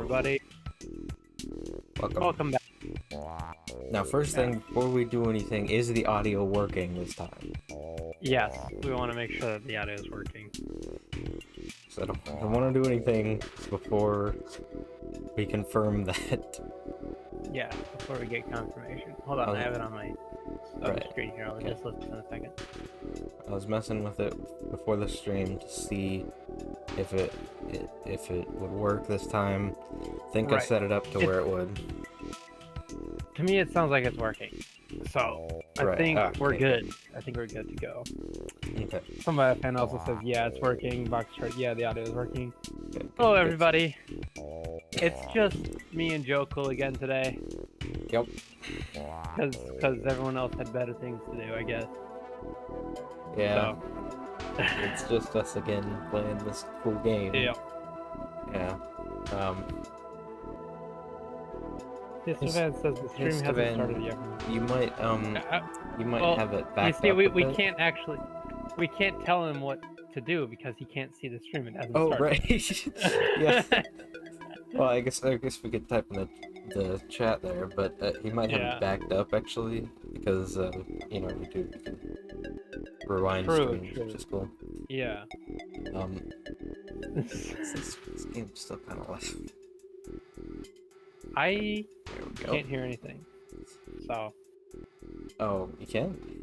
everybody. Welcome. Welcome back. Now, first thing, before we do anything, is the audio working this time? Yes, we want to make sure that the audio is working. So I don't want to do anything before we confirm that. Yeah, before we get confirmation. Hold on, I have it on my screen here. I'll just listen in a second. I was messing with it before the stream to see if it would work this time. I think I set it up to where it would. To me, it sounds like it's working. So, I think we're good. I think we're good to go. Okay. Somebody fan also says, yeah, it's working. Box chart, yeah, the audio is working. Hello, everybody. It's just me and Joe Cool again today. Yep. Because everyone else had better things to do, I guess. Yeah. So. It's just us again playing this cool game. Yep. Yeah. Histovan says the stream hasn't started yet. You might have it backed up. We can't actually, we can't tell him what to do because he can't see the stream. It hasn't started. Oh right. Yeah. Well, I guess we could type in the chat there, but he might have it backed up actually because YouTube can rewind streams, which is cool. Yeah. This game's still kind of left. I can't hear anything. So. Oh, you can?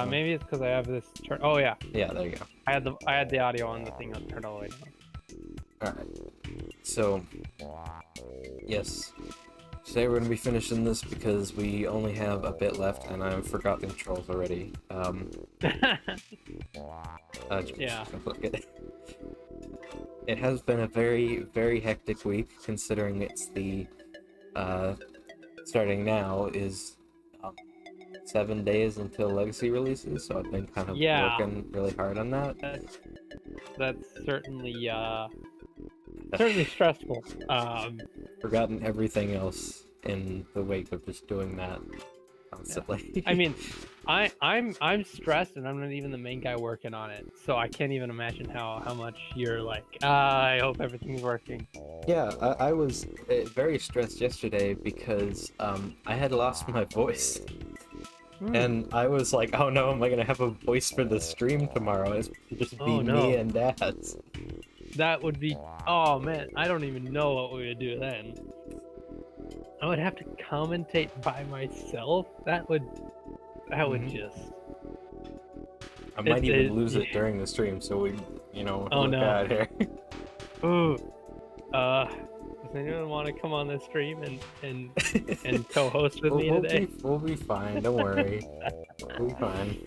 Maybe it's because I have this turn. Oh yeah. Yeah, there you go. I had the audio on the thing turned all the way down. All right. So, yes. Today we're gonna be finishing this because we only have a bit left, and I forgot the controls already. Yeah. It has been a very, very hectic week, considering it's the, starting now is 7 days until Legacy releases, so I've been kind of working really hard on that. That's certainly, certainly stressful. Forgotten everything else in the wake of just doing that constantly. Yeah. I mean, I'm stressed, and I'm not even the main guy working on it, so I can't even imagine how much you're like, I hope everything's working. Yeah, I was very stressed yesterday because I had lost my voice. And I was like, oh no, am I gonna have a voice for the stream tomorrow? It's just be me and Dad's. That would be, oh man, I don't even know what we would do then. I would have to commentate by myself. That would just. I might even lose it during the stream, so we, look out here. Ooh. Does anyone want to come on the stream and co-host with me today? We'll be fine. Don't worry. We'll be fine.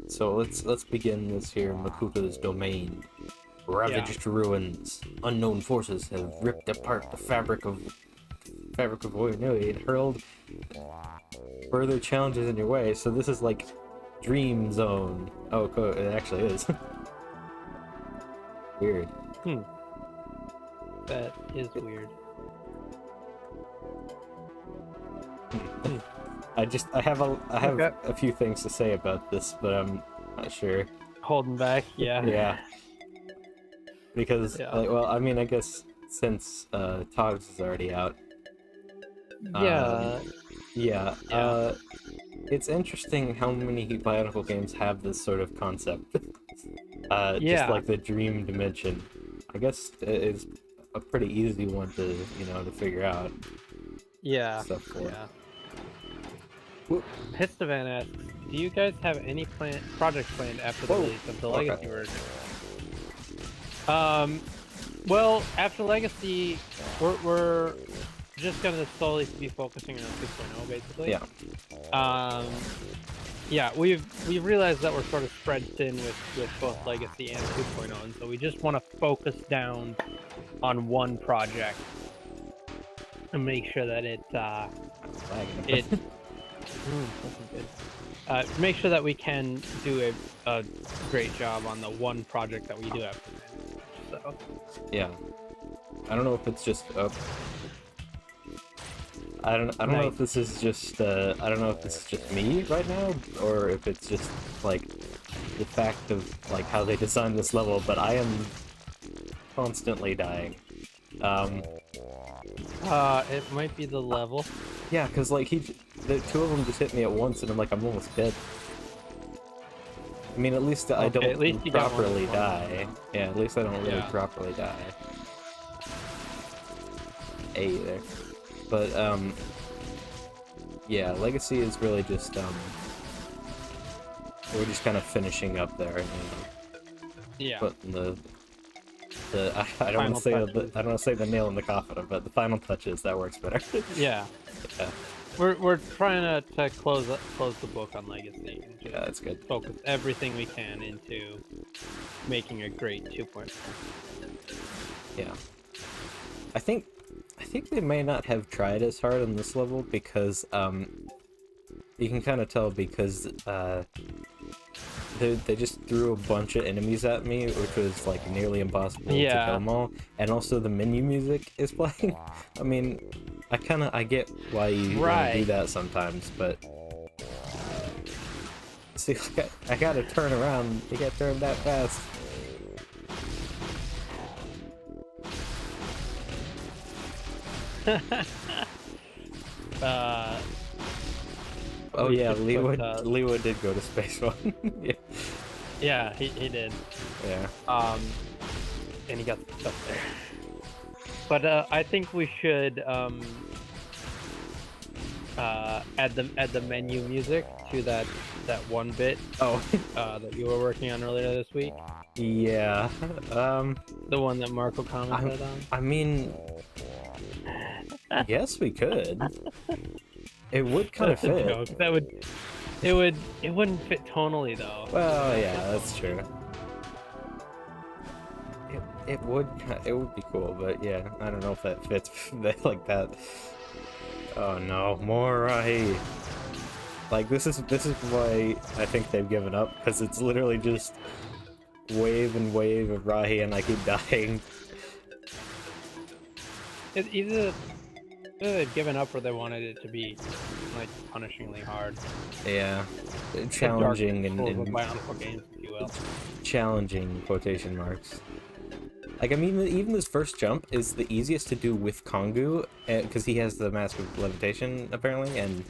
So let's begin this here. Makuta's domain. Ravaged ruins. Unknown forces have ripped apart the fabric of Bionicle and hurled further challenges in your way. So this is like Dream Zone. Oh, cool. It actually is. Weird. That is weird. I have a few things to say about this, but I'm not sure. Holding back, yeah. Yeah. Because, well, I mean, I guess since Togs is already out. Yeah. It's interesting how many Bionicle games have this sort of concept. Just like the dream dimension. I guess it is a pretty easy one to, to figure out. Yeah. Histovan asks, do you guys have any projects planned after the release of the Legacy version? Well, after Legacy, we're just gonna slowly be focusing on 2.0, basically. Yeah. Yeah, we've realized that we're sort of spread thin with both Legacy and 2.0, and so we just want to focus down on one project and make sure that make sure that we can do a great job on the one project that we do have to manage. So. Yeah. I don't know if it's just I don't know if this is just I don't know if this is just me right now, or if it's just like the fact of like how they designed this level, but I am constantly dying. It might be the level. Yeah, because like the two of them just hit me at once, and I'm almost dead. I mean, at least I don't at least you got properly one. die. Yeah, at least I don't really properly die. A there. But, yeah, Legacy is really just, we're just kind of finishing up there, you know? Yeah. Putting I don't want to say the nail in the coffin, but the final touches, that works better. Yeah. Yeah. We're trying to close the book on Legacy. And just That's good. focus everything we can into making a great 2.0. Yeah. I think they may not have tried as hard on this level because you can kind of tell because they just threw a bunch of enemies at me, which was like nearly impossible to kill them all, and also the menu music is playing. I mean, I get why you wanna do that sometimes, but see, like, I gotta turn around. You can't turn that fast. Oh yeah, Lewa did go to space one. Yeah. Yeah, he did. Yeah. And he got stuff there. But I think we should add the menu music to that one bit. Oh. That you were working on earlier this week. Yeah. The one that Marco commented on. I mean, yes, we could. It would kind of fit. Joke. It wouldn't fit tonally though. Well, yeah, that's true. It would be cool, but yeah, I don't know if that fits like that. Oh no, more Rahi. Like this is why I think they've given up, because it's literally just wave and wave of Rahi, and I keep dying. It's either they've given up or they wanted it to be like punishingly hard. Yeah, challenging and Bionicle games, if you will. Challenging quotation marks. Like, I mean, even this first jump is the easiest to do with Kongu, because he has the Mask of Levitation apparently, and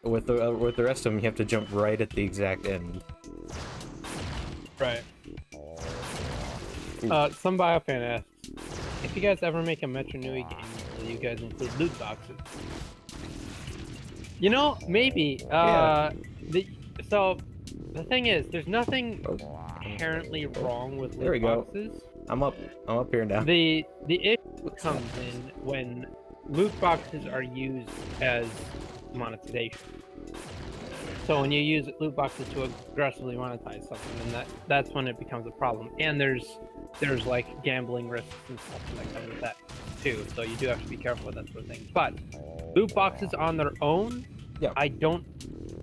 with the rest of them, you have to jump right at the exact end. Right. Some Biofan asks, if you guys ever make a Metro Nui game, will you guys include loot boxes? You know, maybe. So the thing is, there's nothing inherently wrong with loot boxes. I'm up here now. The issue comes in when loot boxes are used as monetization. So when you use loot boxes to aggressively monetize something, then that's when it becomes a problem. And there's like gambling risks and stuff that come with that too. So you do have to be careful with that sort of thing. But loot boxes on their own, I don't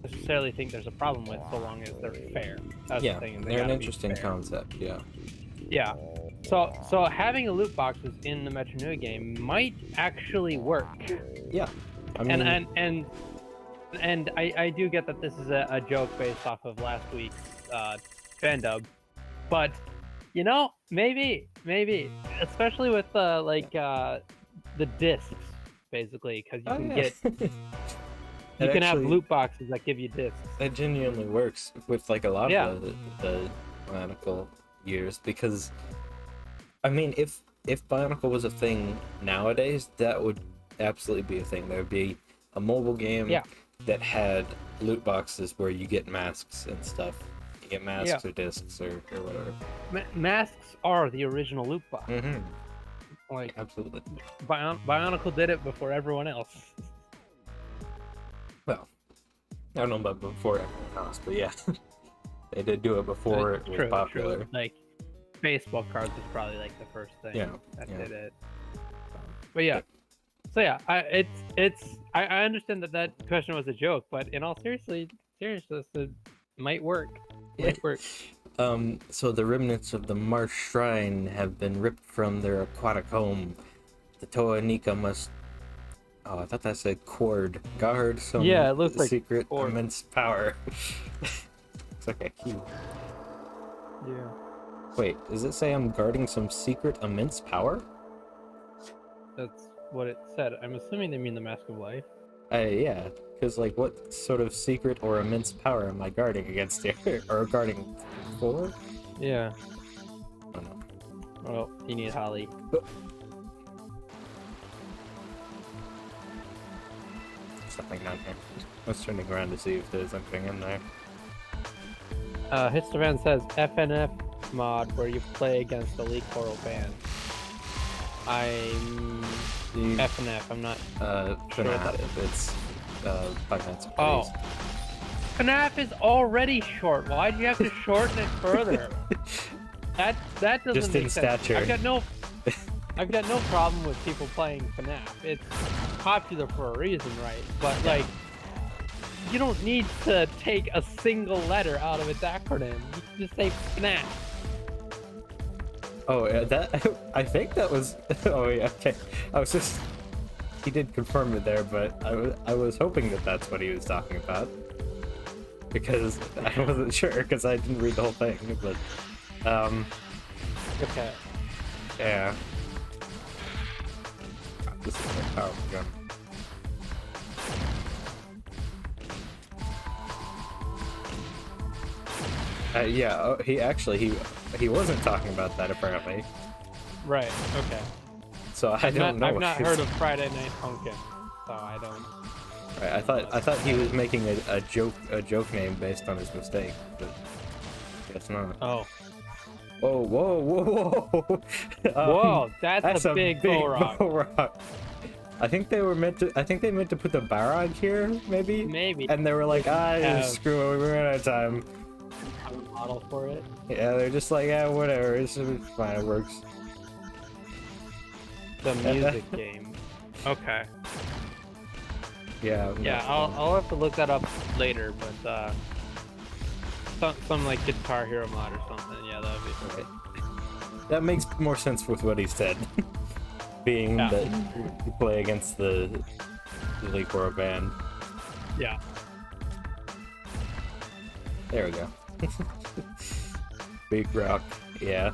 necessarily think there's a problem with, so long as they're fair. That's the thing. They're an interesting concept. Yeah. Yeah. So having a loot boxes in the Metro Nui game might actually work. Yeah. I mean, and I do get that this is a joke based off of last week's fan dub, but you know, maybe, especially with the discs, basically, because you can get you can have loot boxes that give you discs. That genuinely works with like a lot of the Bionicle years, because I mean, if Bionicle was a thing nowadays, that would absolutely be a thing. There would be a mobile game that had loot boxes where you get masks and stuff. You get masks or discs or whatever. Masks are the original loot box. Mm-hmm. Like, absolutely. Bionicle did it before everyone else. Well, I don't know about before everyone else, but yeah. They did do it before it was popular. True. Like, baseball cards was probably like the first thing that did it. But yeah. So yeah, I understand that question was a joke, but in all seriousness, it might work. So the remnants of the Marsh Shrine have been ripped from their aquatic home. The Toa Nika must... Oh, I thought that said cord. Guard some it looks like secret immense power. Looks like a key. Yeah. Wait, does it say I'm guarding some secret immense power? That's what it said. I'm assuming they mean the Mask of Life. Yeah, because like, what sort of secret or immense power am I guarding against here, or guarding for? Yeah. I don't know. Well, you need Holly. Something down here. I was turning around to see if there's anything in there. Histovan says FNF mod where you play against the Elite Coral band. I'm FNF. I'm not sure what that is. It's 5 minutes. Oh. FNAF is already short. Why'd you have to shorten it further? That doesn't Just make in sense. stature. I've got no problem with people playing FNAF. It's popular for a reason, right? But like, you don't need to take a single letter out of its acronym. You can just say FNAF. Oh, I think that was. Oh yeah, okay. I was just. He did confirm it there, but I was hoping that that's what he was talking about, because I wasn't sure because I didn't read the whole thing. But Okay. yeah. This is a powerful gun. Yeah. He wasn't talking about that apparently. Right. Okay. So I don't know. I've not heard of Friday Night Funkin', so I don't. Right, I thought he was making a joke name based on his mistake, but guess not. Oh. Whoa, whoa, whoa, whoa! Whoa, that's a big bull rock. I think they meant to put the Barrage here, maybe. Maybe. And they were like, screw it, we ran out of time. Have a model for it. Yeah, they're just like, yeah, whatever, it's fine, it works. The music game. Okay. Yeah. Yeah, I'll have to look that up later, but some like Guitar Hero mod or something. Yeah, that would be great. That makes more sense with what he said. Being that you play against the Elite Coral band. Yeah. There we go. Big rock. Yeah.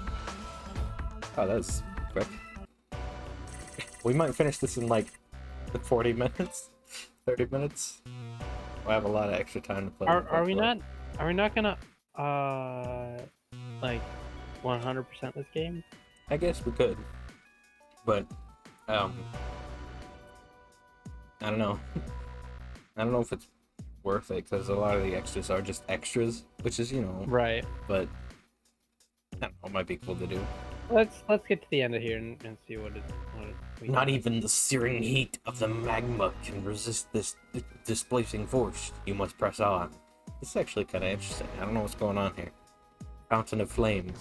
Oh, that's quick. We might finish this in like 40 minutes, 30 minutes. We'll have a lot of extra time to play. Are we not gonna like 100% this game? I guess we could, but I don't know. I don't know if it's worth it because a lot of the extras are just extras, which is, you know, right. But I don't know, it might be cool to do. Let's get to the end of here and see what it. Not even the searing heat of the magma can resist this displacing force. You must press on. This is actually kind of interesting. I don't know what's going on here. Fountain of Flame.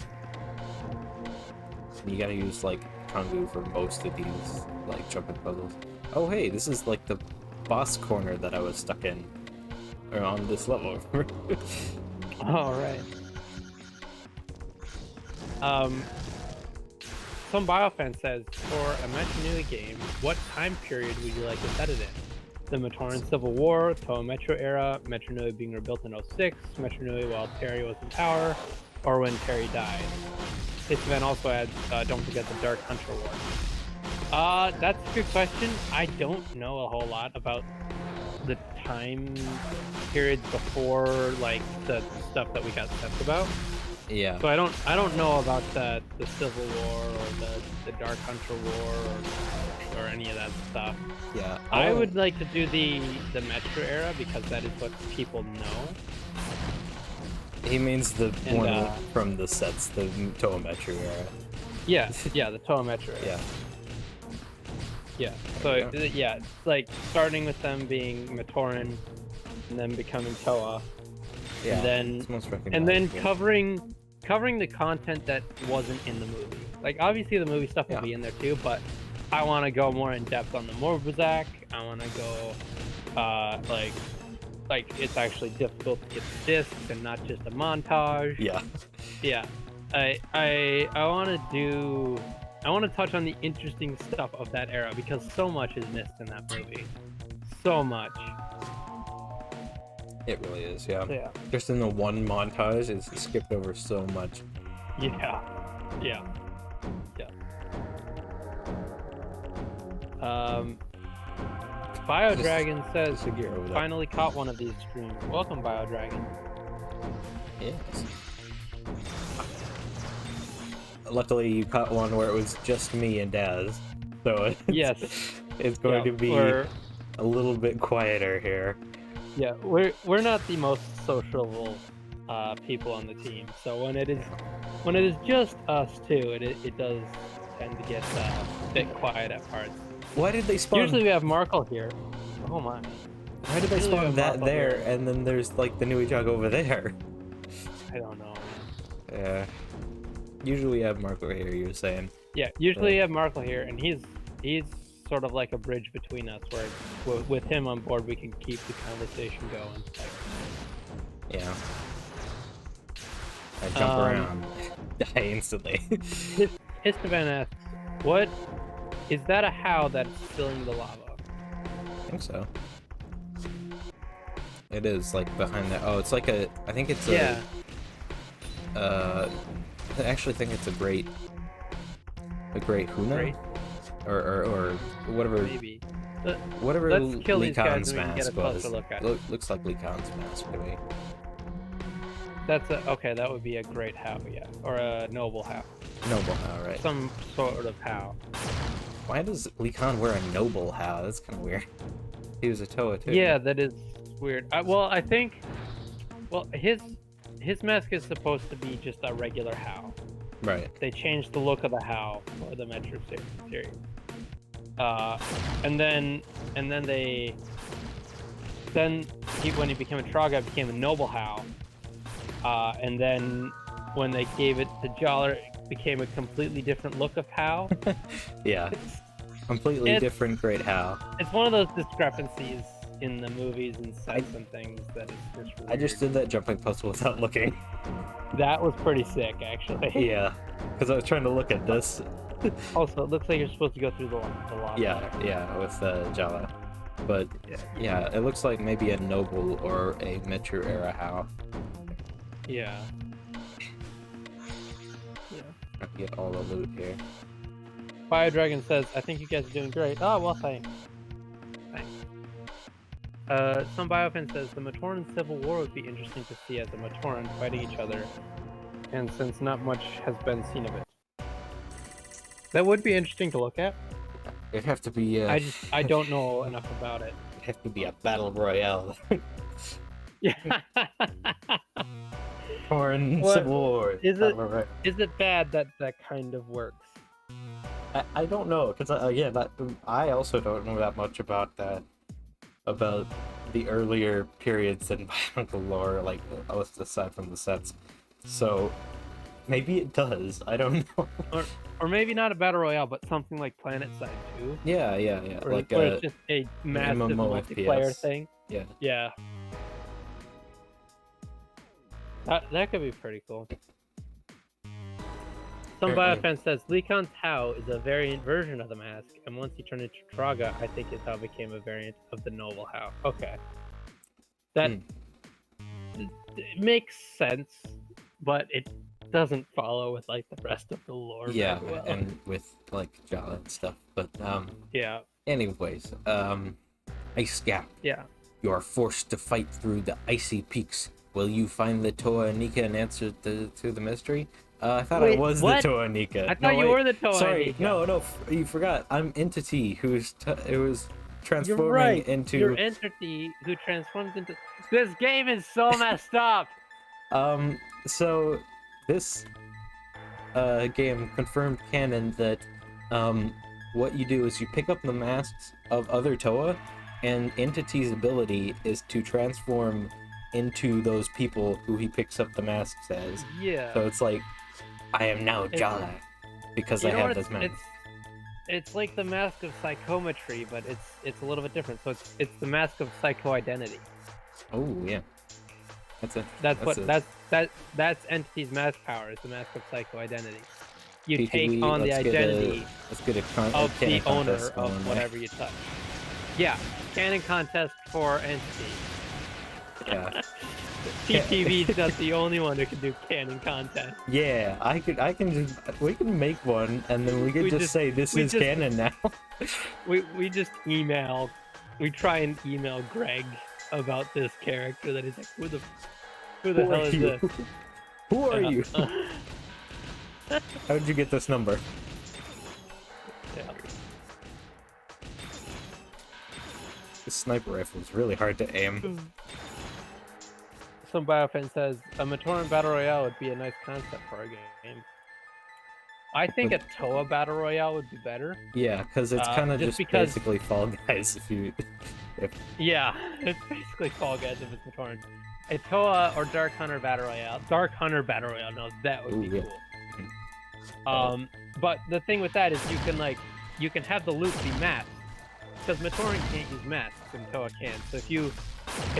You gotta use like Kangu for most of these like jumping puzzles. Oh hey, this is like the boss corner that I was stuck in, or on this level. All right. Some Biofan says, for a Metro Nui game, what time period would you like to set it in? The Matoran Civil War, Toa Metro era, Metro Nui being rebuilt in 06, Metro Nui while Terry was in power, or when Terry died? This event also adds, don't forget the Dark Hunter War. That's a good question. I don't know a whole lot about the time periods before, like, the stuff that we got sent about. Yeah. So I don't know about the Civil War or the Dark Hunter War or any of that stuff. Yeah. I would like to do the Metro era because that is what people know. He means the one from the sets, the Toa Metro era. Yeah, the Toa Metro era. Yeah. Yeah. So yeah, it's like starting with them being Matoran and then becoming Toa. Yeah, and then covering the content that wasn't in the movie. Like obviously the movie stuff will be in there too, but I want to go more in depth on the Morbazak. I want to go like it's actually difficult to get the discs and not just a montage. Yeah. Yeah. I want to touch on the interesting stuff of that era because so much is missed in that movie. So much. It really is, yeah. Yeah. Just in the one montage, it's skipped over so much. Yeah. Yeah. Yeah. Um, BioDragon says, just ignore that. finally caught one of these streams. Welcome, BioDragon. Yes. Luckily, you caught one where it was just me and Daz, so Yes. it's going to be a little bit quieter here. Yeah, we're not the most sociable people on the team, so when it is just us two, it does tend to get a bit quiet at parts. Why did they spawn? Usually we have Markle here. Oh my. Why did they usually we spawn have that Markle there, here. and then there's like the Nui Jog over there? I don't know. Yeah. Usually we have Marco here, you were saying. Yeah, usually we have Markle here, and he's sort of like a bridge between us, where with him on board we can keep the conversation going. Yeah. I jump around, die instantly. Histovan asks, what is that a how that's filling the lava? I think so. It is like behind that. Oh, it's like a. I think it's yeah. I actually think it's a great Huna, Great? or whatever. Maybe. Whatever Let's kill these guys Likan's and we can get a mask was. closer look at it. Looks like Likan's mask to me. That's okay. That would be a great how, yeah, or a noble how. Noble how, right? Some sort of how. Why does Likan wear a noble how? That's kind of weird. He was a Toa too. Yeah, that is weird. Well, I think, his mask is supposed to be just a regular how. Right. They changed the look of the how for the Metro series. And then when he became a Traga, it became a noble how. And then when they gave it to Joller, it became a completely different look of how. Yeah. Completely different great how. It's one of those discrepancies in the movies and sets and things that is just weird. I just did that jumping puzzle without looking. That was pretty sick, actually. Yeah, because I was trying to look at this. Also, it looks like you're supposed to go through the lava. Yeah, with Jala. But yeah, it looks like maybe a noble or a Metro era how. Yeah. I can get all the loot here. BioDragon says, I think you guys are doing great. Oh, well, thanks. Some Biofan says, the Matoran Civil War would be interesting to see as a Matoran fighting each other, and since not much has been seen of it. That would be interesting to look at. It'd have to be I don't know enough about it. It'd have to be a battle royale. Yeah. Matoran Civil War. Is it bad that that kind of works? I don't know, because again, I also don't know that much about that. About the earlier periods in Bionicle lore, like aside from the sets. So maybe it does. I don't know. Or maybe not a battle royale, but something like Planet Side 2. Yeah. Where it's just a massive MMO multiplayer FPS. thing. Yeah. Yeah. That could be pretty cool. Some Biofan says Likan's How is a variant version of the mask, and once he turned into Traga, I think his How became a variant of the Noble How. Okay. That it makes sense, but it doesn't follow with like the rest of the lore. Yeah, very well. and with like Jala and stuff. But yeah. Anyways, Ice Gap. Yeah. You are forced to fight through the icy peaks. Will you find the Toa Nika and answer to the mystery? I thought I was what? the Toa Nika. I thought you were the Toa Sorry, Nika. no, you forgot. I'm Entity, who's transforming You're right. into. You're Entity who transforms into. This game is so messed up. So this game confirmed canon that what you do is you pick up the masks of other Toa, and Entity's ability is to transform into those people who he picks up the masks as. Yeah. So it's like, I am now Jala because I have this mask. It's like the mask of psychometry, but it's a little bit different. So it's the mask of psycho-identity. Oh yeah. That's Entity's mask power. Is the mask of psycho-identity. You PTB, take on the identity of the owner of whatever you touch. Yeah, canon contest for Entity. Yeah. TTV's not the only one who can do canon content. Yeah, we can make one, and then we can just say this is canon now. we just email, we try and email Greg about this character that he's like, who the hell is this? Who are you? How did you get this number? Yeah. This sniper rifle is really hard to aim. Some biofan says a Matoran battle royale would be a nice concept for a game. I think a Toa battle royale would be better. Yeah, because it's kind of just basically Fall Guys Yeah, it's basically Fall Guys if it's Matoran. A Toa or Dark Hunter battle royale. Dark Hunter battle royale, no, that would be cool. But the thing with that is you can have the loot be masked, because Matoran can't use masks and Toa can. So if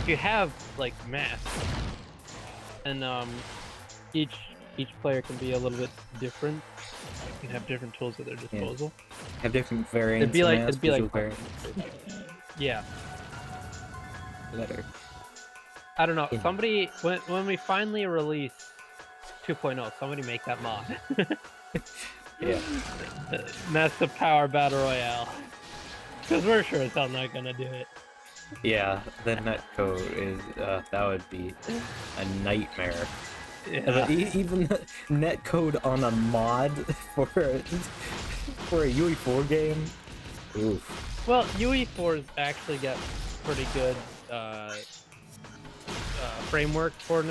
you have like masks, and each player can be a little bit different, can have different tools at their disposal. Yeah. Have different variants. It'd be like variants. Yeah. Letter. I don't know. Somebody when we finally release 2.0, somebody make that mod. Yeah. Massive Power Battle Royale. Because we're sure as hell not gonna do it. Yeah, the netcode is that would be a nightmare. Yeah. Even netcode on a mod for a UE4 game. Oof. Well, UE4s actually get pretty good framework for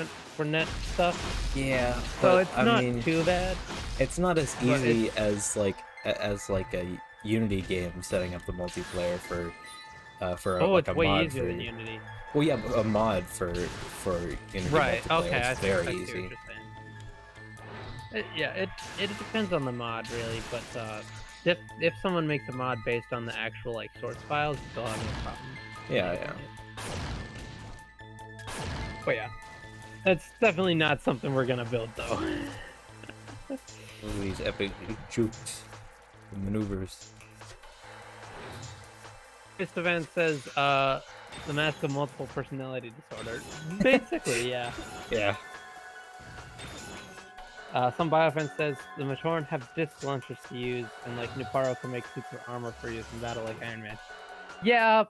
net stuff. Yeah, so it's not too bad. It's not as easy as like a Unity game setting up the multiplayer for it's way mod easier than Unity. Well, yeah, a mod for Unity right. multiplayer Okay, is very easy. It depends on the mod really, but if someone makes a mod based on the actual like source files, they'll have no problem. Yeah. But yeah, that's definitely not something we're gonna build though. These epic jukes and maneuvers. Christovan says, the mask of multiple personality disorder. Basically, yeah. Yeah. Some biofan says the Matoran have disc launchers to use, and like Nuparo can make super armor for use in battle like Iron Man. Yeah,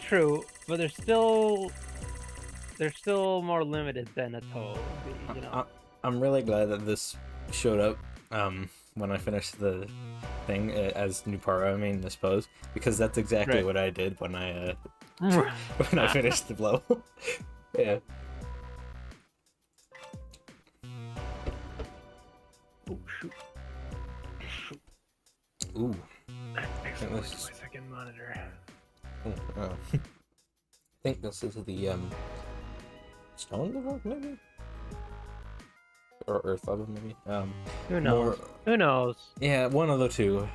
true, but they're still more limited than a Toa would be, you know. I'm really glad that this showed up when I finished the thing as Nuparo, I suppose, because that's exactly what I did when I when I finished the blow. Yeah. Oh shoot. Ooh. Actually, my second monitor. I think this is the stone level, maybe? Or earth level, maybe? Who knows? Who knows? Yeah, one of the two.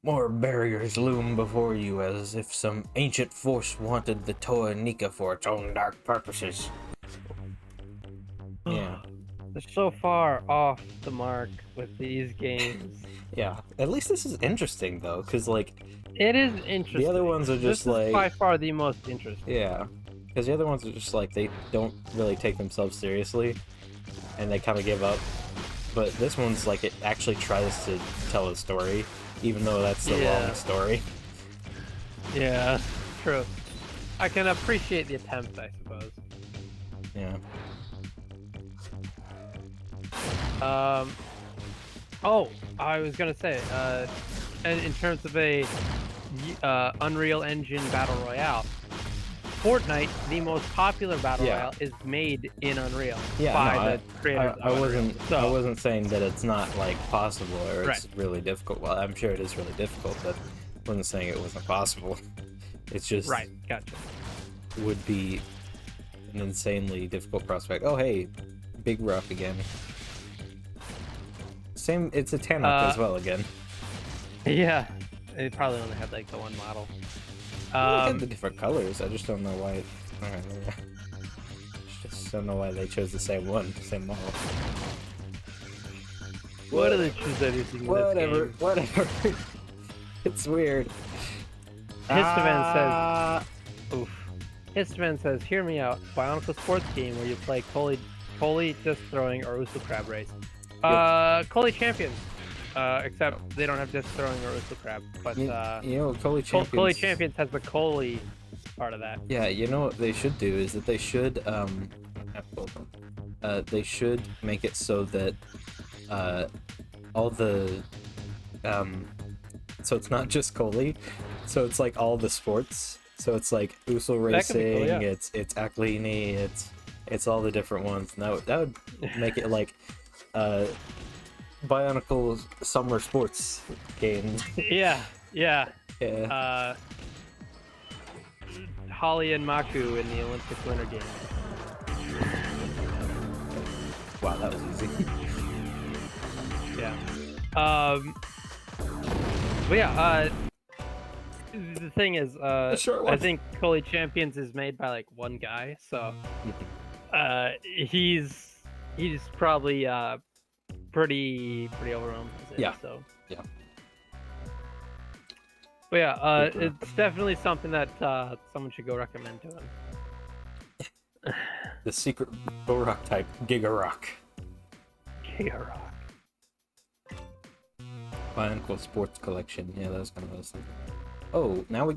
More barriers loom before you, as if some ancient force wanted the Toa Nika for its own dark purposes. Yeah. They're so far off the mark with these games. Yeah, at least this is interesting, though, because, like... It is interesting. The other ones are just, this is by far the most interesting. Yeah, because the other ones are just, like, they don't really take themselves seriously, and they kind of give up. But this one's, like, it actually tries to tell a story, even though that's the wrong story. Yeah, true. I can appreciate the attempt, I suppose. Yeah. Oh, I was gonna say, in terms of a Unreal Engine Battle Royale, Fortnite, the most popular Battle Royale, is made in Unreal by the creators of Unreal. I wasn't saying that it's not, like, possible or it's really difficult. Well, I'm sure it is really difficult, but I wasn't saying it wasn't possible. It's just... Right, gotcha. Would be an insanely difficult prospect. Oh, hey, Big Rock again. Same, it's a Tannock as well again. Yeah, they probably only had like the one model. Look at the different colors. I just don't know why. Just don't know why they chose the same one, same model. Why do they choose anything? Whatever. It's weird. Histovan says, "Oof." Histman says, "Hear me out. Bionicle sports game where you play Coley disc throwing or Uso crab race. Coley champions. Except they don't have disc throwing or Uso crab. But Coley champions. Coley champions has the Coley part of that. Yeah, you know what they should do is that they should they should make it so that all the so it's not just Coley, so it's like all the sports. So it's like Uso racing, cool, yeah. it's Aquilini, it's all the different ones. And that would make it like Bionicle summer sports games. Yeah. Yeah. Holly and Maku in the Olympic Winter Games. Wow, that was easy. Yeah. But yeah, the thing is, I think Coley Champions is made by like one guy, so he's probably pretty overwhelmed with it. Yeah. So. Yeah. But yeah, it's definitely something that someone should go recommend to him. The secret Borak type, Giga Rock. Giga Rock. Bionicle Sports Collection. Yeah, that was kind of what I was thinking. Oh, now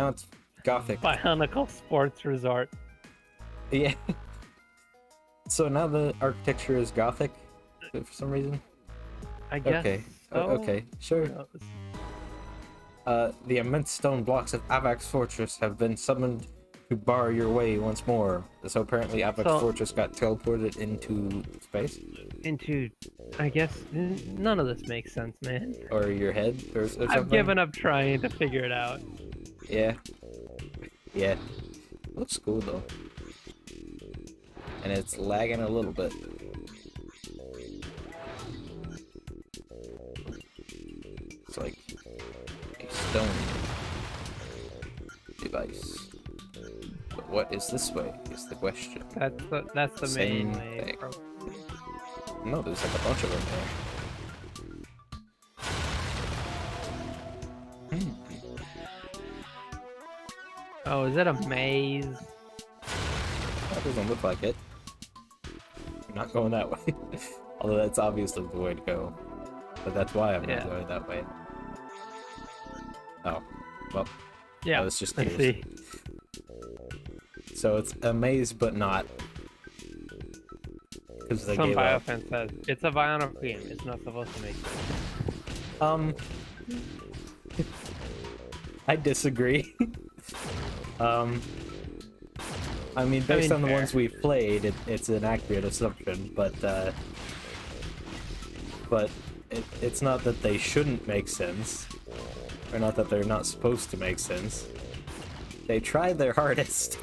it's Gothic. Bionicle Sports Resort. Yeah. So now the architecture is Gothic for some reason? I guess. Okay. So. Okay, sure. The immense stone blocks of Avax Fortress have been summoned to bar your way once more. So apparently Avax Fortress got teleported into space? I guess, none of this makes sense, man. Or your head? Or something? I've given up trying to figure it out. Yeah. Yeah. Looks cool though. And it's lagging a little bit. It's like a stone device. But what is this way is the question. That's the Same main way. thing. No, there's like a bunch of them there. Oh, is that a maze? That doesn't look like it. I'm not going that way. Although that's obviously the way to go. But that's why I'm not going that way. Oh, well. Yeah, I was just let's curious. see. So it's a maze, but not. Because they Some gave up. biofan says it's a Bionicle game. It's not supposed to make sense. I disagree. I mean, based on the fair. ones we've played, it's an accurate assumption, but it's not that they shouldn't make sense, or not that they're not supposed to make sense. They tried their hardest.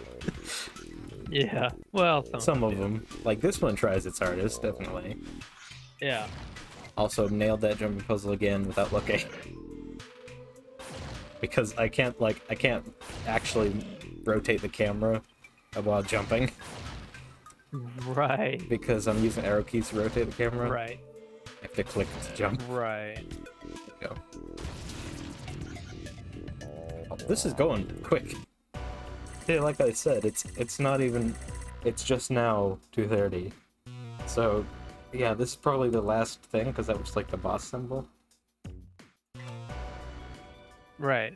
Yeah, well, Some of them. Like, this one tries its hardest, definitely. Yeah. Also, nailed that jumping puzzle again without looking. Because I can't actually rotate the camera while jumping. Right. Because I'm using arrow keys to rotate the camera. Right. I have to click to jump. Right. There we go. Oh, this is going quick. Yeah, like I said, it's not even. It's just now 2:30. So, yeah, this is probably the last thing because that was like the boss symbol. Right.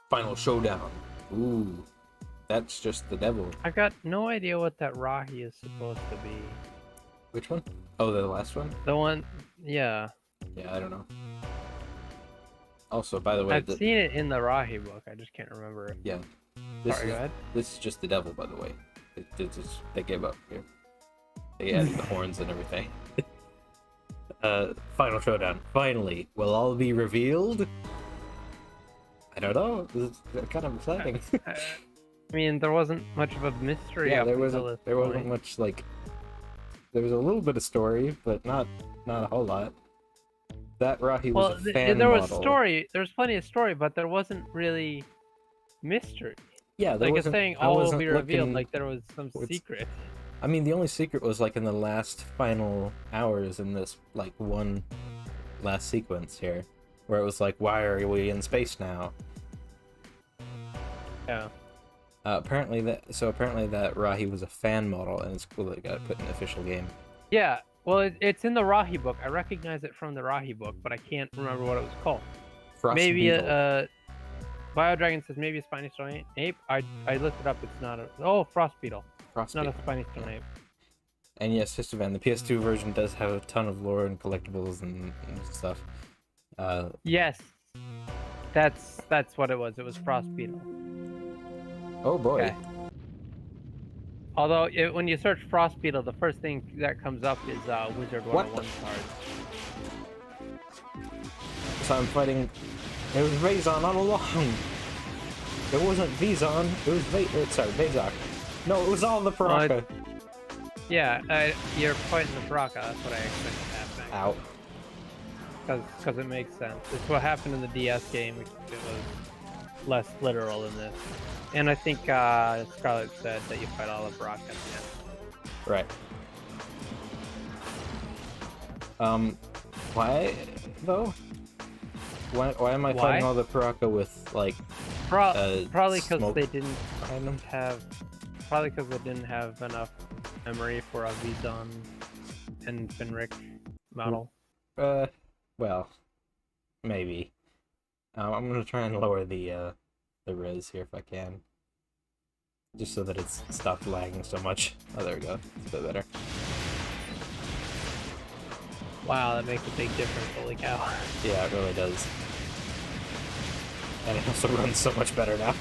Final showdown. Ooh, that's just the devil. I've got no idea what that Rahi is supposed to be. Which one? Oh, the last one? The one, yeah. Yeah, I don't know. Also, by the way, I've seen it in the Rahi book. I just can't remember it. yeah, Sorry, go ahead. This is just the devil, by the way. They gave up here. They added the horns and everything. Final showdown. Finally, will all be revealed? I don't know. This is kind of exciting. I mean, there wasn't much of a mystery. Yeah, up there until wasn't. this There wasn't point. much like. There was a little bit of story, but not a whole lot. That Rahi was a fan there was model. story. There was plenty of story, but there wasn't really mystery. Yeah, there Like it's wasn't. saying I all will wasn't be revealed. looking- Like there was some secret. I mean, the only secret was like in the last final hours in this like one last sequence here, where it was like, why are we in space now? Yeah. Apparently that Rahi was a fan model, and it's cool that it got put in the official game. Yeah. Well, it's in the Rahi book. I recognize it from the Rahi book, but I can't remember what it was called. Frost Maybe Beetle. Bio Dragon says maybe a spiny stone ape. I looked it up. It's not a Frost Beetle. Frost Not Beetle. a spiny stone ape. And yes, Histovan, the PS2 version does have a ton of lore and collectibles and stuff. Yes, that's what it was. It was Frost Beetle. Oh boy. Okay. Although when you search Frost Beetle, the first thing that comes up is Wizard 101 cards. So I'm fighting. It was Razon all along. It wasn't Vizon. It was Vazok. No, it was all the Paraka. Yeah, you're fighting the Baraka. That's what I expected to happen. Ow. Because it makes sense. It's what happened in the DS game. It was less literal than this. And I think Scarlet said that you fight all the Baraka. Yeah. Right. Why though? Why am I fighting all the Paraka with like? Probably because they didn't behind them? Probably because they didn't have enough memory for a Vizon and Finric model. Well, maybe. I'm gonna try and lower the res here if I can, just so that it's stopped lagging so much. Oh, there we go. It's a bit better. Wow, that makes a big difference. Holy cow! Yeah, it really does. And it also runs so much better now.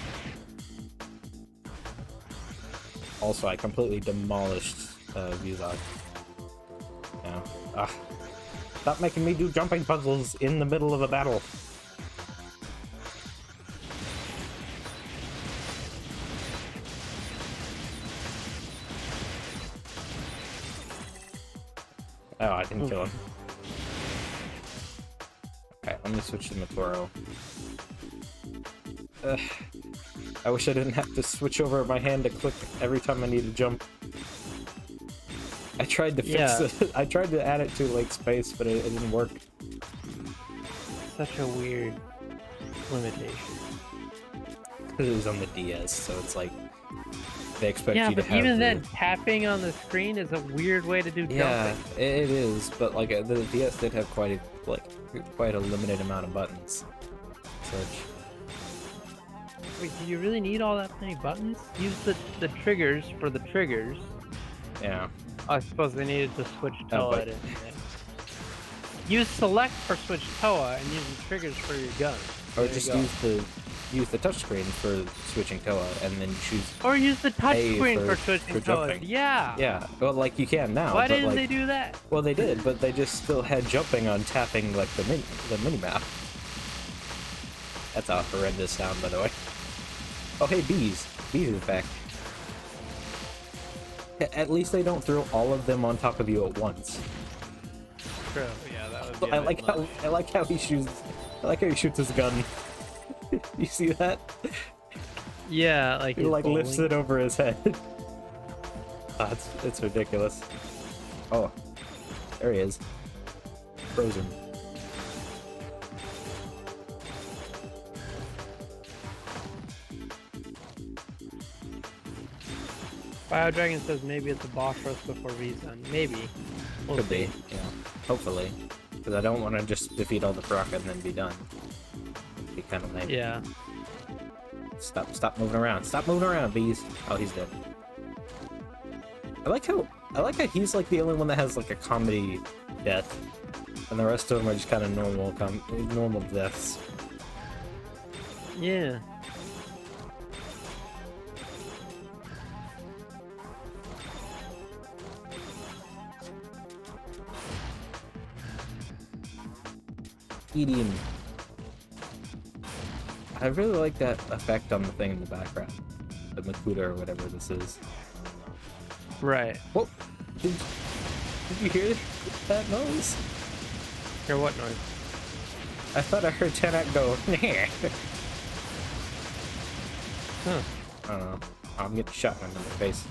Also, I completely demolished Vizog. Yeah. Stop making me do jumping puzzles in the middle of a battle. Oh, I didn't kill him. Okay, let me switch to Matoro. I wish I didn't have to switch over my hand to click every time I need to jump. I tried to fix it. I tried to add it to like space, but it didn't work. Such a weird limitation. Because it was on the DS, so it's like they expect yeah, you to but have. even then, tapping on the screen is a weird way to do jumping. Yeah, it is. But like the DS did have quite a limited amount of buttons. Such. Wait, do you really need all that many buttons? Use the triggers for the triggers. Yeah. I suppose they needed to switch Oh, Toa, but... didn't they? Use select for switch Toa and use the triggers for your gun. Or just use the touchscreen for switching Toa and then choose. Or use the touchscreen for for switching Toa. jumping. Yeah. Yeah. Well, like you can now. Why but, didn't like, they do that? Well, they did, but they just still had jumping on tapping like the mini map. That's a horrendous sound, by the way. Oh, hey, bees. Bees is back. At least they don't throw all of them on top of you at once. True. Yeah, that would be. I like how he shoots. I like how he shoots his gun. You see that? Yeah, like He like lifts it over his head. Oh, it's ridiculous. Oh, there he is. Frozen. Bio Dragon says maybe it's a boss rush before Vizon. Maybe. We'll Could see. be, yeah. Hopefully. Because I don't want to just defeat all the Paraka and then be done. It'd be kind of lame. Yeah. Stop moving around. Stop moving around, bees. Oh, he's dead. I like how he's like the only one that has like a comedy death. And the rest of them are just kind of normal deaths. Yeah. Eat him. I really like that effect on the thing in the background. The Makuta or whatever this is. Right. Whoa! Did you hear that noise? Hear what noise? I thought I heard Tanak go, Huh. I don't know. I'm getting shot in the face.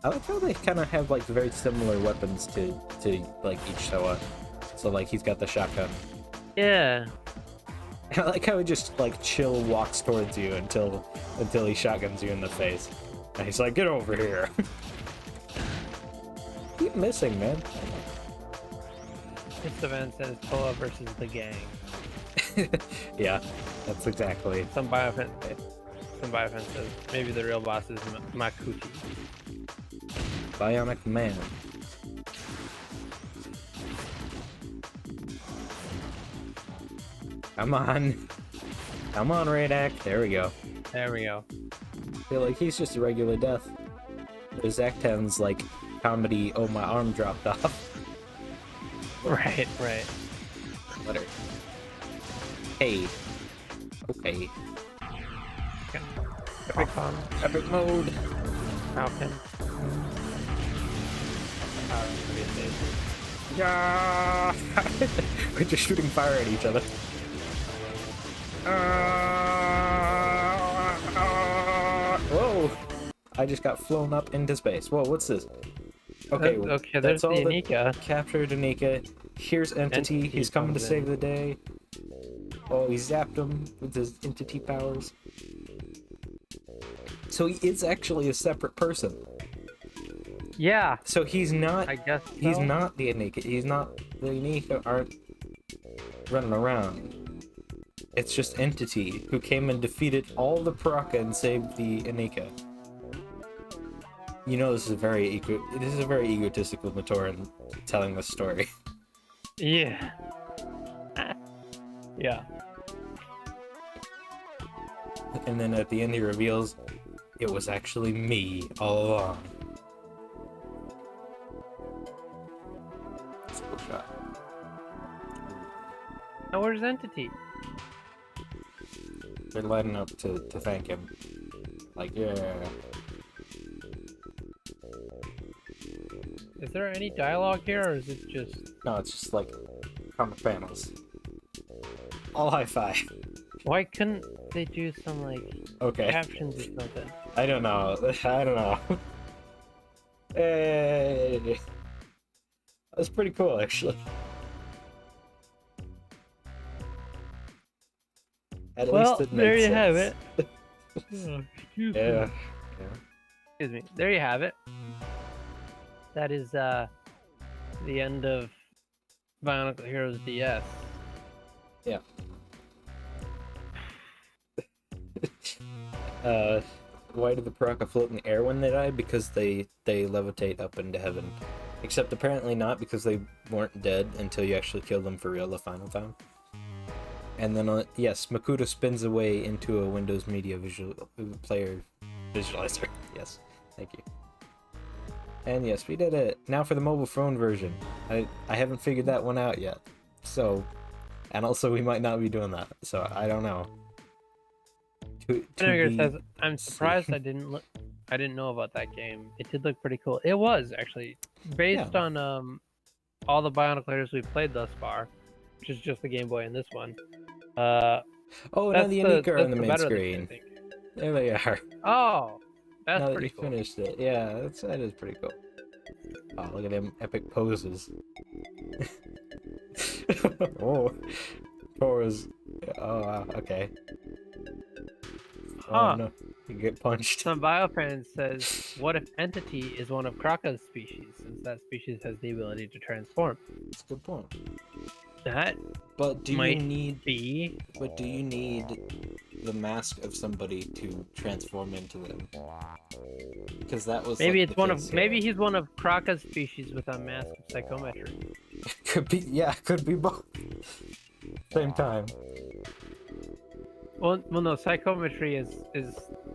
I like how they kind of have like very similar weapons to like each Toa. So like he's got the shotgun. Yeah. I like how he just like chill walks towards you until he shotguns you in the face. And he's like, get over here. Keep missing, man. This event says Toa versus the gang. Yeah, that's exactly. Some biofence says maybe the real boss is Makuti. Bionic Man. Come on. Come on, Radak. There we go. There we go. I feel like he's just a regular death. There's Act 10's like comedy, oh my arm dropped off. Right. Whatever. Hey. Okay. Epic bomb. Epic mode. Falcon. Yeah. We're just shooting fire at each other. Whoa! I just got flown up into space. Whoa, what's this? Okay, okay, that's there's all the Anika. Captured Anika. Here's Entity. He's coming to save the day. Oh, he zapped him with his entity powers. So he is actually a separate person. Yeah. So he's not. I guess He's so. not the Anika. He's not the Anika. Aren't running around. It's just Entity who came and defeated all the Paraka and saved the Anika. You know, this is a very egotistical Matoran telling this story. Yeah. Yeah. And then at the end he reveals it was actually me all along. That's a cool shot. Now where's Entity? They're lining up to thank him. Like, yeah. Is there any dialogue here, or is it just... No, it's just like comic panels. All high five. Why couldn't they do some, like, Okay. captions or something? I don't know. Hey. That's pretty cool, actually. At least it there makes you have sense. it. Oh, excuse me. Yeah. Excuse me. There you have it. That is the end of Bionicle Heroes DS. Yeah. Why do the Paraka float in the air when they die? Because they levitate up into heaven. Except apparently not, because they weren't dead until you actually kill them for real the final time. And then, yes, Makuta spins away into a Windows Media player visualizer. Yes, thank you. And yes, we did it. Now for the mobile phone version. I haven't figured that one out yet. So, and also we might not be doing that. So I don't know. Vinegar says, "I'm surprised I didn't know about that game. It did look pretty cool. It was actually based on all the Bionicle Heroes we've played thus far, which is just the Game Boy and this one. Oh, now the Anika are on the main better screen. thing, I think. There they are. Oh, that's Now that pretty you cool. finished it, yeah, that is pretty cool. Oh, look at them epic poses. Oh, Tor's. Oh, wow, okay. Huh. Oh no, you get punched. Some biofan says, "What if Entity is one of Kraka's species, since that species has the ability to transform?" That's a good point. That But do you might need? be. But do you need the mask of somebody to transform into them? Because that was Maybe like, it's the one case of. here. Maybe he's one of Kraka's species with a mask of psychometry. Could be, yeah, could be both. Same time. Well, no. Psychometry is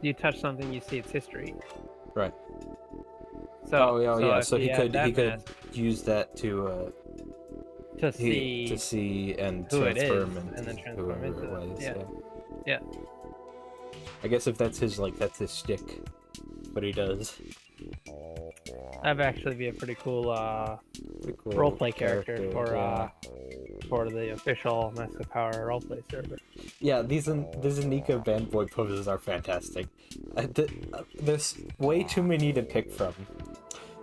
you touch something, you see its history. Right. So, yeah. if So he had could that could mask use that to see and who it is, transform into and then transform whoever into it it. was. Yeah. Yeah. I guess if that's his shtick, what he does. That'd actually be a pretty cool Pretty cool roleplay character yeah. for the official Mask of Power roleplay server. Yeah, these Anika band boy poses are fantastic. There's way too many to pick from.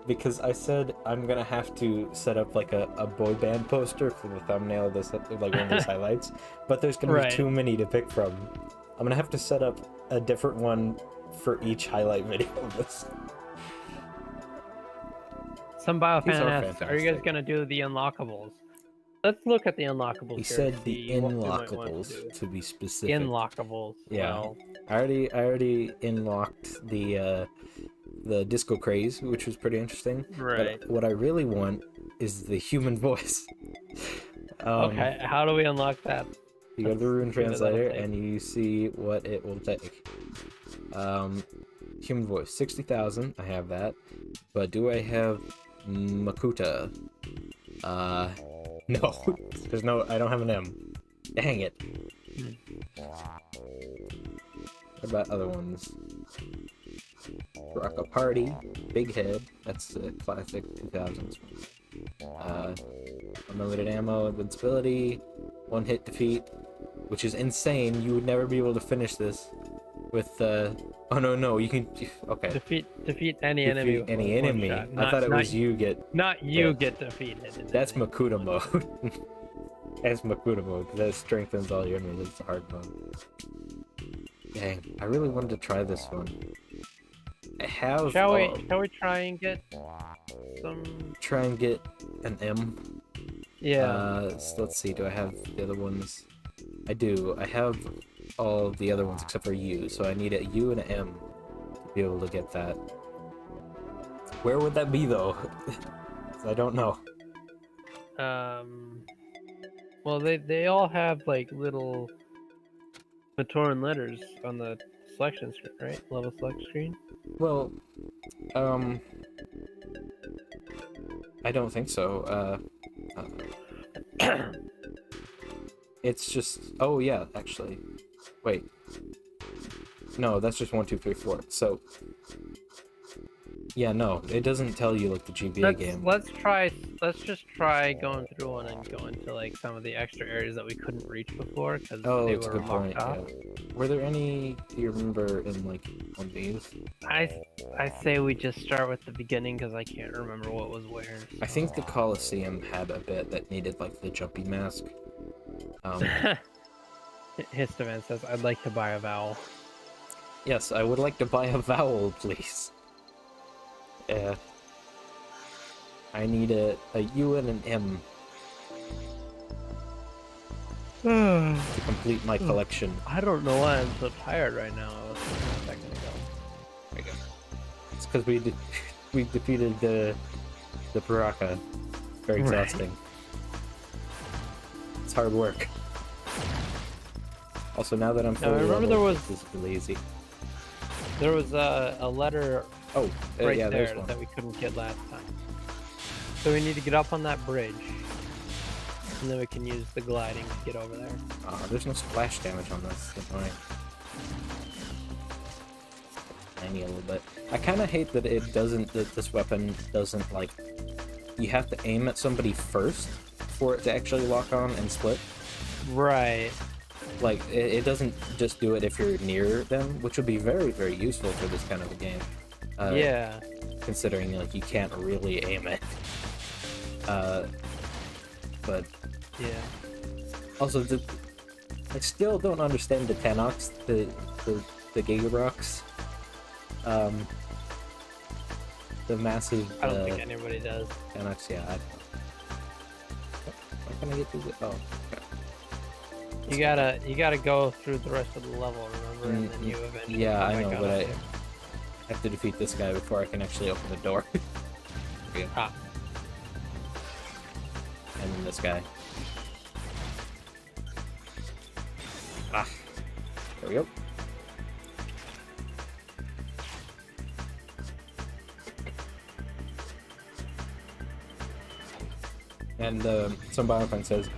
because I said I'm gonna have to set up like a boy band poster for the thumbnail of this, like one of those highlights, but there's gonna be Right. too many to pick from. I'm gonna have to set up a different one for each highlight video of this. Some These biofan are asks, "Are you guys fantastic. gonna do the unlockables?" Let's look at the unlockables He here said to the see what we might want to unlockables do. to be specific. Unlockables. Yeah. Well, I already unlocked the disco craze, which was pretty interesting. right. But what I really want is the human voice. Okay. How do we unlock that? You go to the rune Let's see what that'll translator take. and you see what it will take. Human voice, 60,000. I have that. But do I have Makuta? No. There's no. I don't have an M. Dang it. What about other ones? Rock a Party, Big Head. That's a classic 2000s. Unlimited ammo, invincibility, one hit defeat, which is insane. You would never be able to finish this with oh no, you can. Okay. Defeat any enemy. Defeat any with one enemy. shot. I thought it was you get. Not you Yeah. get defeated. in That's any Makuta one mode. shot. That's Makuta mode, because that strengthens all your enemies. It's a hard mode. Dang, I really wanted to try this one. I have. Shall we try and get some? Try and get an M. Yeah. So let's see. Do I have the other ones? I do. I have all the other ones except for U. So I need a U and an M to be able to get that. Where would that be though? I don't know. Well, they all have like little Matoran letters on the selection screen, right? Level select screen. Well, I don't think so. It's just. Oh yeah, actually. Wait. No, that's just 1, 2, 3, 4. So. Yeah, no, it doesn't tell you like the GBA game. Let's just try going through one and going to like some of the extra areas that we couldn't reach before because Oh, they that's a were good point. locked off. Yeah. Were there any? Do you remember in like one of these? I say we just start with the beginning because I can't remember what was where. I think the Colosseum had a bit that needed like the jumpy mask. Histaman says, "I'd like to buy a vowel." Yes, I would like to buy a vowel, please. I need a U and an M to complete my collection. I don't know why I'm so tired right now. I was a second ago. There you go. It's because we defeated the Baraka. Very Right. exhausting. It's hard work. Also, now that I'm Now, I fully remember leveled, there this is really easy. There was a letter Oh, right yeah, there there's one. that we couldn't get last time. So we need to get up on that bridge, and then we can use the gliding to get over there. There's no splash damage on this. Alright. Tiny a little bit. I kind of hate that it doesn't. That this weapon doesn't like. You have to aim at somebody first for it to actually lock on and split. Right. Like it doesn't just do it if you're near them, which would be very, very useful for this kind of a game. Yeah. Considering like you can't really aim it. But Yeah. also I still don't understand the Tanox, the Gigarox. The massive. I don't think anybody does. Tanox, yeah. How can I get through the? Oh. Okay. You gotta go through the rest of the level, remember? And then you eventually. Yeah, come I back know, out but of I there. have to defeat this guy before I can actually open the door. Okay. Ah. And then this guy. Ah. There we go. And some Biofan says,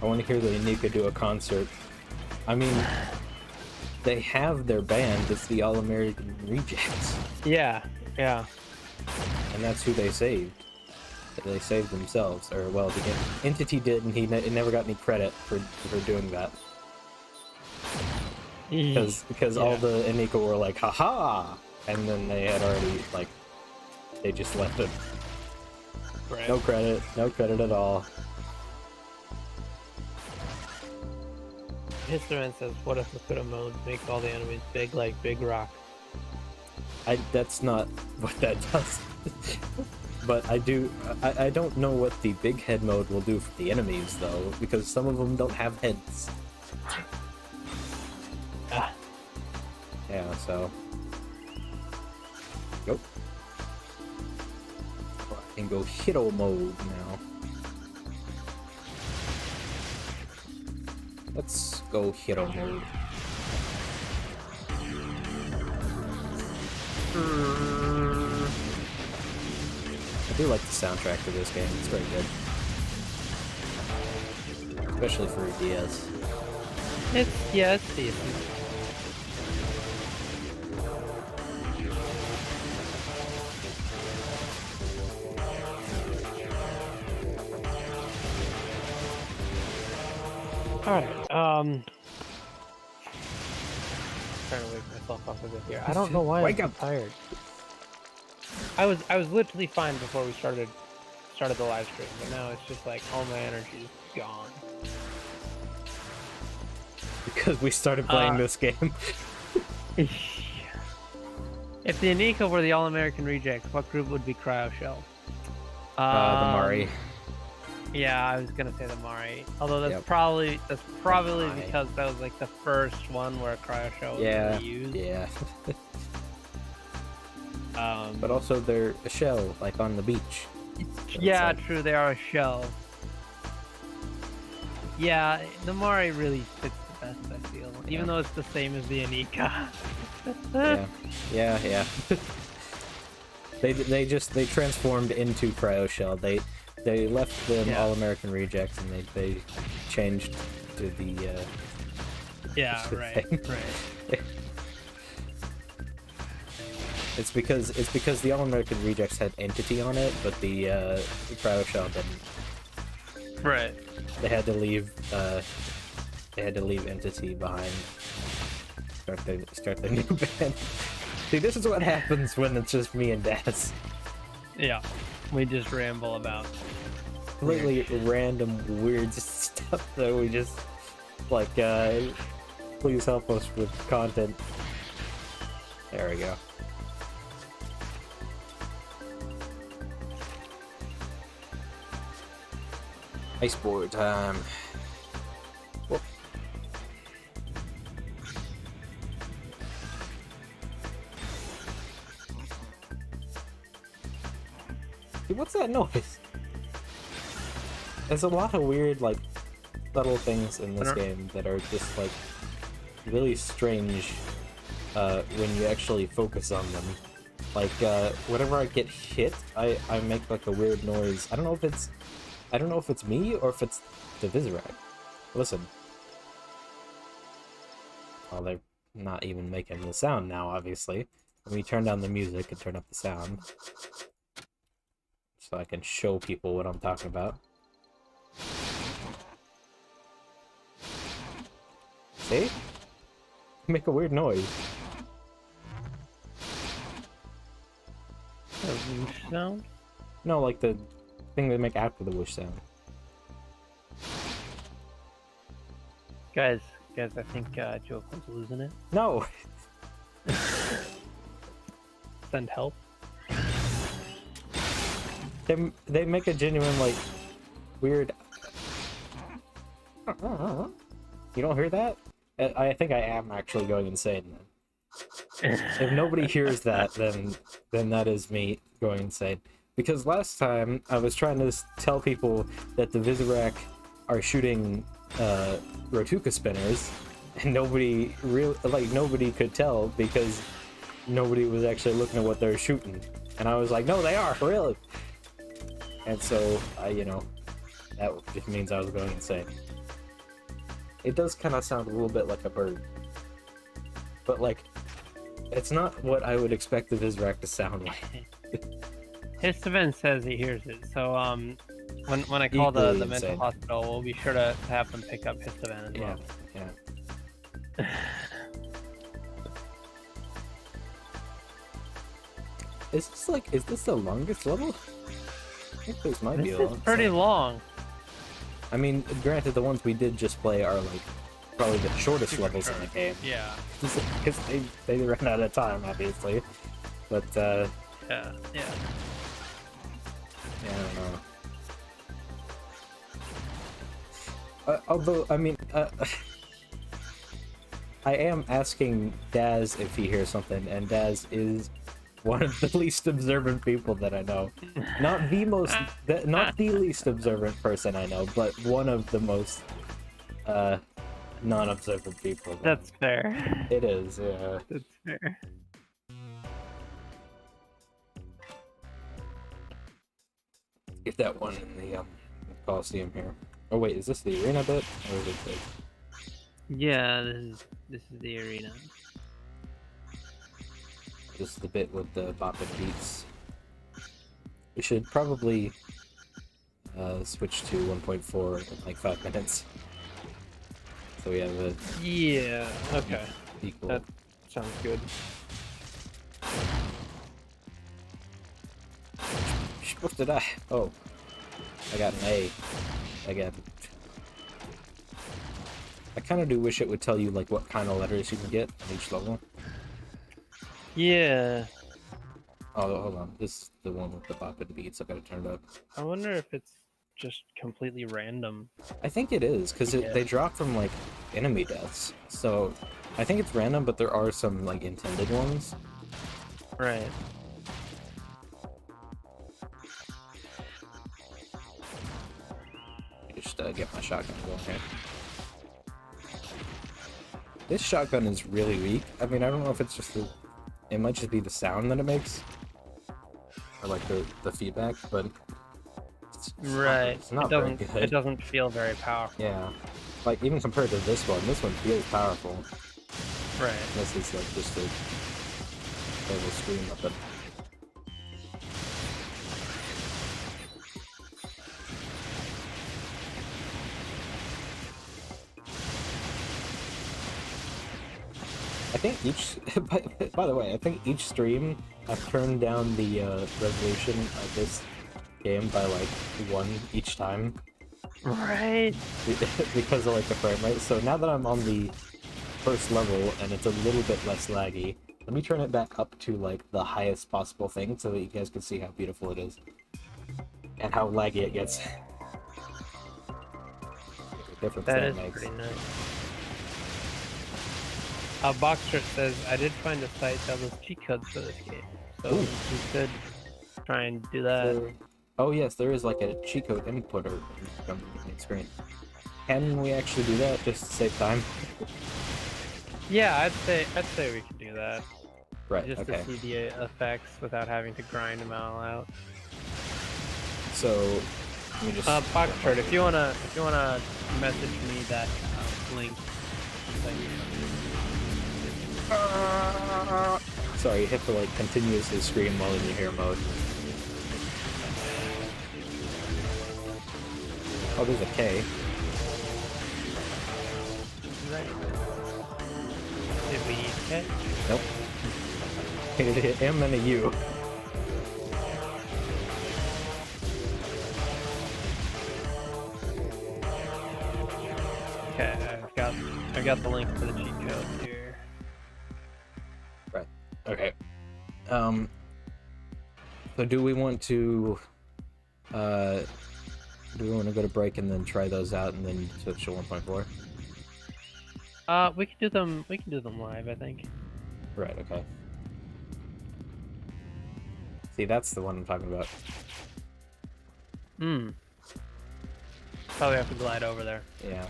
I want to hear the Inika do a concert. I mean, they have their band, it's the All-American Rejects. Yeah. Yeah. And that's who they saved. They saved themselves, or well, the Entity did, and he never got any credit for doing that. Because all the Inika were like, haha! And then they had already, like, they just left it. Right. No credit. No credit at all. Histoman says, what if Makuta mode makes all the enemies big like Big Rock? That's not what that does. But I don't know what the big head mode will do for the enemies, though, because some of them don't have heads. Ah. Yeah, so... Nope. I can go hero mode now. Let's go hero mode. I do like the soundtrack for this game, it's very good. Especially for a DS. It's decent. Alright, trying to wake myself up a bit here. I don't know why I'm tired. I was literally fine before we started the live stream, but now it's just like all my energy is gone. Because we started playing this game. If the Anika were the All-American rejects, what group would be Cryo Shell? The Mari. Yeah, I was gonna say the Mari. Although that's Yep. probably because that was like the first one where Cryo Shell was really used. Yeah. But also they're a shell, like on the beach. So yeah, like... true, they are a shell. Yeah, the Mari really fits the best, I feel. Even though it's the same as the Anika. yeah. They transformed into Cryo Shell. They left them All-American rejects and they changed to the right. It's because the All-American rejects had Entity on it, but the Cryo Shell didn't. Right. They had to leave Entity behind. Start the new band. See, this is what happens when it's just me and Daz. Yeah. We just ramble about completely random weird stuff that we just like please help us with content. There we go. Iceboard time. Whoop. Dude, what's that noise? There's a lot of weird, like, subtle things in this game that are just, like, really strange when you actually focus on them. Like, whenever I get hit, I make, like, a weird noise. I don't know if it's me or if it's the Vizirac. Listen. Well, they're not even making the sound now, obviously. Let me turn down the music and turn up the sound. So I can show people what I'm talking about. See? Make a weird noise. a whoosh sound. No, like the thing they make after the whoosh sound. Guys, I think Joko's losing it. No! Send help. They make a genuine, like, weird... You don't hear that? I think I am actually going insane then. If nobody hears that, then that is me going insane. Because last time, I was trying to tell people that the Vizirac are shooting Rotuka spinners, and nobody could tell because nobody was actually looking at what they were shooting. And I was like, no, they are, really! And so, that just means I was going insane. It does kind of sound a little bit like a bird. But, like, it's not what I would expect the Vizirac to sound like. Histovan says he hears it, so when I call the mental hospital, we'll be sure to have them pick up Histovan as well. Yeah. Is this the longest level? think those might be This a is lot. pretty long. I mean, granted, the ones we did just play are like probably the shortest Super levels in short. the game. Yeah. Because they ran out of time, obviously. But Yeah. yeah, I don't know. Although, I mean, I am asking Daz if he hears something, and Daz is one of the least observant people that I know. Not the most, not the least observant person I know, but one of the most non-observant people. That's fair. It is, yeah. That's fair. Get that one in the Coliseum here. Oh wait, is this the arena bit, or is it the... Yeah, this is the arena. This is the bit with the bop and beats. We should probably switch to 1.4 in like 5 minutes. So we have a Yeah. Okay. equal. That sounds good. What did I? Oh, I got an A. Again. I kind of do wish it would tell you like what kind of letters you can get on each level. Yeah. Oh, hold on. This is the one with the bop and beats. I gotta turn it up. I wonder if it's just completely random. I think it is, because Yeah. they drop from, like, enemy deaths. So, I think it's random, but there are some, like, intended ones. Right. Just get my shotgun going here. This shotgun is really weak. I mean, I don't know if it's just the... It might just be the sound that it makes. Or, like, the feedback, but... Right. It's not very It good. doesn't feel very powerful. Yeah. Like, even compared to this one feels powerful. Right. This is, like, just a little scream up it. I think each, by the way, I think each stream I've turned down the resolution of this game by like 1 each time. Right. Because of like the frame rate. So now that I'm on the first level and it's a little bit less laggy, let me turn it back up to like the highest possible thing so that you guys can see how beautiful it is. And how laggy it gets. The difference That that is makes. pretty nice. Boxer says, I did find a site that was cheat codes for this game. So Ooh. we could try and do that. Oh yes, there is like a cheat code inputter on the main screen. Can we actually do that just to save time? Yeah, I'd say we could do that. Right, Just okay. to see the effects without having to grind them all out. So, let me just... Boxer, if you wanna message me that link. Sorry, you have to like continuously scream while in your hair mode. Oh, there's a K. Right. Did we need K? Nope. Hit M and a U. Okay, I've got the link to the cheat code here. Right. Okay. So do we want to go to break and then try those out and then switch to 1.4? We can do them live, I think. Right, okay. See, that's the one I'm talking about. Probably have to glide over there. Yeah.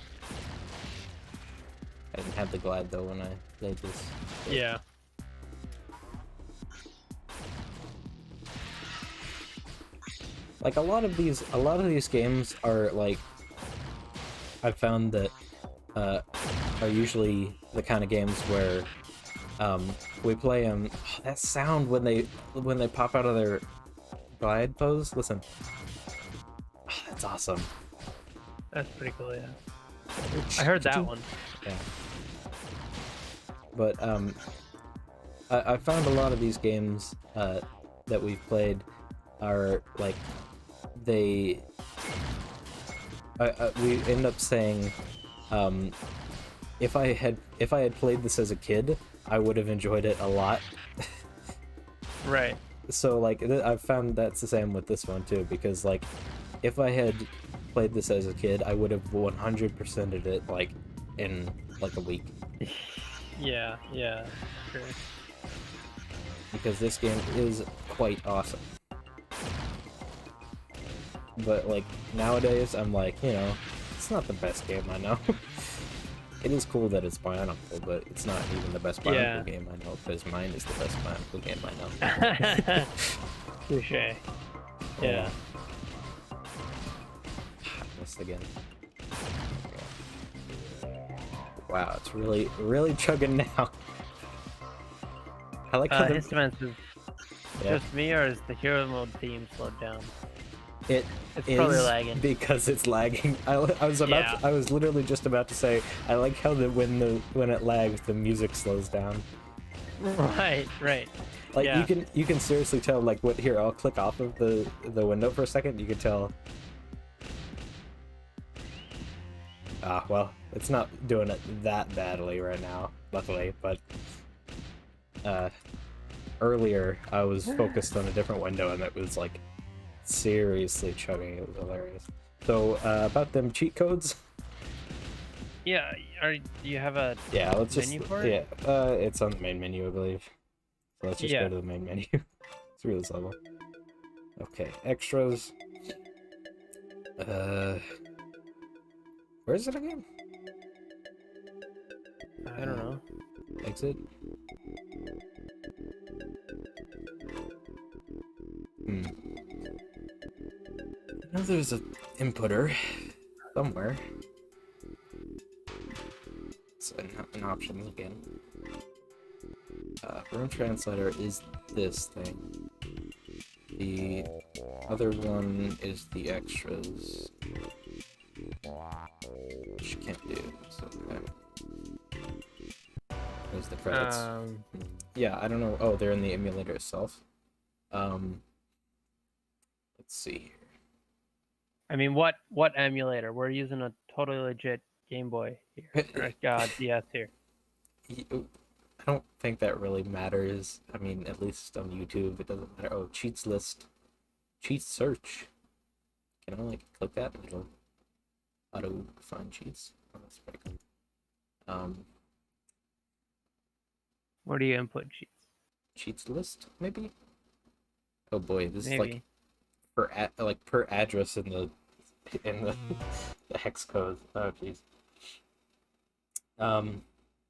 I didn't have the glide though when I played this. Yeah. Like a lot of these games are like, I've found that are usually the kind of games where we play them. That sound when they pop out of their glide pose. Listen, that's awesome. That's pretty cool, yeah. I heard that one. Yeah. But I found a lot of these games that we've played are like they we end up saying, if I had played this as a kid, I would have enjoyed it a lot. Right. So like I've found that's the same with this one too, because like if I had played this as a kid, I would have 100%ed it like in like a week. Yeah, yeah, sure. Because this game is quite awesome. But like nowadays, I'm like, you know, it's not the best game I know. It is cool that it's Bionicle, but it's not even the best Bionicle game I know, because mine is the best Bionicle game I know. Touché. Yeah. Missed again. Wow, it's really chugging now. I like how His defense is just me, or is the hero mode theme slowed down? It's probably lagging. because it's lagging. I was literally just about to say I like how when it lags the music slows down. Right. Like yeah. you can seriously tell like what here. I'll click off of the window for a second. You can tell. Ah, well, it's not doing it that badly right now, luckily. But earlier I was focused on a different window and it was like seriously chugging. It was hilarious. So about them cheat codes. Yeah. Do you have a Let's menu just for it? yeah. It's on the main menu, I believe. So let's just go to the main menu. Through this level. Okay, extras. Where is it again? I don't know. Exit. I know there's an inputter somewhere. It's an options again. Room translator is this thing. The other one is the extras. Which you can't do, so there's the credits. Yeah, I don't know. Oh, they're in the emulator itself. Let's see here. I mean, what emulator? We're using a totally legit Game Boy here. Or, DS here. I don't think that really matters. I mean, at least on YouTube, it doesn't matter. Oh, cheats list. Cheat search. Can I, like, click that and it'll auto-find cheats? Oh, that's pretty cool. Where do you input cheats? Cheats list, maybe? Oh boy, this Maybe. is like per address in the the hex code. Oh jeez.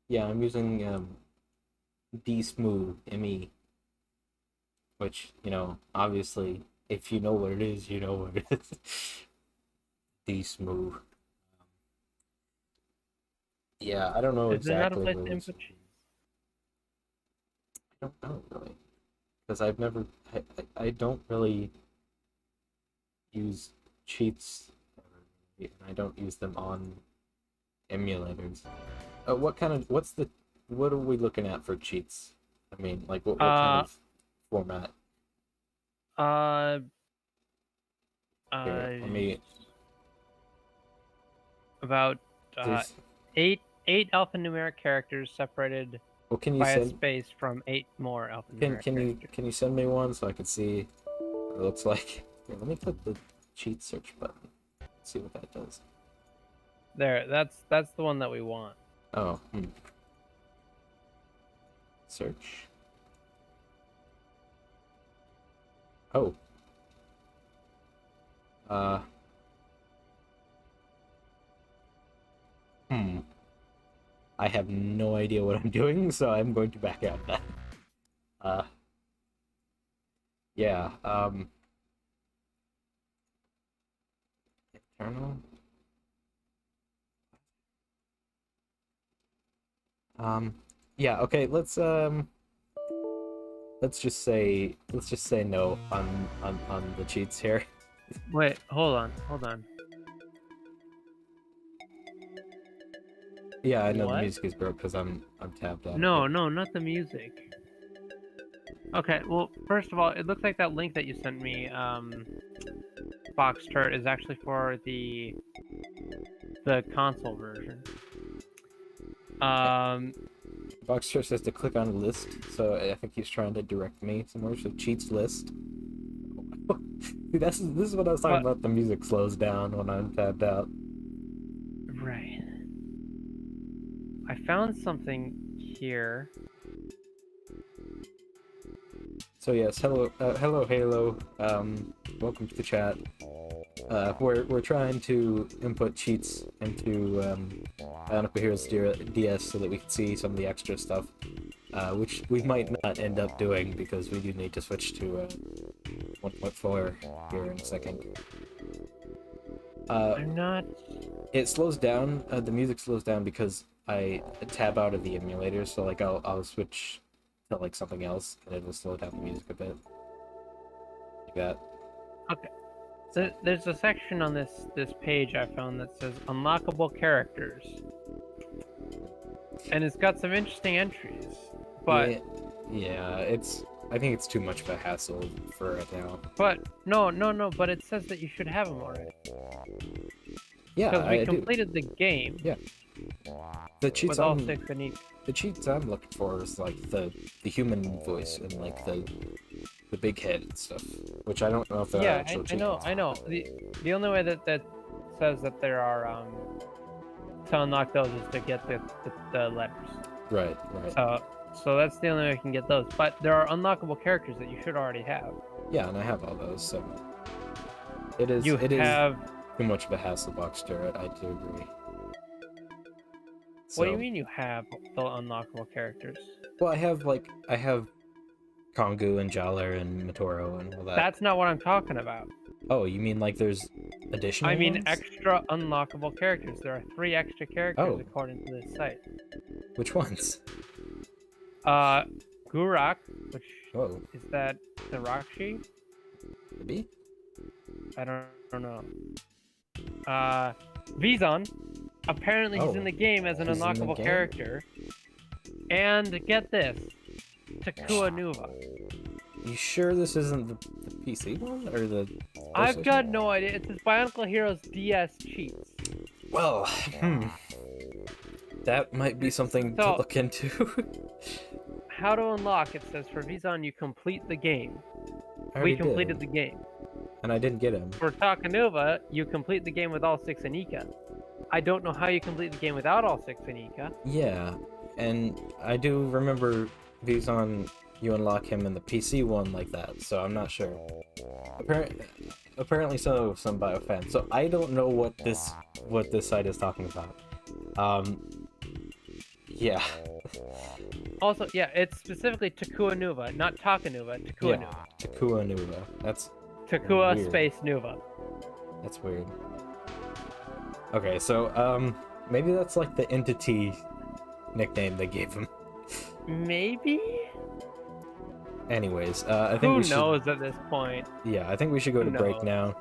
Yeah, I'm using dsmooth me, which, you know, obviously if you know what it is, you know what it is. Dsmooth. Yeah, I don't know Is there not a exactly place what to it is. input cheats? I don't know really, because I've never I don't really use cheats, and I don't use them on emulators. What are we looking at for cheats? I mean, like what kind of format? Here, let me. About There's- eight alphanumeric characters separated Well, can you by a send? space from 8 more alphanumeric characters. Can you send me one so I can see what it looks like? Here, let me click the cheat search button. See what that does. There, that's the one that we want. Oh, Search. Oh. I have no idea what I'm doing, so I'm going to back out of that. Yeah, internal. Yeah, okay, let's just say no on the cheats here. Wait, hold on. Yeah, I know What? the music is broke because I'm tabbed out. No, not the music. Okay, well, first of all, it looks like that link that you sent me box turret is actually for the console version. Boxer says to click on list, so I think he's trying to direct me somewhere. So cheats list. See, this is what I was talking about. The music slows down when I'm tabbed out. Right. I found something here. So yes, hello, hello, Halo. Welcome to the chat. We're trying to input cheats into Bionicle Heroes DS so that we can see some of the extra stuff, which we might not end up doing because we do need to switch to 1.4 here in a second. I'm not. It slows down. The music slows down because I tab out of the emulator, so like I'll switch to like something else, and it'll slow down the music a bit. Like that. Okay. There's a section on this page I found that says unlockable characters, and it's got some interesting entries. But yeah, I think it's too much of a hassle for right now. But no. But it says that you should have them already. Yeah, because we completed the game. Yeah. The cheats with all 6 unique. The cheats I'm looking for is like the human voice and like the big head and stuff, which I don't know if they're actual cheats. I know. The only way that says that there are to unlock those is to get the letters. Right. So that's the only way I can get those. But there are unlockable characters that you should already have. Yeah, and I have all those, so it is too much of a hassle box turret, I do agree. So, what do you mean you have the unlockable characters? Well, I have Kongu and Jaller and Matoro and all that. That's not what I'm talking about. Oh, you mean like there's additional ones? Extra unlockable characters. There are 3 extra characters according to this site. Which ones? Gurak, which is that the Rakshi? Maybe? I don't know. Vizon. Apparently he's in the game as an unlockable character. And get this. Takua Nuva. You sure this isn't the PC one or the? I've got no idea. It says Bionicle Heroes DS cheats. Well, that might be something to look into. How to unlock? It says for Vizon you complete the game. We completed the game. And I didn't get him. For Takanuva, you complete the game with all 6 Anika. I don't know how you complete the game without all 6 Anika. Yeah, and I do remember Vizon, you unlock him in the PC one like that, so I'm not sure. Apparently so, some biofans. So I don't know what this site is talking about. Yeah. Also, yeah, it's specifically Takua Nuva, not Takanuva, Takua Nuva. Takua Nuva. That's Takua weird. Space Nuva. That's weird. Okay, so maybe that's like the entity nickname they gave him. Maybe? Anyways, I think Who knows at this point? Yeah, I think we should go to break now,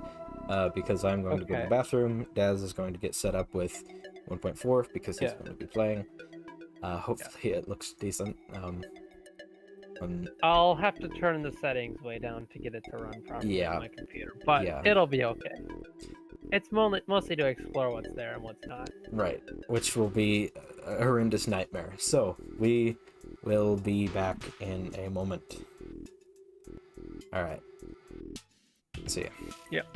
because I'm going to go to the bathroom. Daz is going to get set up with 1.4 because he's going to be playing. Hopefully it looks decent. I'll have to turn the settings way down to get it to run properly on my computer, but it'll be okay. It's mostly to explore what's there and what's not. Right, which will be a horrendous nightmare. So, we will be back in a moment. Alright. See ya. Yep.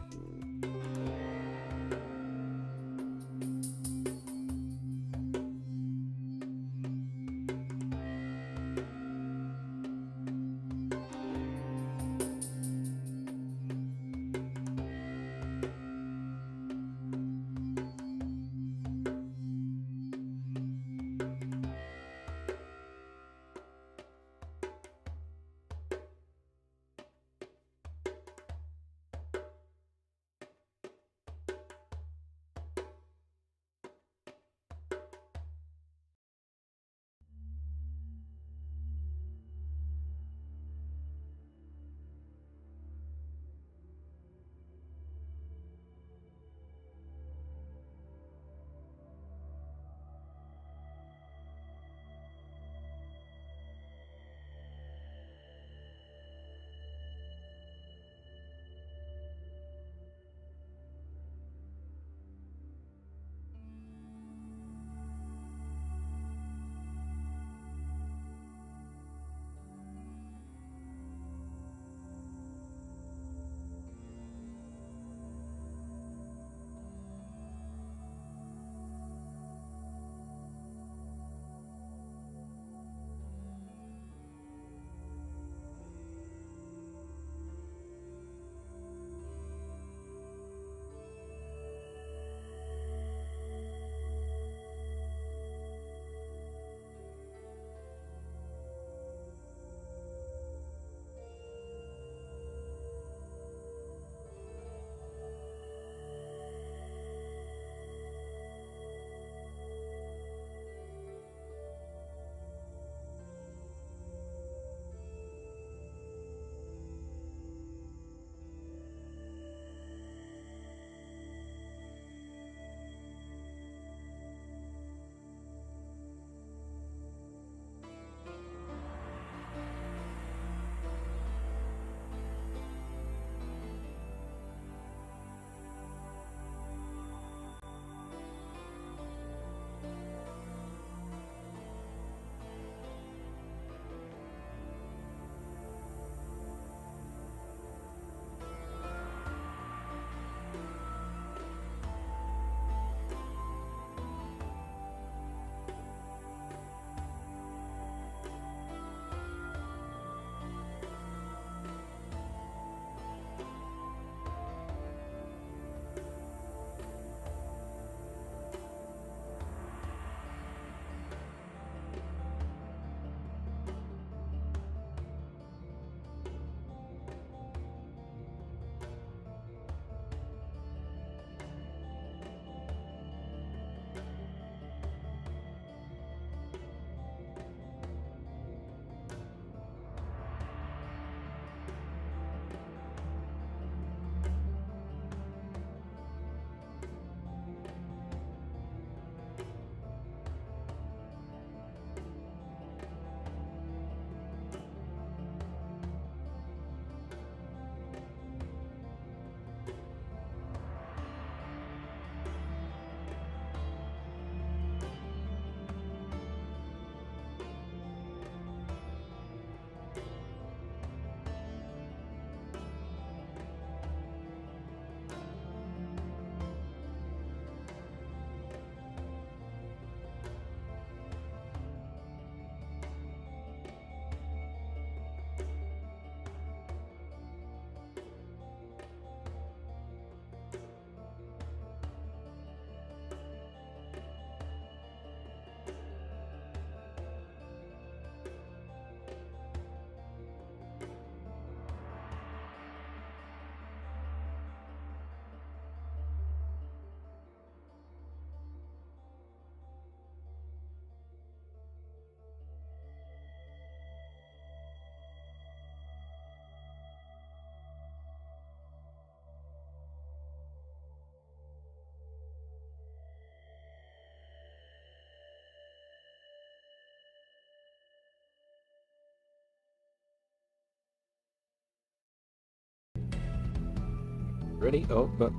Ready? Oh, but...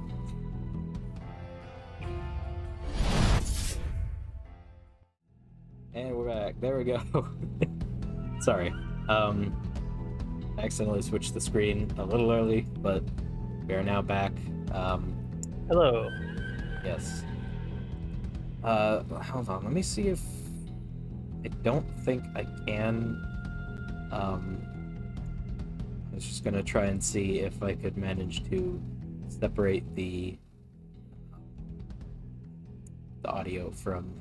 And we're back. There we go. Sorry. Accidentally switched the screen a little early, but we are now back. Hello. Yes. Hold on. Let me see if... I don't think I can. I was just gonna try and see if I could manage to separate the audio from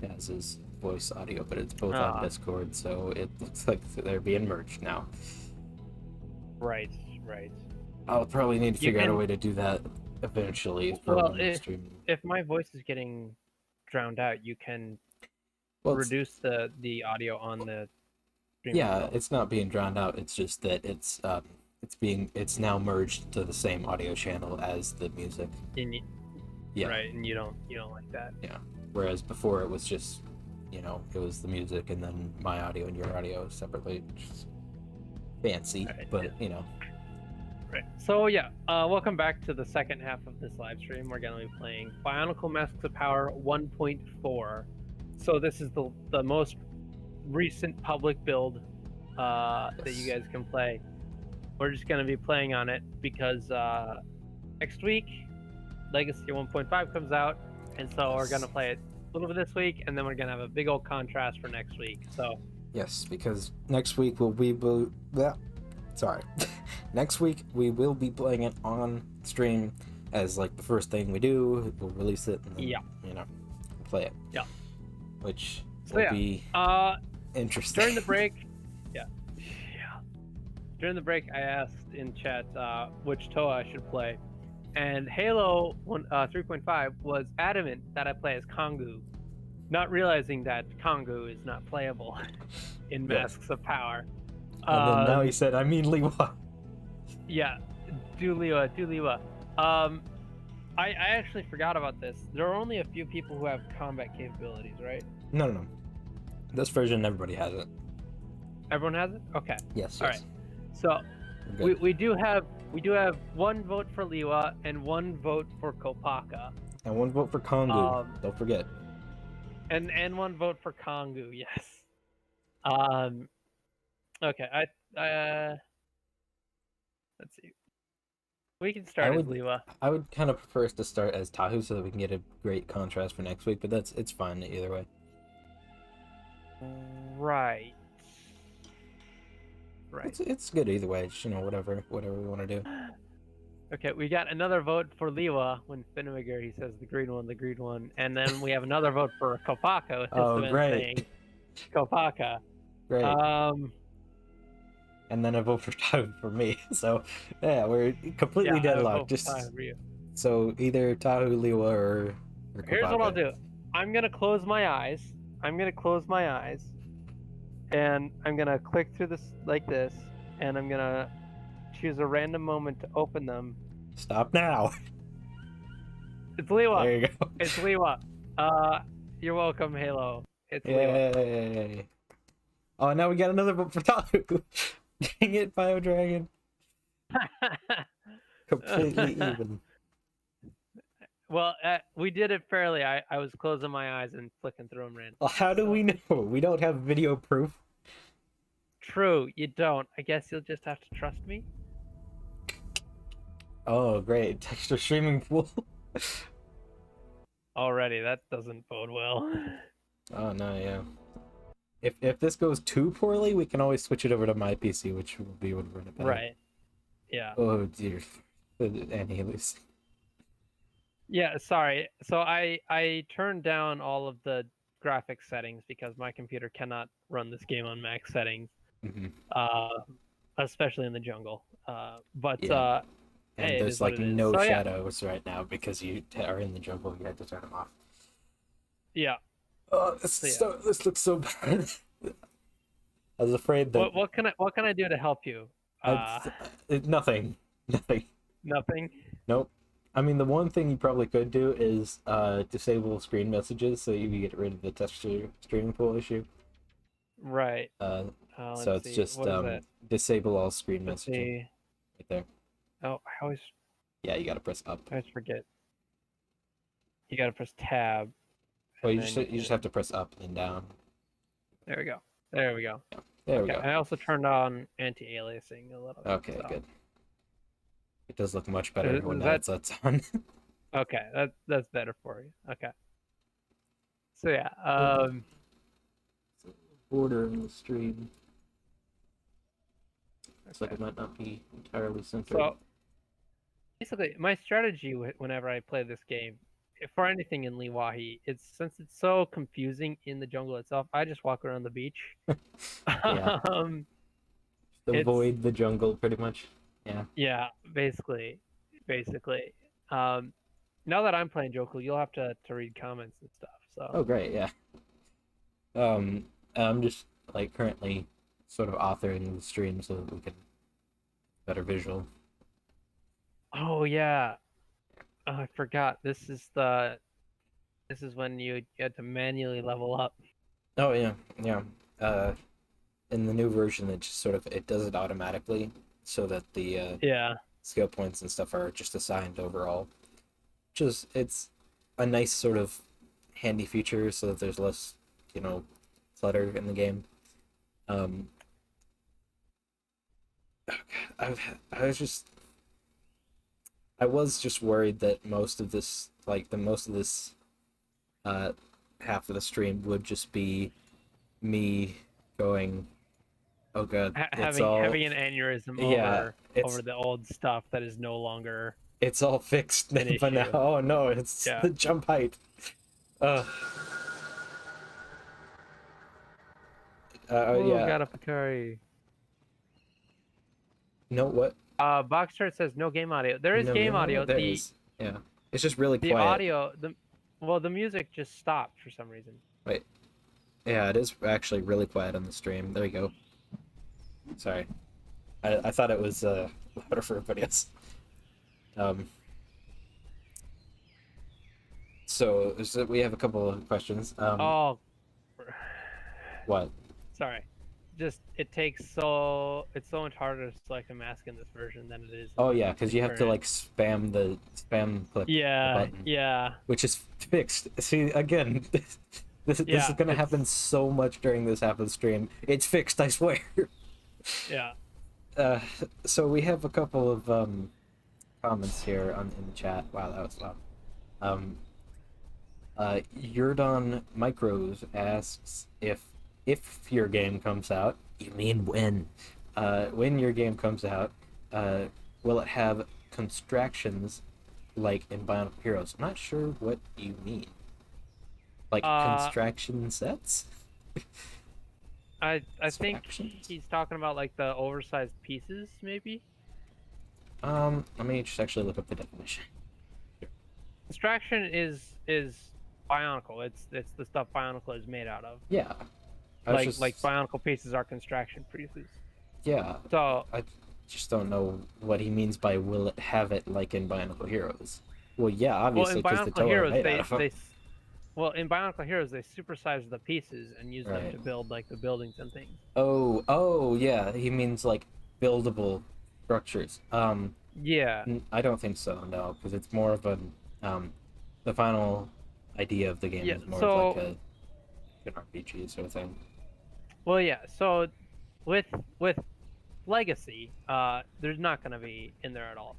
Gaz's voice audio, but it's both on Discord, so it looks like they're being merged now. Right. I'll probably need to figure out a way to do that eventually. Well, if my voice is getting drowned out, you can reduce the audio on the stream. Yeah, it's not being drowned out. It's just that it's now merged to the same audio channel as the music. Yeah. Right, and you don't like that. Yeah. Whereas before it was just, it was the music and then my audio and your audio separately, which is fancy, right, but Right. So yeah, welcome back to the second half of this live stream. We're gonna be playing Bionicle Masks of Power 1.4. So this is the most recent public build that you guys can play. We're just gonna be playing on it because next week Legacy 1.5 comes out, and so we're gonna play it a little bit this week, and then we're gonna have a big old contrast for next week. So yes, because next week next week we will be playing it on stream as like the first thing we do. We'll release it and then, play it. Yeah. Which will be interesting. During the break, during the break, I asked in chat which Toa I should play, and Halo 3.5 was adamant that I play as Kongu, not realizing that Kongu is not playable in Masks of Power. And then now he said, I mean Liwa. Yeah, do Liwa. I actually forgot about this. There are only a few people who have combat capabilities, right? No. This version, everybody has it. Everyone has it? Okay. Yes. All right. So we do have one vote for Liwa and one vote for Kopaka. And one vote for Kongu. Don't forget. And one vote for Kongu. Yes. Okay. Let's see. We can start as Liwa. I would kind of prefer us to start as Tahu so that we can get a great contrast for next week, but it's fine either way. Right. It's good either way. Just, whatever we want to do. Okay, we got another vote for Liwa when Finnewiger, he says the green one, and then we have another vote for Kopaka. Oh, great. Kopaka. Great. And then a vote for Tahu for me. So, yeah, we're completely deadlocked. So either Tahu, Liwa, or Kopaka. Here's what I'll do. I'm gonna close my eyes. And I'm gonna click through this like this, and I'm gonna choose a random moment to open them. Stop now. It's Liwa. There you go. It's Liwa. You're welcome, Halo. It's Liwa. Yay. Oh, now we got another vote for Tahu. Dang it, BioDragon. Completely even. Well, we did it fairly. I was closing my eyes and flicking through them randomly. Well, how do we know? We don't have video proof. True, you don't. I guess you'll just have to trust me. Oh, great. Texture streaming pool. Already, that doesn't bode well. Oh, no, yeah. If this goes too poorly, we can always switch it over to my PC, which will be when we're in a better. Right. Yeah. Oh, dear. Anyways. Yeah, sorry. So I turned down all of the graphics settings because my computer cannot run this game on max settings, especially in the jungle. And hey, there's like no shadows right now because you are in the jungle. You had to turn them off. Yeah. Oh, this looks so bad. I was afraid that. What can I do to help you? Nothing. Nothing. Nope. I mean, the one thing you probably could do is disable screen messages so you can get rid of the texture streaming pool issue. Right. So it's just disable all screen messaging. Right there. Oh, I always Yeah, you gotta press up. I always forget. You gotta press tab. Well, And you then just have to press up and down. there we go. There we go. Yeah, there we Okay, go. I also turned on anti-aliasing a little bit. Okay, So. good. It does look much better when That that's on. okay? That's better for you. Okay. So yeah, Border in the stream. Looks like okay. it might not be entirely centered. So basically, my strategy whenever I play this game, for anything in Liwahi, it's since it's so confusing in the jungle itself, I just walk around the beach. Yeah. um, Avoid the jungle, pretty much. Yeah. yeah, basically. Um, now that I'm playing Joku, you'll have to read comments and stuff. So. Oh, great. Yeah. I'm just like currently sort of authoring the stream so that we can better visual. Oh yeah. Oh, I forgot. This is when you had to manually level up. Oh yeah, yeah. In the new version, it just sort of it does it automatically, so that the Yeah. skill points and stuff are just assigned overall. Just it's a nice sort of handy feature, so that there's less, clutter in the game. I was just worried that most of this, uh, half of the stream would just be me going, "Oh god, having an aneurysm over the old stuff that is no longer it's all fixed an but now, issue. oh no, it's Yeah. the jump height." Uh, yeah. Got a Picari. No, what? Box chart says no game audio. There is No, game audio. there is. Yeah, it's just really The quiet. audio, the music just stopped for some reason. Wait. Yeah, it is actually really quiet on the stream. There we go. Sorry. I thought it was louder for everybody else. So we have a couple of questions. Oh. What? Sorry. Just it's so much harder to select a mask in this version than it is. Oh yeah, because you have to like spam click. Yeah, the button, yeah. which is fixed. See, again, this is gonna happen so much during this half of the stream. It's fixed, I swear. Yeah. So we have a couple of comments here in the chat. Wow, that was loud. Yurdon Micros asks if your game comes out, you mean when? When your game comes out, will it have constructions like in Bionicle Heroes? I'm not sure what you mean. Like construction sets? I think he's talking about like the oversized pieces, maybe. Let me just actually look up the definition. Construction is Bionicle. It's the stuff Bionicle is made out of. Yeah. Like Bionicle pieces are construction pieces. Yeah. So I just don't know what he means by will it have it like in Bionicle Heroes. Well, yeah, obviously because the toe are made out of them. In Bionicle Heroes they supersize the pieces and use them to build like the buildings and things. Oh yeah, he means like buildable structures. Yeah. I don't think so, no, because it's more of the final idea of the game is more of like an RPG sort of thing. Well, yeah. So, with Legacy, there's not going to be in there at all.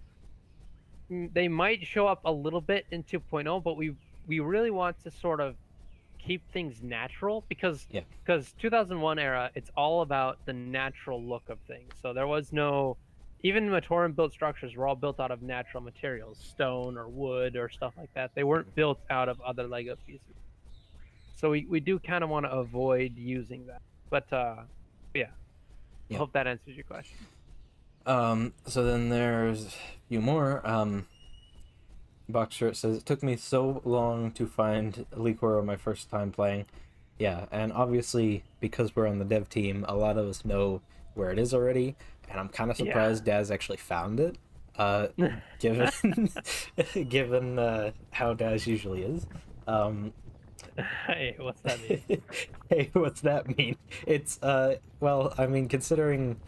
They might show up a little bit in 2.0, but we really want to sort of keep things natural because 2001 era, it's all about the natural look of things. So there was no, even Matoran built structures were all built out of natural materials, stone or wood or stuff like that. They weren't built out of other Lego pieces. So we do kind of want to avoid using that. But yeah. I hope that answers your question. So then there's a few more. Box Shirt says, it took me so long to find Licoro my first time playing. Yeah, and obviously, because we're on the dev team, a lot of us know where it is already, and I'm kind of surprised Daz actually found it, given how Daz usually is. Hey, what's that mean? Hey, what's that mean? It's, well, I mean, considering,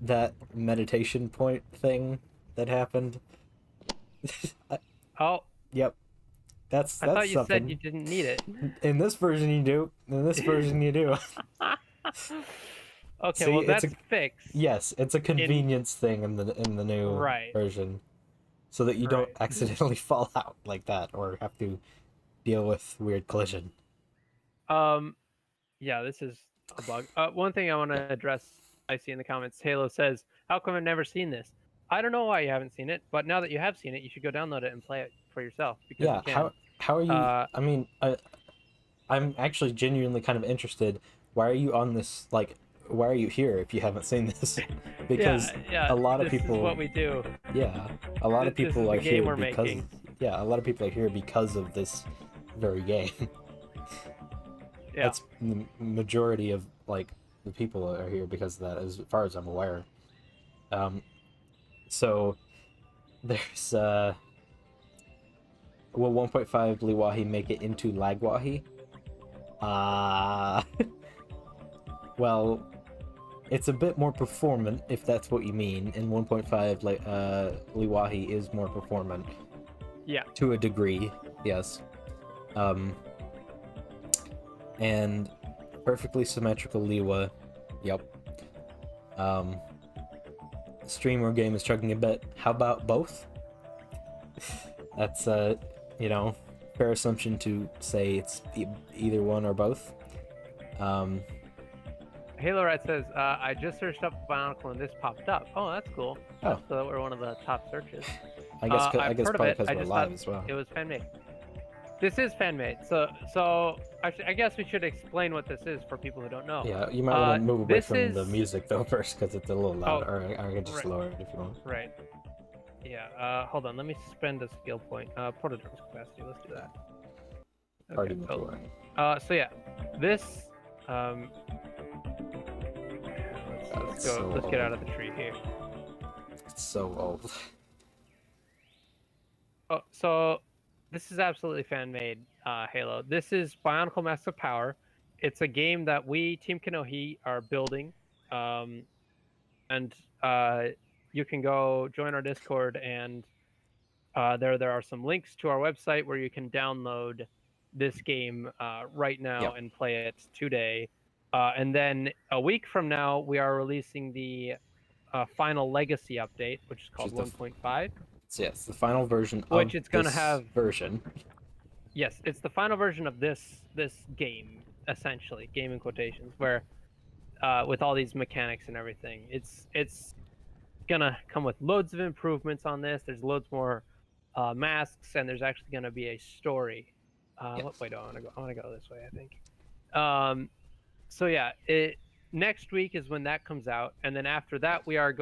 that meditation point thing that happened. Oh, Yep, that's I thought you said something. you didn't need it. In this version, you do. In this version, you do. Okay, See, well it's a that's fixed. yes, it's a In convenience thing in the new right, version, so that you don't right. accidentally fall out like that or have to deal with weird collision. Um, yeah, this is a bug. One thing I want Yeah, to address, I see in the comments, Halo says, "How come I've never seen this?" I don't know why you haven't seen it, but now that you have seen it, you should go download it and play it for yourself because you yeah. can. How are you? Uh, I mean, I'm actually genuinely kind of interested. Why are you on this? Like, why are you here if you haven't seen this? yeah, Because yeah. a lot of This is people, what we do. yeah, a lot of This is people the are game here we're because, making. yeah, a lot of people are here because of this very game. Yeah. That's the majority of like the people are here because of that, as far as I'm aware. Um, so there's will 1.5 Liwahi make it into Lagwahi? Uh well, it's a bit more performant if that's what you mean, and 1.5 like Liwahi is more performant Yeah. to a degree, yes. Um and perfectly symmetrical Liwa, yep. Um Streamer game is chugging a bit. How about both? That's you know, fair assumption to say it's either one or both. Um, Halo Rat says, I just searched up Bionicle and this popped up. Oh, that's cool. oh, That's we're one of the top searches. I guess I've heard of probably it. because I we're just live thought as well. it was fan made. This is fan made. So I guess we should explain what this is for people who don't know. Yeah, you might want to move away this from the is- music though first because it's a little loud. Oh, Or I can just right. lower it if you want. Right. Yeah. Hold on. Let me spend a skill point. Prototype capacity. Let's do that. Party Okay. before. So yeah, this. Let's go. so Let's get out old. of the tree here. It's so old. Oh, so this is absolutely fan made, Halo. This is Bionicle Masks of Power. It's a game that we, Team Kanohi, are building. And you can go join our Discord, and there are some links to our website where you can download this game right now Yep. and play it today. And then a week from now, we are releasing the final Legacy update, which is called 1.5. It's the final version Which of it's gonna this have version. Yes, it's the final version of this game, essentially, game in quotations, where with all these mechanics and everything, it's gonna come with loads of improvements on this. There's loads more masks, and there's actually gonna be a story. Yes. Wait, I want to go this way, I think. So yeah, next week is when that comes out, and then after that, we are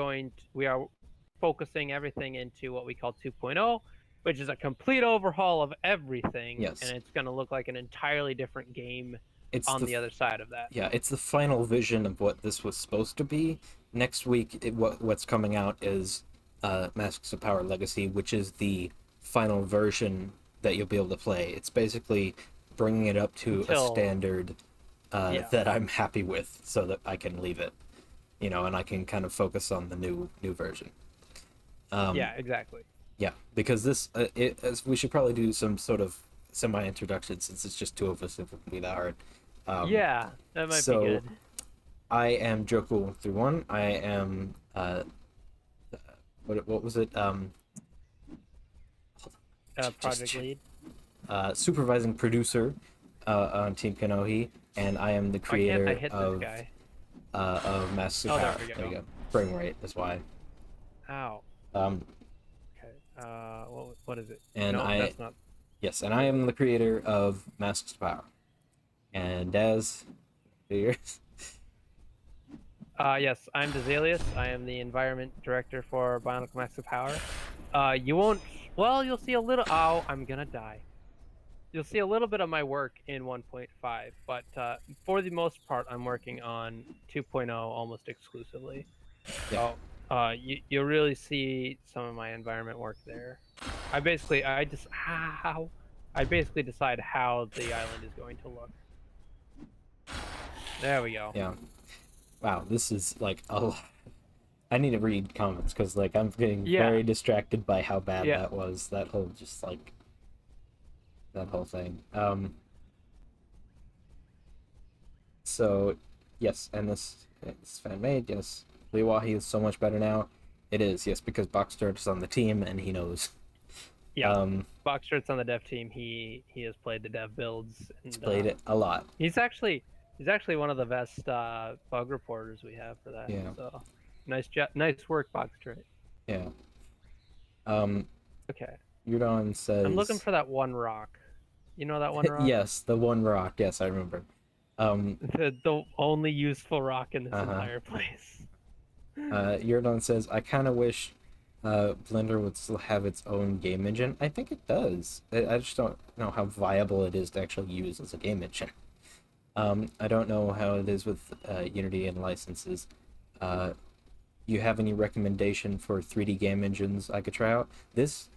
focusing everything into what we call 2.0, which is a complete overhaul of everything. Yes. And it's going to look like an entirely different game It's on the other side of that. Yeah, it's the final vision of what this was supposed to be. Next week, what's coming out is Masks of Power Legacy, which is the final version that you'll be able to play. It's basically bringing it up to a standard that I'm happy with, so that I can leave it, and I can kind of focus on the new version. Yeah, exactly. Yeah, because this, we should probably do some sort of semi-introduction since it's just two of us. It wouldn't be that hard. Yeah, that might be good. I am Joku131. I am what was it? Project lead. Supervising producer on Team Kanohi, and I am the creator I hit of this guy? Of Masks of Power. There we go. Frame rate is why. Ow. Okay. What is it? And no, that's not. Yes, and I am the creator of Masks of Power. And Daz, here. Yes, I'm Dazalius. I am the environment director for Bionicle Masks of Power. You'll see a little. Oh, I'm gonna die. You'll see a little bit of my work in 1.5, but for the most part, I'm working on 2.0 almost exclusively. Yeah. So, you really see some of my environment work there. I basically decide how the island is going to look. There we go. Yeah. Wow, this is like I need to read comments because like I'm getting Yeah. very distracted by how bad Yeah. that was. That whole just like that whole thing. So yes, and this is fan made. Yes, Liwahi is so much better now. It is, yes, because Boxster is on the team and he knows. Yeah. Um, Boxer's on the dev team. He has played the dev builds, he's and played it a lot. he's actually one of the best bug reporters we have for that. Yeah, So nice work, Boxer. yeah. Um, Okay. Yudon I'm looking says, for that one rock. You know that one rock? yes, the one rock. Yes, I remember. The only useful rock in this Uh-huh. entire place. Yurdon says, I kind of wish Blender would still have its own game engine. I think it does. I just don't know how viable it is to actually use as a game engine. I don't know how it is with Unity and licenses. You have any recommendation for 3D game engines I could try out? This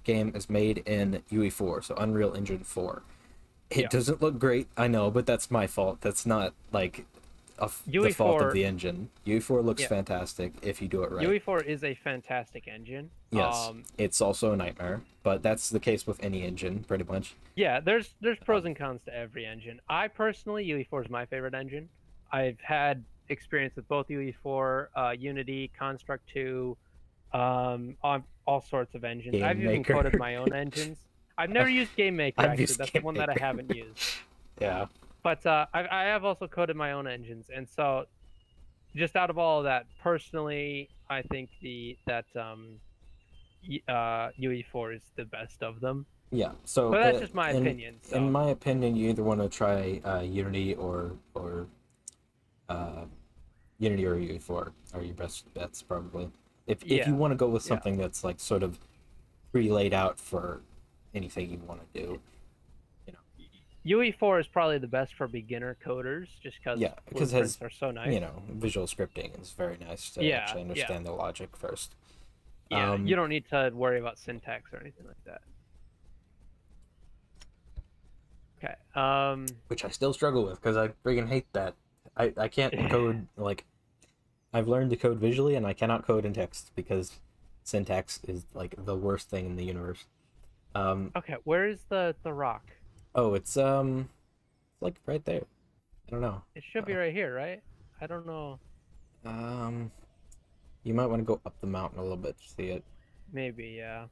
game is made in UE4, so Unreal Engine 4. It doesn't look great, I know, but that's my fault. That's not like the fault of the engine. UE4 looks fantastic if you do it right. UE4 is a fantastic engine. Yes, it's also a nightmare, but that's the case with any engine, pretty much. Yeah, there's pros and cons to every engine. I personally, UE4 is my favorite engine. I've had experience with both UE4, Unity, Construct 2, on all sorts of engines. Game I've even Maker. coded my own engines. I've never used Game Maker, I've actually. used That's Game the one that I Maker. haven't used. Yeah. But I have also coded my own engines, and so just out of all of that, personally, I think UE4 is the best of them. Yeah, so But that's just my opinion. So. In my opinion, you either want to try Unity or Unity or UE4 are your best bets probably. If you want to go with something that's like sort of pre-laid out for anything you want to do, you know. UE4 is probably the best for beginner coders, just because blueprints are so nice. You know, visual scripting is very nice to actually understand the logic first. Yeah, you don't need to worry about syntax or anything like that. Okay. Which I still struggle with because I freaking hate that. I can't code like I've learned to code visually and I cannot code in text because syntax is like the worst thing in the universe. Okay, where is the rock? Oh, it's like right there. I don't know. It should be right here, right? I don't know. You might want to go up the mountain a little bit to see it. Maybe, yeah.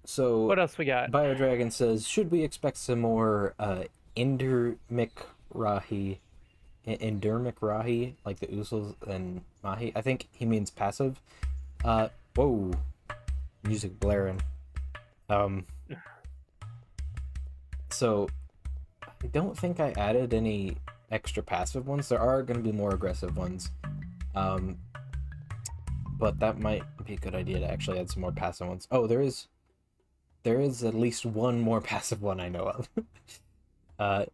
So what else we got? BioDragon says, should we expect some more Endurmic Rahi, like the Usels and Mahi? I think he means passive. Whoa, music blaring. So I don't think I added any extra passive ones. There are going to be more aggressive ones. But that might be a good idea to actually add some more passive ones. Oh, there is at least one more passive one I know of.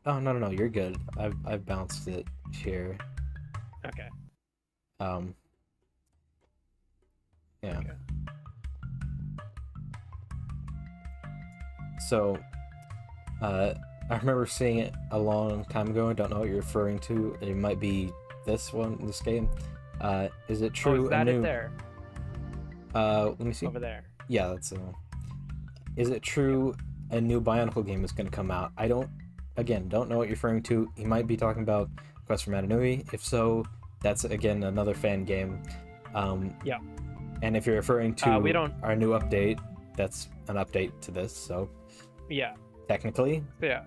Oh, no, you're good. I've bounced it here. Okay. Yeah. Okay. So, I remember seeing it a long time ago. I don't know what you're referring to. It might be this game. Is it true? Oh, is that it there? Let me see. Over there. Yeah, that's Is it true a new Bionicle game is going to come out? I don't know what you're referring to. He might be talking about Quest for Kanohi. If so, that's again another fan game. Yeah. And if you're referring to our new update, that's an update to this. So. Yeah. Technically. Yeah.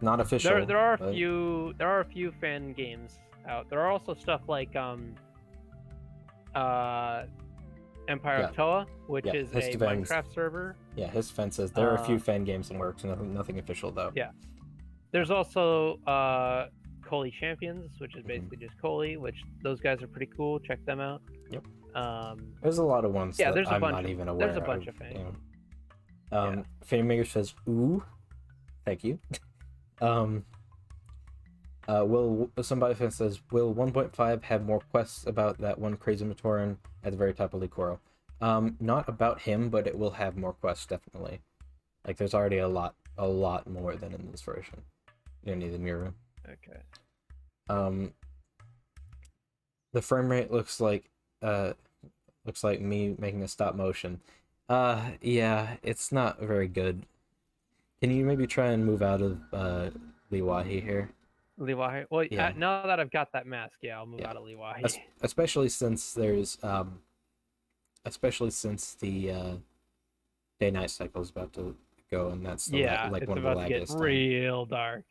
Not official. There are a few fan games out. There are also stuff like Empire of Toa, which is a Minecraft server. Yeah, his defense says there are a few fan games in works, nothing official though. Yeah. There's also Koli Champions, which is basically just Koli, which those guys are pretty cool. Check them out. Yep. There's a lot of ones that I'm not even aware of. There's a bunch of fan games. Fanmaker says, ooh, thank you. Somebody says, will 1.5 have more quests about that one crazy Matoran at the very top of Licoro? Not about him, but it will have more quests, definitely. Like, there's already a lot more than in this version. You don't need the mirror. Okay. The frame rate looks like me making a stop motion. Yeah, it's not very good. Can you maybe try and move out of Liwahi here? Liwahi. Well, Yeah, now that I've got that mask, yeah, I'll move yeah. out of Liwahi. Especially since there's especially since the day night cycle is about to go, and that's Yeah, like it's one of the about to get laggiest. real dark.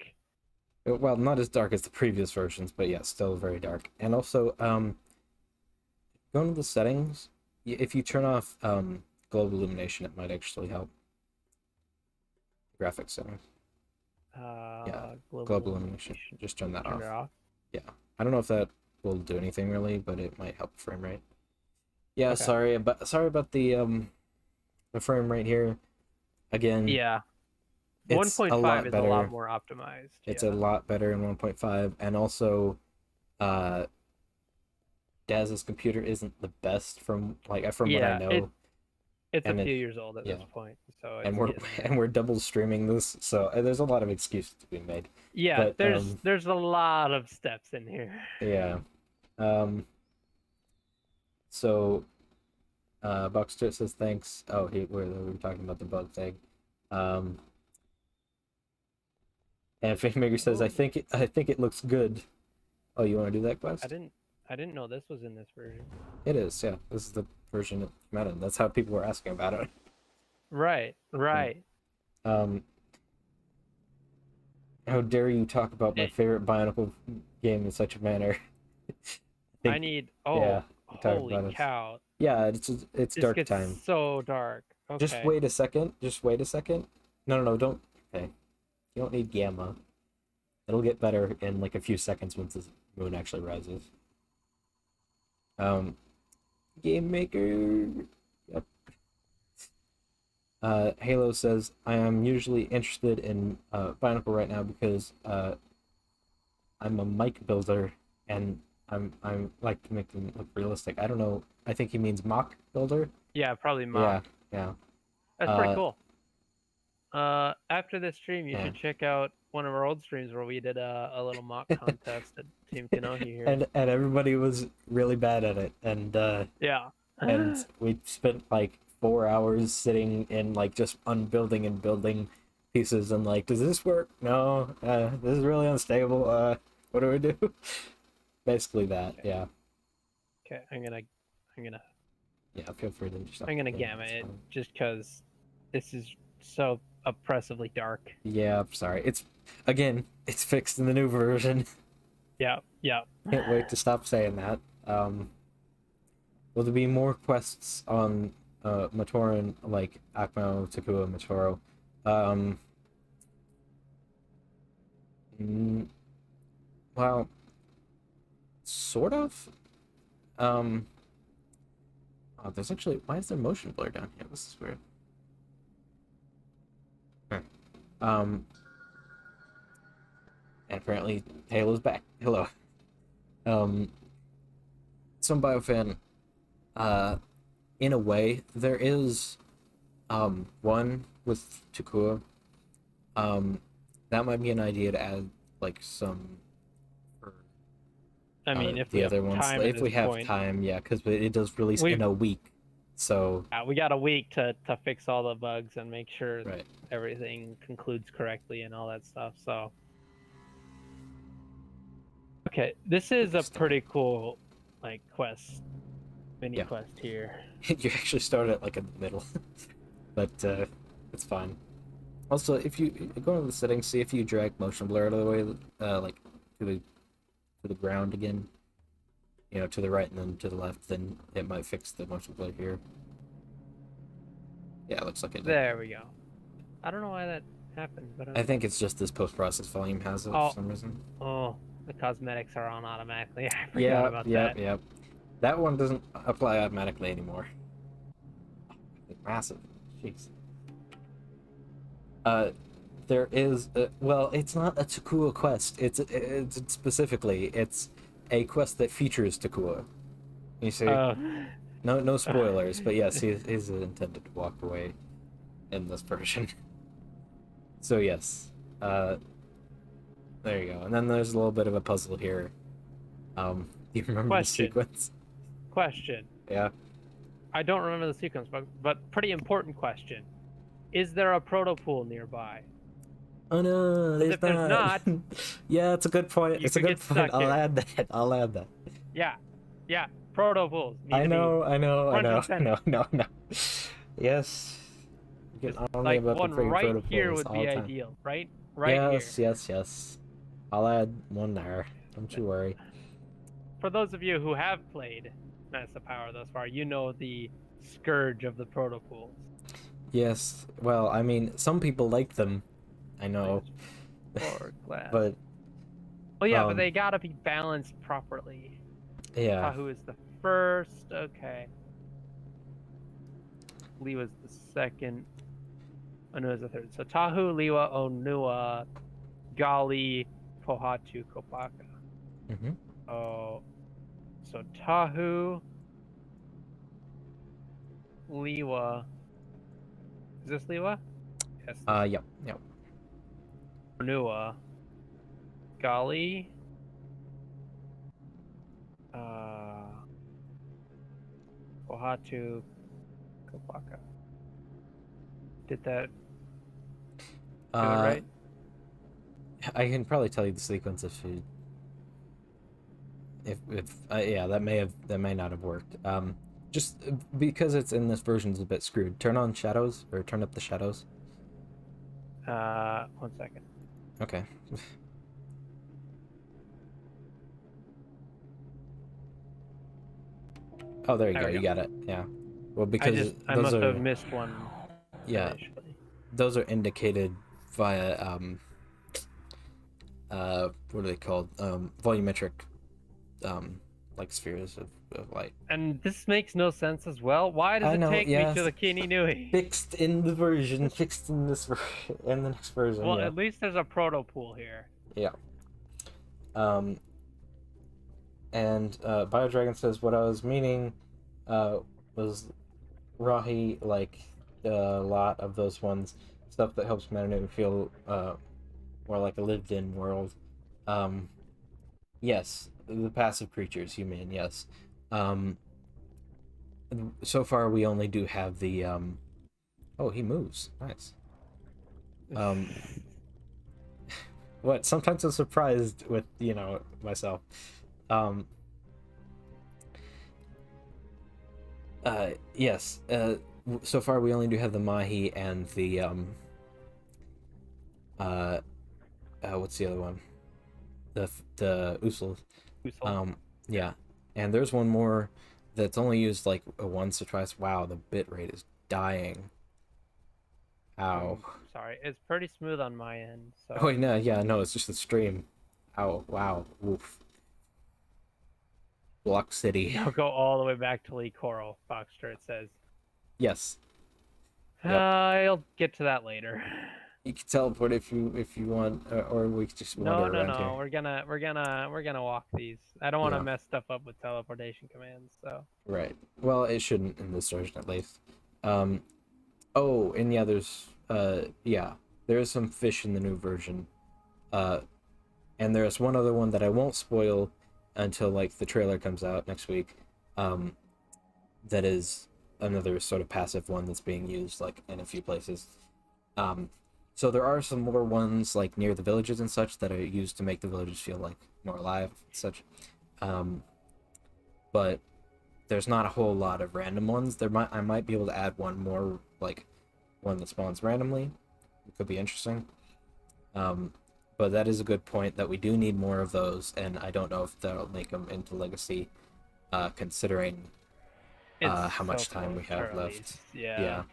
Well, not as dark as the previous versions, but yeah, still very dark. And also, going to the settings, if you turn off global illumination, it might actually help. Graphics settings. Yeah, global illumination. Just turn that Turn off. it off. Yeah, I don't know if that will do anything really, but it might help frame rate. Yeah, Okay. sorry about the frame rate here. Again, Yeah. it's a 1.5 lot is better. a lot more optimized. It's yeah. a lot better in 1.5, and also, Daz's computer isn't the best from what I know. It's a And few years old at yeah, this point, so and it's we're getting there. and we're double streaming this, so there's a lot of excuses to be made. Yeah, But there's a lot of steps in here. yeah, um, so Buckster says thanks. Oh, we were talking about the bug thing. Um, and Fangmaker says Oh, I think it looks good. Oh, you want to do that I quest? didn't I didn't know this was in this version. It is, yeah. This is the version it came out in. That's how people were asking about it. Right, Yeah. right. Um, how dare you talk about my It, favorite Bionicle game in such a manner? I I think, need. yeah, Oh, we talked holy about it. cow! Yeah, it's This dark gets time. so dark. Just Okay. wait a second. Just wait a second. No, don't. Okay, you don't need gamma. It'll get better in like a few seconds once the moon actually rises. Um, Game Maker. Yep. Halo says I am usually interested in Bionicle right now because I'm a mic builder and I'm like to make them look realistic. I don't know. I think he means mock builder. Yeah, probably Yeah, mock. yeah. That's pretty Uh, cool. After this stream, you yeah. should check out one of our old streams where we did a little mock contest at Team Kanohi here. And everybody was really bad at it, Yeah. and we spent like 4 hours sitting in like just unbuilding and building pieces and like, does this work? No, this is really unstable. What do we do? Basically that. Okay. Yeah. Okay, I'm gonna Yeah. Feel free to just. I'm gonna Yeah, gamma it's it fine. just because this is so oppressively dark. Yeah. I'm sorry. It's fixed in the new version. Yeah, yeah. Can't wait to stop saying that. Will there be more quests on Matoran like Akmao, Takua, Matoro? Um, mm, well, sort of. Um, oh, there's actually, why is there motion blur down here? This is weird. Huh. And apparently Halo's back. Hello. Um, some biofan. In a way, there is one with Takua. That might be an idea to add like some for I mean, if we the have other ones. time at If this we have point, time, yeah, because it does release in we a week. So we got a week to fix all the bugs and make sure right. everything concludes correctly and all that stuff. So, okay, this is a pretty cool like mini Yeah. quest here. You actually start at like in the middle, but it's fine. Also, if you go into the settings, see if you drag motion blur out of the way, like to the ground again, to the right and then to the left, then it might fix the motion blur here. Yeah, it looks like it did. There we go. I don't know why that happened, but I think it's just this post-process volume has it for some reason. Oh, the cosmetics are on automatically. I forgot about that. Yeah. That one doesn't apply automatically anymore. It's massive. Jeez. There is well, it's not a Takua quest. It's specifically it's a quest that features Takua. You see, no spoilers, but yes, he's intended to walk away in this version. So yes, there you go. And then there's a little bit of a puzzle here. Do you remember the sequence? Question. Yeah. I don't remember the sequence, but pretty important question. Is there a proto pool nearby? Oh no, there's If there's not, yeah, it's a good point. you It's a could good get point. stuck I'll here. add that. I'll add that. Yeah. Proto pools need I to be know. front and center. No. Yes. You Just can only like about the one freaking right here protocols would all be the time. ideal, right? Right here. Yes. I'll add one there. Don't you worry. For those of you who have played Mass of Power thus far, you know the scourge of the proto pools. Yes. Well, I mean, some people like them. I know. Or glass. But oh yeah, but they gotta be balanced properly. yeah. Tahu is the first. Okay. Liwa's the second. Onua's the third. So Tahu, Liwa, Onua, Gali, Pohatu, Kopaka. Mhm. Oh, so Tahu, Liwa. Is this Liwa? Yes. Yep. Onua, Gali, Pohatu, Kopaka. Did that do it right? I can probably tell you the sequence if yeah, that may not have worked. Just because it's in this version is a bit screwed. Turn on shadows or turn up the shadows. 1 second. Okay. Oh, there you go. You got it. Yeah. Well, because I those must are have missed one. yeah, Initially. those are indicated via what are they called? Volumetric like spheres of light. And this makes no sense as well. Why does it take me to the Kini Nui? Fixed in the version, fixed in this in the next version. Well, yeah. at least there's a proto pool here. Yeah. And BioDragon says what I was meaning was Rahi, like a lot of those ones, stuff that helps Meta feel more like a lived-in world. Yes, the passive creatures, you mean, yes. So far we only do have the oh, he moves. Nice. What? Sometimes I'm surprised with, myself. Yes. So far we only do have the Mahi and the what's the other one? The Usul. Yeah. And there's one more that's only used like once or twice. Wow, the bit rate is dying. Ow. Sorry, it's pretty smooth on my end. So. Oh no, yeah, no, it's just the stream. Ow, wow, woof. Block City. I'll go all the way back to Lee Coral, Foxter, it says. Yes. Yep. I'll get to that later. You can teleport if you want, or we could just wander around here. No. We're gonna walk these. I don't want to mess stuff up with teleportation commands. So. Right. Well, it shouldn't in this version at least. Oh, and yeah, there's some fish in the new version. And there's one other one that I won't spoil until like the trailer comes out next week. That is another sort of passive one that's being used like in a few places. So there are some more ones like near the villages and such that are used to make the villages feel like more alive and such. But there's not a whole lot of random ones. I might be able to add one more, like one that spawns randomly. It could be interesting. But that is a good point that we do need more of those, and I don't know if that'll make them into Legacy, considering how much time we have left. Yeah.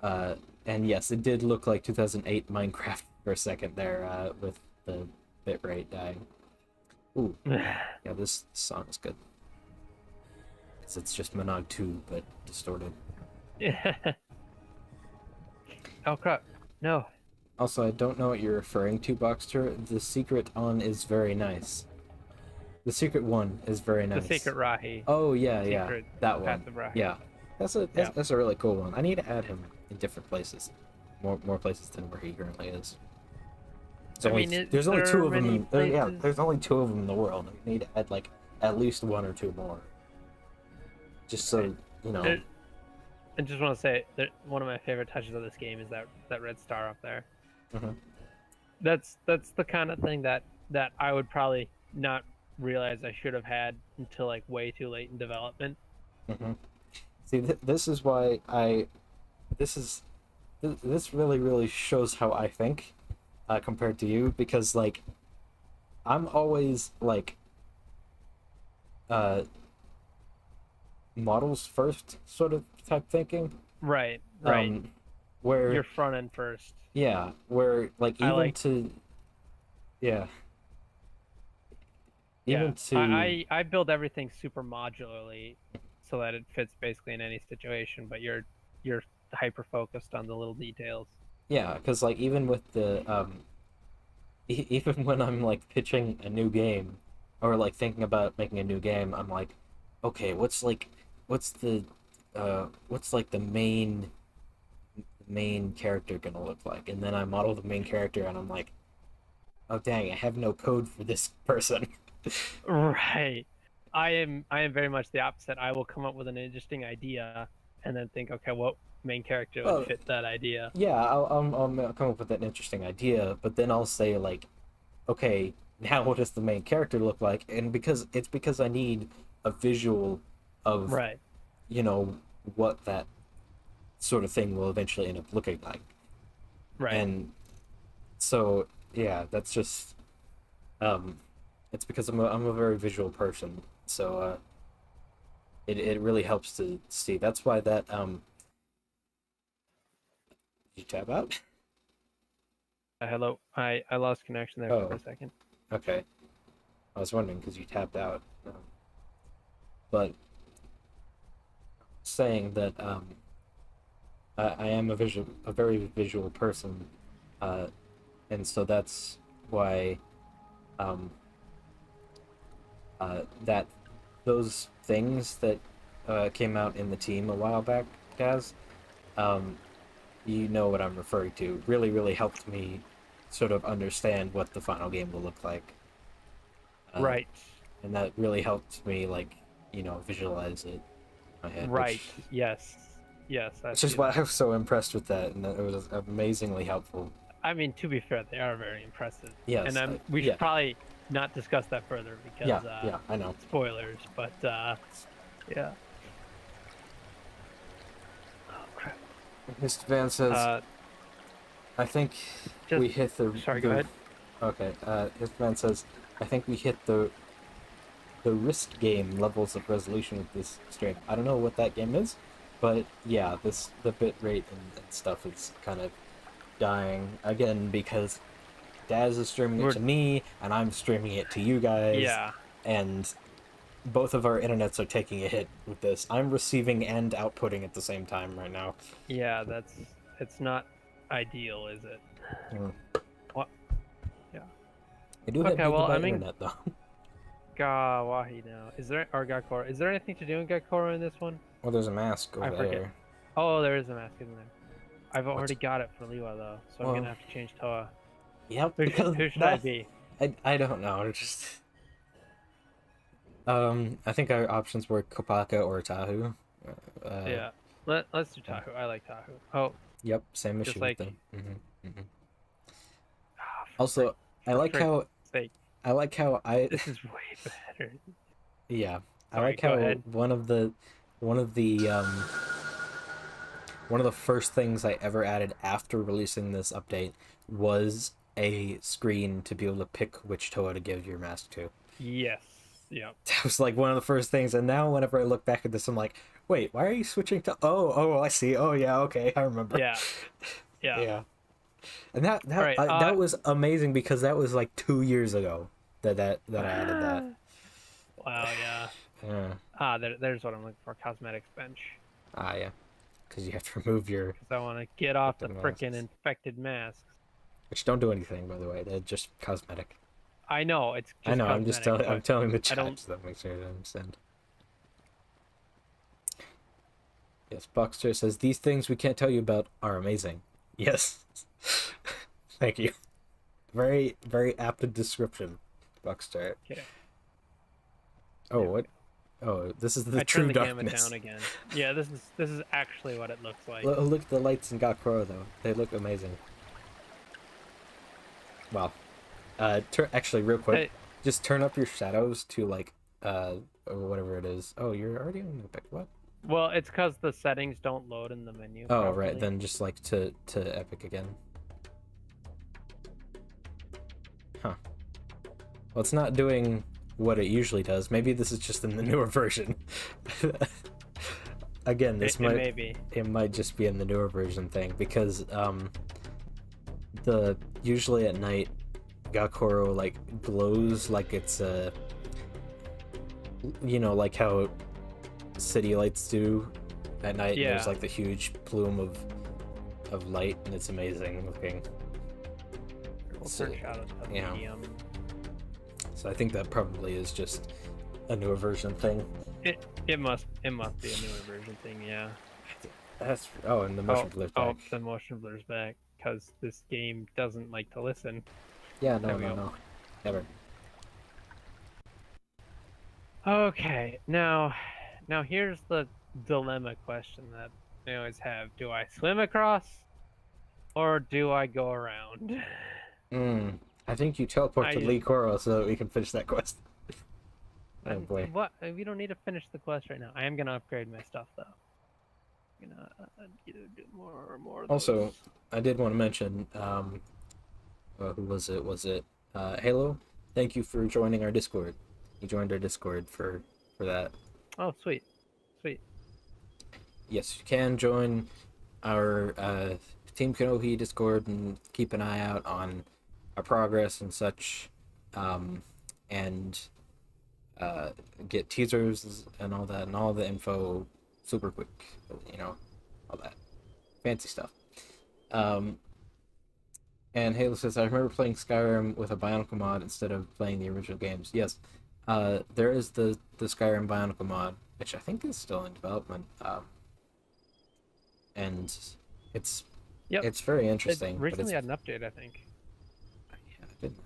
And yes, it did look like 2008 Minecraft for a second there, with the bitrate dying. Ooh, yeah, this song is good. Because it's just Monog 2, but distorted. Yeah. Oh crap, no. Also, I don't know what you're referring to, Boxster. The secret on is very nice. The secret one is very nice. The secret Rahi. Oh, yeah, that one. Rahi. Yeah, that's a really cool one. I need to add him in different places. More places than where he currently is. I mean, There's only there two are of them. many Yeah, places. there's only two of them in the world. We need to add like at least one or two more, just so Right. you know. There, I just want to say that one of my favorite touches of this game is that red star up there. Mhm. That's the kind of thing that I would probably not realize I should have had until like way too late in development. See, this is why I. This is this really really shows how I think, compared to you, because like I'm always like uh models first sort of type thinking. Right, right. Um, where You're front end first. yeah, where like I even like, to yeah, yeah. even to I build everything super modularly so that it fits basically in any situation, but you're hyper focused on the little details. yeah, because like even with the even when I'm like pitching a new game or like thinking about making a new game, I'm like, okay, what's the what's like the main character gonna look like? And then I model the main character and I'm like, oh dang, I have no code for this person. Right. I am very much the opposite. I will come up with an interesting idea and then think, okay, what main character would Well, fit that idea? yeah, I'll come up with an interesting idea, but then I'll say like, okay, now what does the main character look like? And because I need a visual of, Right. you know, what that sort of thing will eventually end up looking like. Right. And so yeah, that's just um it's because I'm a very visual person. So it really helps to see. That's why that you tab out? Hello. I lost connection there for Oh, a second. okay. I was wondering because you tapped out. But saying that I am a very visual person, uh, and so that's why um, that those things that came out in the team a while back, Gaz, um, you know what I'm referring to, really, really helped me sort of understand what the final game will look like. Uh, Right. and that really helped me, like, visualize it in my head, Right. Yes. Yes, I which is see why that. I was so impressed with that, and that it was amazingly helpful. I mean, to be fair, they are very impressive. And Yes, we yeah, should probably not discuss that further yeah, because yeah, I know. spoilers, but yeah. Oh crap. Mr. Van says, Uh I think just we hit sorry, go ahead. okay, Mr. Van says, I think we hit the risk game levels of resolution with this stream. I don't know what that game is, but yeah, the bit rate and stuff is kind of dying again because Daz is streaming it We're to me and I'm streaming it to you guys, yeah. and both of our internets are taking a hit with this. I'm receiving and outputting at the same time right now. Yeah, it's not ideal, is it? Mm. What? Yeah. I do have Okay, well, I gigabyte mean, internet though. Gawahi now. Is there or Gakora? Is there anything to do in Gakora in this one? Well, there's a mask I over forget. there. Oh, there is a mask in there. I've What's already got it for Liwa though, so I'm well? gonna have to change Toa. Yep, Who, because who should I that be? I don't know. It's just I think our options were Kopaka or Tahu. Yeah. Let's do Tahu. I like Tahu. Oh, Yep, same just issue with like them. for Also, I like frick's how sake. I like how I This is way better. yeah, I Sorry, like go how ahead. one of the one of the first things I ever added after releasing this update was a screen to be able to pick which Toa to give your mask to. Yes. Yeah. That was like one of the first things, and now whenever I look back at this, I'm like, wait, why are you switching to? Oh, I see. Oh yeah, okay, I remember. Yeah. Yeah. Yeah, and that All right. that was amazing because that was like 2 years ago that I added that. Wow. Yeah. Yeah. There's what I'm looking for. Cosmetics bench. Yeah, because you have to remove your Because I want to get off the infected frickin' masks. infected masks. Which don't do anything, by the way. They're just cosmetic. I know it's I just know. cosmetic, I'm but telling the I chat don't. so that makes sure to understand. Yes, Boxster says these things we can't tell you about are amazing. Yes. Thank you. Very, very apt description, Buckster. Okay. Oh, There we what? go. Oh, this is the I true turned the gamma darkness. down again. Yeah, this is actually what it looks like. Look at the lights in Gakuro, though. They look amazing. Wow. Actually, real quick, Hey, just turn up your shadows to like, or whatever it is. Oh, you're already on the pick. What? well, it's because the settings don't load in the menu Oh, right. properly. Then just like to epic again. Huh. Well, it's not doing what it usually does. Maybe this is just in the newer version. Again, It may be. it might just be in the newer version thing because the usually at night Gakoro like glows like it's a like how city lights do at night. Yeah. There's like the huge plume of light and it's amazing looking. We'll So, turn shadows to yeah. medium. So I think that probably is just a newer version thing. It must be a newer version thing. Yeah. That's and the motion blur's Oh, back. the motion blur's back because this game doesn't like to listen. Yeah, There we go. no, never. Okay, now here's the dilemma question that I always have: do I swim across, or do I go around? I think you teleport to I- Lee Koro so that we can finish that quest. Oh boy. What? We don't need to finish the quest right now. I am gonna upgrade my stuff though. I'm gonna do more. Of Also, those. I did want to mention, who was it? Was it Halo? Thank you for joining our Discord. You joined our Discord for that. Oh, sweet. Yes, you can join our Team Kanohi Discord and keep an eye out on our progress and such, and get teasers and all that, and all the info super quick. All that fancy stuff. And Halo says, I remember playing Skyrim with a Bionicle mod instead of playing the original games. Yes, there is the Skyrim Bionicle mod, which I think is still in development. And it's very interesting. It recently had an update, I think. Yeah, I didn't.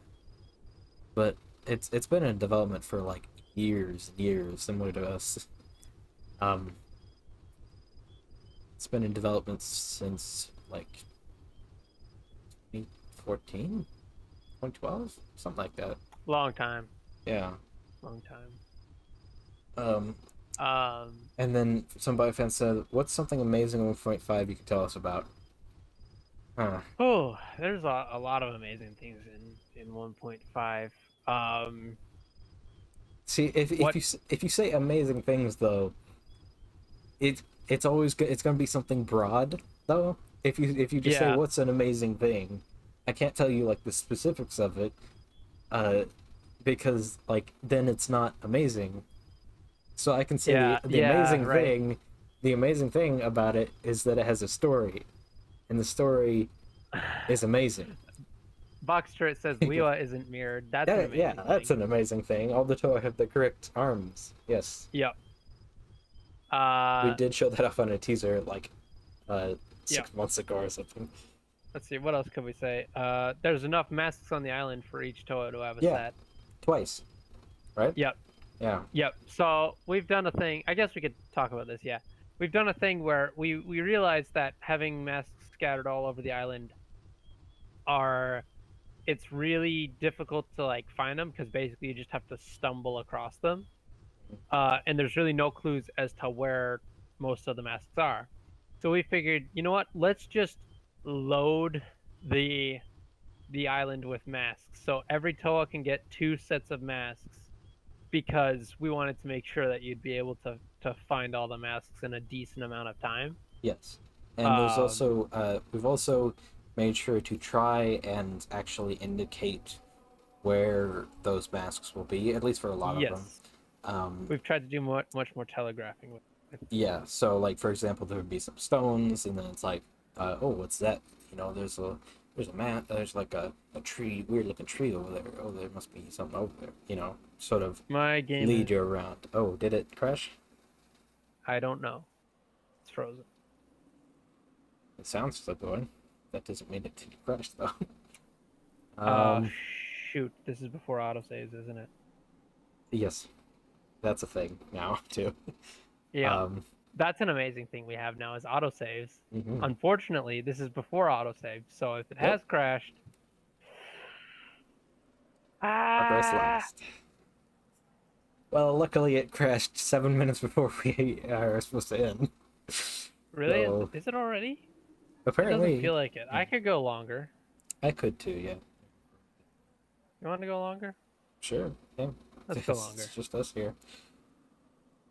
But it's been in development for like years, similar to us. It's been in development since like 2014, 2012, something like that. Long time. Yeah. Long time. And then some Biofan said, "What's something amazing in 1.5 you can tell us about?" Huh. Oh, there's a lot of amazing things in 1.5. See, if you say amazing things though, it's always good. It's gonna be something broad though. If you just say what's an amazing thing, I can't tell you like the specifics of it, because like then it's not amazing. So I can say the amazing thing. The amazing thing about it is that it has a story, and the story is amazing. Boxster says Leela isn't mirrored. That's an amazing thing. That's an amazing thing. All the Toa have the correct arms. Yes. Yep. We did show that off on a teaser like 6 months ago or something. Let's see, what else could we say? There's enough masks on the island for each Toa to have a set. Twice. Right? Yep. Yeah. Yep. So we've done a thing. I guess we could talk about this. Yeah. We've done a thing where we realized that having masks scattered all over the island it's really difficult to like find them because basically you just have to stumble across them, and there's really no clues as to where most of the masks are. So we figured, you know what? Let's just load the island with masks, so every Toa can get 2 sets of masks, because we wanted to make sure that you'd be able to find all the masks in a decent amount of time. Yes. And there's also we've also made sure to try and actually indicate where those masks will be, at least for a lot of them. We've tried to do much more telegraphing with it. Yeah, so like for example, there would be some stones, and then it's like, oh, what's that? There's a mat. There's like a tree, weird looking tree over there. Oh, there must be something over there. Sort of My game lead you around. Oh, did it crash? I don't know. It's frozen. It sounds still going. That doesn't mean it didn't crash though. Um, Shoot, this is before autosaves, isn't it? yes, that's a thing now too. Yeah. Um, That's an amazing thing we have now is autosaves. mhm. Unfortunately, this is before autosave, so if it Yep. has crashed, Progress ah, lost. Well, luckily it crashed 7 minutes before we are supposed to end. really? So Is it already? It doesn't apparently, feel like it. I could go longer. I could too. Yeah, You want to go longer? sure. Yeah, Let's go longer. it's just us here.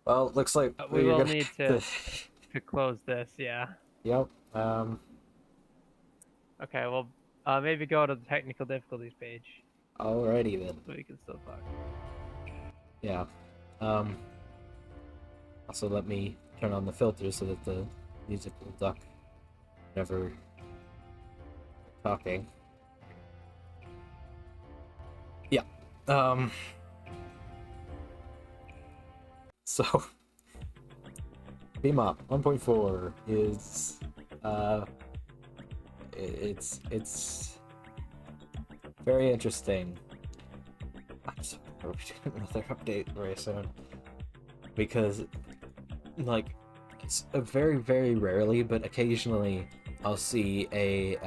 Well, looks like We we're will gonna. need to close this. Yeah. Yep. Okay. Well, maybe go to the technical difficulties page Alrighty then. so we can still talk. Yeah. Also, let me turn on the filter so that the music will duck whenever we're talking. Yeah. So, Beam Up 1.4 is it's very interesting. I'm sorry, we're doing another update very soon because, like, it's very very rarely, but occasionally I'll see a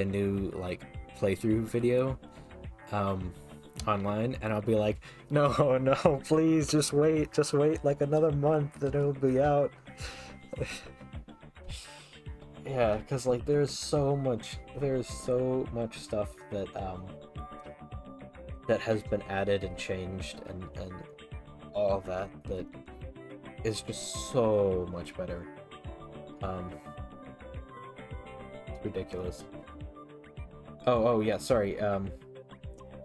new like playthrough video online, and I'll be like, no, no, please, just wait like another month and it'll be out. Yeah, because like there's so much stuff that that has been added and changed and all of that is just so much better. It's ridiculous. Oh yeah, sorry.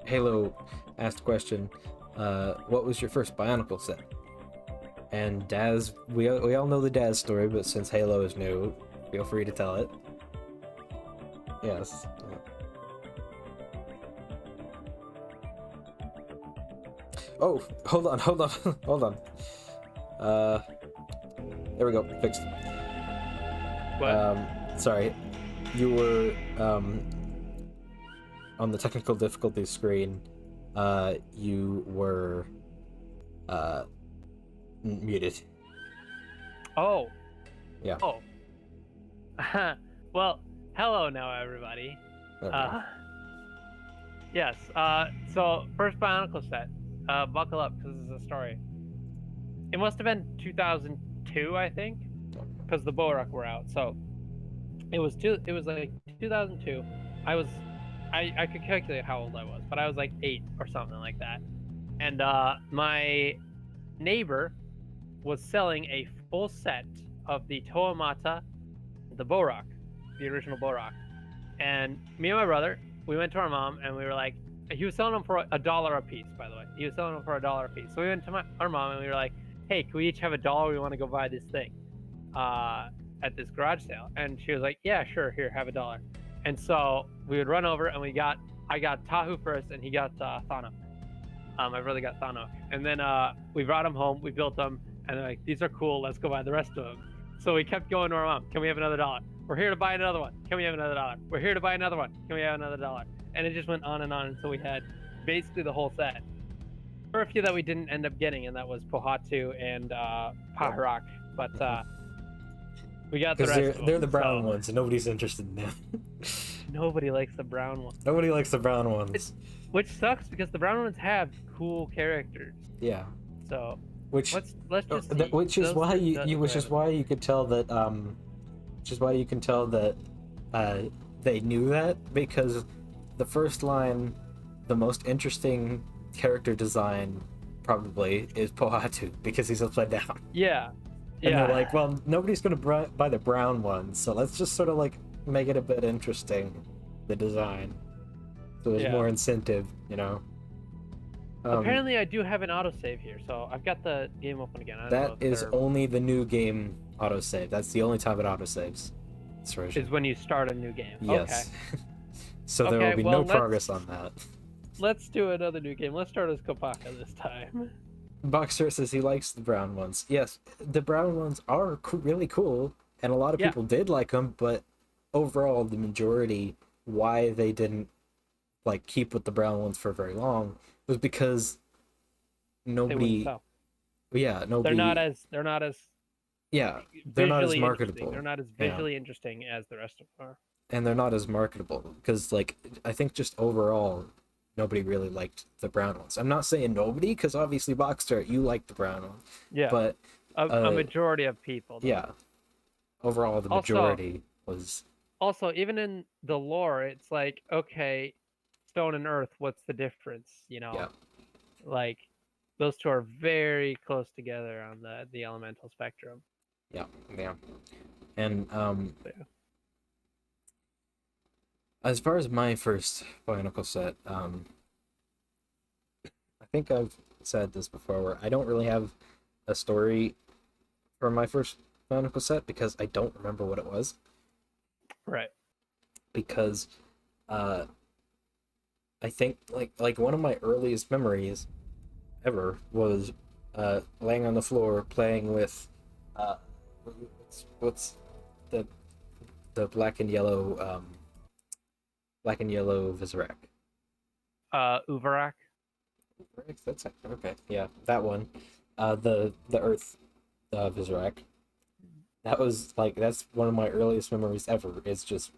Halo asked a question. What was your first Bionicle set? And Daz, we all know the Daz story, but since Halo is new, feel free to tell it. Yes. Oh, hold on. Hold on. There we go. Fixed. What? Sorry. You were on the technical difficulties screen. You were muted. Oh. Yeah. Oh. Well, hello now, everybody. There we go. Yes. So first Bionicle set. Buckle up, because this is a story. It must have been 2002, I think, because the Borak were out. So it was like 2002. I could calculate how old I was, but I was like 8 or something like that. And my neighbor was selling a full set of the Toamata, the Borak, the original Borak. And me and my brother, we went to our mom and we were like, he was selling them for $1 a piece, by the way. He was selling them for $1 a piece. So we went to our mom and we were like, hey, can we each have $1? We want to go buy this thing at this garage sale. And she was like, yeah, sure, here, have $1. And so we would run over and I got Tahu first and he got Thano. My brother got Thano. And then we brought him home, we built them, and they're like, these are cool, let's go buy the rest of them. So we kept going to our mom, can we have another $1? We're here to buy another one, can we have another $1? We're here to buy another one, can we have another $1? And it just went on until we had basically the whole set. There were a few that we didn't end up getting, and that was Pohatu and Paharak, but we got the rest of them. They're the brown ones, and nobody's interested in them. Nobody likes the brown ones. Nobody likes the brown ones. Which sucks because the brown ones have cool characters. Yeah. So which let's just see. which is why you could tell that they knew that, because the first line, the most interesting character design probably is Pohatu, because he's upside down. Yeah. And they're like, well, nobody's gonna buy the brown ones, so let's just sort of like make it a bit interesting, the design, so there's more incentive, you know. Apparently I do have an autosave here, so I've got the game open again. That is only the new game autosave. That's the only time it autosaves. Is when you start a new game. Yes. Okay. So there will be no progress on that. Let's do another new game. Let's start as Kopaka this time. Boxer says he likes the brown ones. Yes, the brown ones are really cool, and a lot of people did like them, but overall the majority why they didn't like keep with the brown ones for very long was because They wouldn't nobody, sell. yeah, They're not nobody, as yeah, they're not as visually interesting. They're marketable. not as Yeah, visually interesting as the rest of them are. and they're not as marketable because like I think just overall nobody really liked the brown ones. I'm not saying nobody because obviously Boxster you like the brown ones, Yeah, but a majority of people though. yeah, overall the Also, majority was even in the lore, it's like, okay, stone and earth, what's the difference? yeah, Like those two are very close together on the elemental spectrum. yeah, yeah. And So, yeah. as far as my first Bionicle set, I think I've said this before where I don't really have a story for my first Bionicle set because I don't remember what it was. Right. Because I think like one of my earliest memories ever was laying on the floor playing with uh what's the the black and yellow Vizirac. Uvarak. That's it. Okay, yeah, that one. The Earth Vizirac. That was like that's one of my earliest memories ever. Is just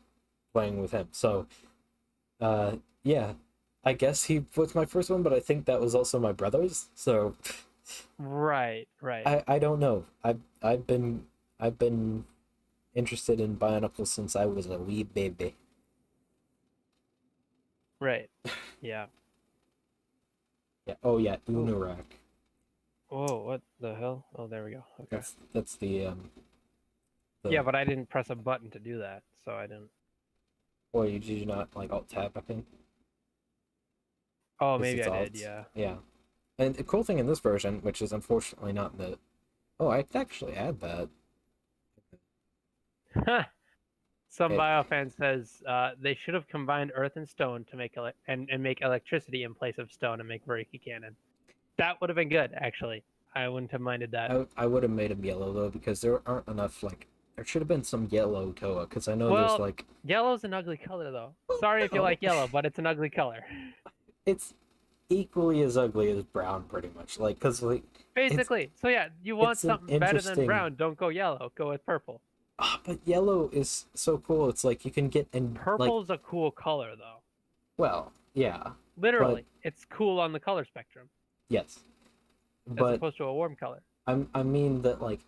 playing with him. So, yeah, I guess he was my first one, but I think that was also my brother's. So, Right. Right. I don't know. I've been interested in Bionicles since I was a wee baby. Right. Yeah. Yeah. Oh yeah, Oh. Unarak. Whoa. What the hell? Oh, there we go. Okay. That's the Yeah, but I didn't press a button to do that, so I didn't. Or you did you not like alt tab? I think Oh, because maybe it's I did. alt. Yeah. Yeah. And the cool thing in this version, which is unfortunately not in the, oh, I could actually add that. Some It, biofan says they should have combined earth and stone to make and make electricity in place of stone and make Veriki cannon. That would have been good, actually. I wouldn't have minded that. I would have made him yellow though because there aren't enough like there should have been some yellow Toa because I know there's Well, like yellow's an ugly color, though. Sorry if you no, like yellow, but it's an ugly color. it's equally as ugly as brown pretty much like because like it's Basically. So yeah, you want it's an something better than interesting brown, don't go yellow. Go with purple. but yellow is so cool. It's like you can get and like Purple's a cool color, though. well yeah but Literally, it's cool on the color spectrum, yes as but opposed to a warm color. I mean that like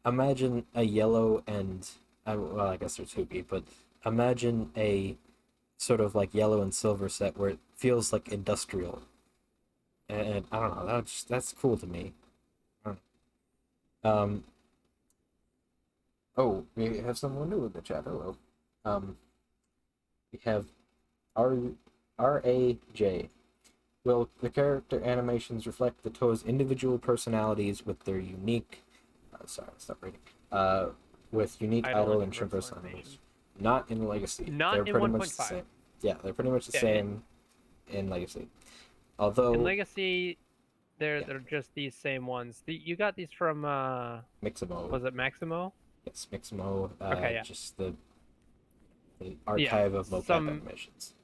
imagine a yellow and well I guess there's 2B but imagine a sort of like yellow and silver set where it feels like industrial and I don't know that's cool to me. I don't know. Oh we have someone new in the chat. Hello. We have R RAJ. Will the character animations reflect the Toa's individual personalities with their unique sorry, stop reading. With unique idol and shrimp personalities. Not in Legacy. Not They're in pretty much the 1.5. same. Yeah, they're pretty much the Yeah, same in Legacy. Although In Legacy, yeah, they're just these same ones. You got these from Mixamo. was it Maximo? Yes, Mixamo. Okay, yeah. Just the archive of mocap animations.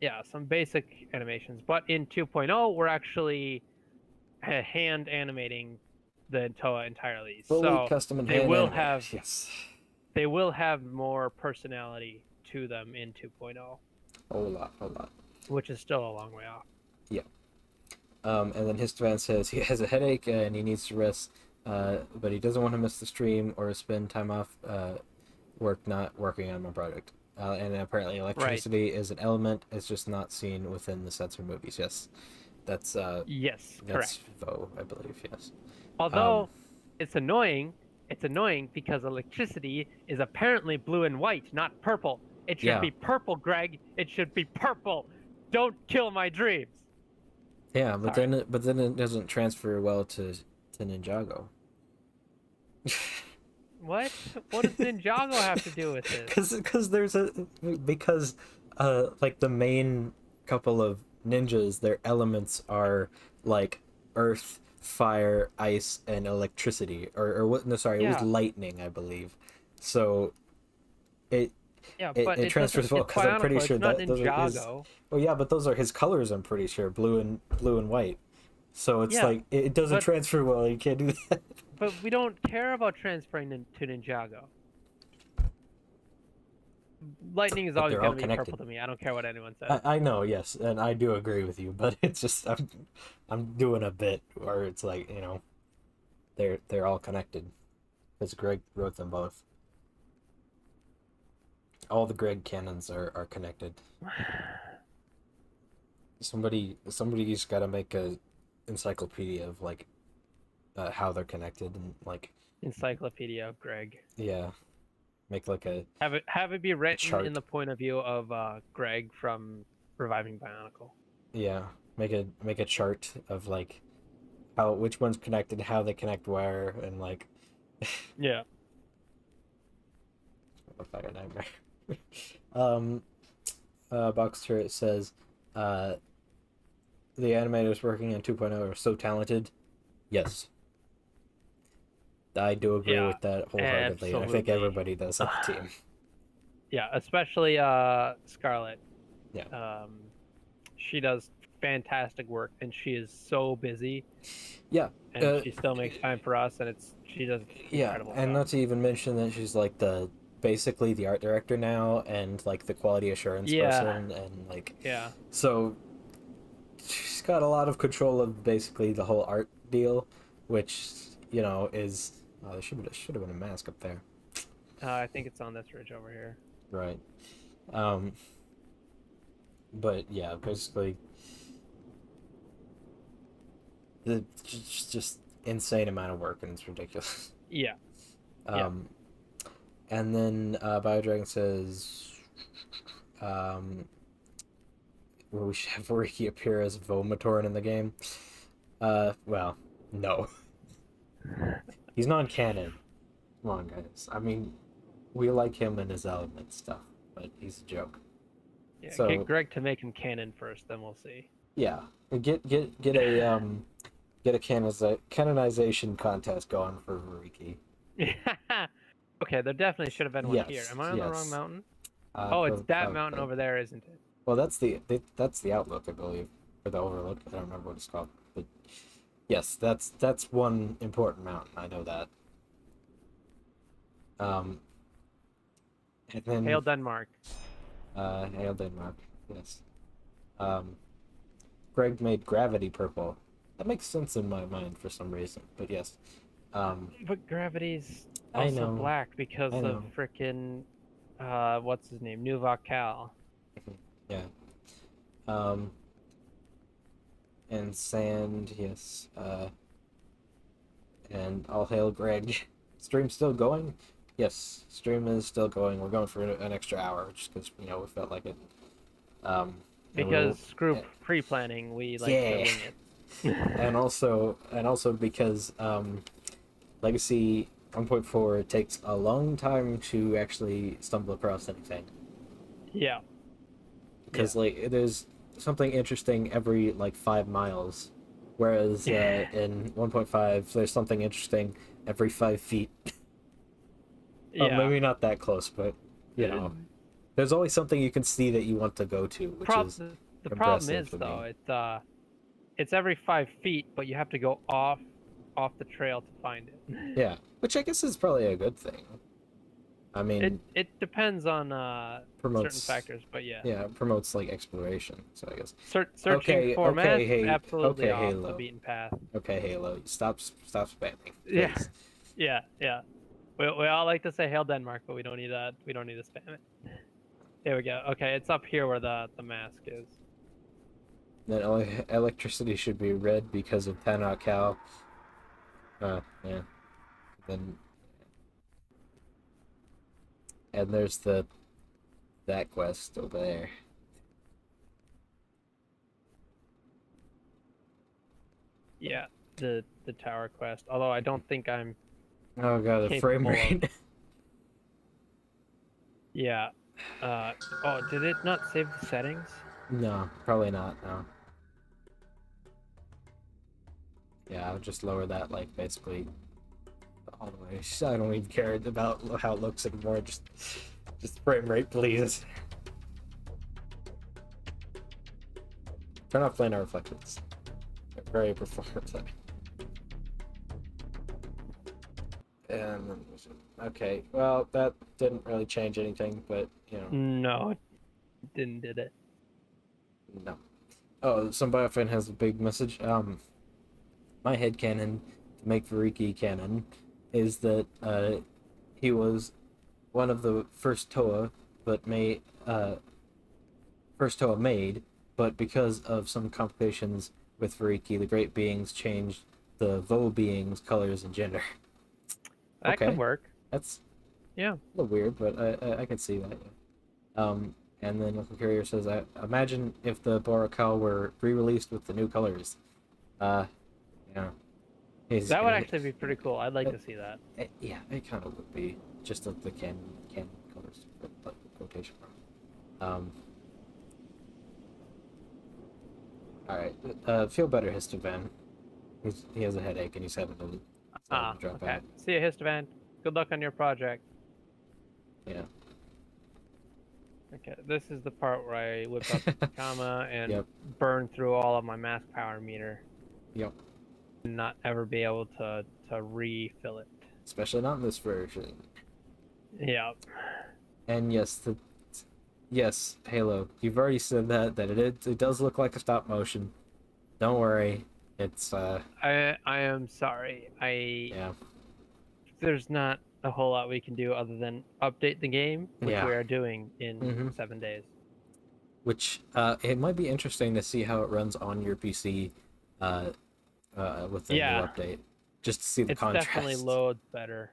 Yeah, some basic animations. But in 2.0, we're actually hand animating the Toa entirely. Fully so custom and they hand will animated. have Yes. they will have more personality to them in 2.0, A lot. which is still a long way off. Yeah. And then Histovan says he has a headache and he needs to rest, but he doesn't want to miss the stream or spend time off not working on my project. And apparently electricity is an element. It's just not seen within the sets or movies. Yes, that's Yes, that's correct. Vo, I believe. Yes. Although it's annoying because electricity is apparently blue and white, not purple. It should be purple, Greg. It should be purple. Don't kill my dreams. Yeah, but then it doesn't transfer well to Ninjago. What? What does Ninjago have to do with this? Because like the main couple of ninjas, their elements are like earth, fire, ice, and electricity, or what? No, sorry, it was lightning, I believe. So it Yeah, but it it doesn't. transfers well It's because I'm pretty Bionicle. sure It's not that those are his. Ninjago. Well, yeah, but those are his colors. I'm pretty sure blue and white. So it's Yeah, like it doesn't but transfer well. You can't do that. we don't care about transferring to Ninjago. Lightning is But always they're going all to be connected. purple to me. I don't care what anyone says. I know, yes, and I do agree with you, but it's just I'm doing a bit where it's like they're all connected because Greg wrote them both. All the Greg canons are connected. Somebody's got to make a encyclopedia of like how they're connected and like Encyclopedia of Greg. yeah, make like a Have it be written in chart. the point of view of Greg from Reviving Bionicle. Yeah, make a chart of like how which one's connected, how they connect where, and like Yeah. look like a nightmare. um, Box Turret says, the animators working on 2.0 are so talented. Yes, I do agree Yeah. with that wholeheartedly. I think Absolutely. everybody does on the team. Yeah, especially Scarlett. Yeah. She does fantastic work, and she is so busy, Yeah. and she still makes time for us, and she does Yeah, incredible and job. not to even mention that she's like basically the art director now and like the quality assurance Yeah. person and like Yeah. so she's got a lot of control of basically the whole art deal, which is there should have been a mask up there. I think it's on this ridge over here. Right. But yeah, basically the just insane amount of work and it's ridiculous. Yeah. And then BioDragon says we should have Ricky appear as Vomitorin in the game. Well, no. He's non-canon. Come on, guys. I mean, we like him and his element stuff, but he's a joke. Yeah. So, Get Greg to make him canon first, then we'll see. yeah, get a canonization contest going for Riki. Okay, there definitely should have been one here. Am I on the wrong mountain? Oh, it's that mountain over there, isn't it? Well, that's the outlook, I believe, or the overlook. I don't remember what it's called, but yes, that's one important mountain. I know that. And then Hail Denmark. Hail Denmark. Yes. Greg made gravity purple. That makes sense in my mind for some reason, but yes. But gravity's I also know. black because of frickin' what's his name? Nuvok Cal. Yeah. And sand, yes. And all hail Greg. Stream still going? Yes, stream is still going. We're going for an extra hour just because we felt like it. Because screw pre-planning, we like to wing it. and also because Legacy 1.4 takes a long time to actually stumble across anything. Yeah. Because like there's something interesting every like 5 miles, whereas in 1.5 there's something interesting every 5 feet. Yeah. Maybe not that close, but there's always something you can see that you want to go to, which is the problem is though it's every 5 feet, but you have to go off the trail to find it. Yeah, which I guess is probably a good thing. I mean, it depends on certain factors, but yeah. Yeah, it promotes like exploration, so I guess. Searching for math, absolutely off Halo. the beaten path. Okay, Halo, stop spamming. Yeah, yeah. We all like to say "Hail Denmark," but we don't need to spam it. There we go. Okay, it's up here where the mask is. Then electricity should be red because of Tanakh Cal. Yeah. Then. And there's that quest over there. Yeah, the tower quest. Although I don't think I'm. Oh god, the frame rate. Yeah. Oh, did it not save the settings? No, probably not. No. Yeah, I'll just lower that like basically all the way. I don't even care about how it looks anymore. Just Just frame rate, please. Turn off planar reflections. Very performance. Okay, well, that didn't really change anything, but, you know. No, it didn't, did it? No. Oh, some biofan has a big message. My headcanon to make Variki canon is that, he was one of the first Toa, but first Toa made, but because of some complications with Variki, the Great Beings changed the Vo beings' colors and gender. That Okay. could work. That's Yeah. a little weird, but I can see that. And then Local Carrier says, I imagine if the Borakal were re-released with the new colors. Yeah. That would actually be pretty cool. I'd like to see that. Yeah, it kind of would be. Just the canon colors, but quotation mark. Alright, feel better, Histovan. He has a headache and he's having to drop okay. out. See you, Histovan. Good luck on your project. Yeah. Okay, this is the part where I whip up the comma and Yep. burn through all of my mass power meter. Yep. And not ever be able to refill it. Especially not in this version. Yep. And yes, Halo, you've already said that it does look like a stop motion. Don't worry, it's I am sorry. yeah. There's not a whole lot we can do other than update the game, which Yeah. we are doing in 7 days. Which it might be interesting to see how it runs on your PC with the new update, just to see the contrast. It definitely loads better.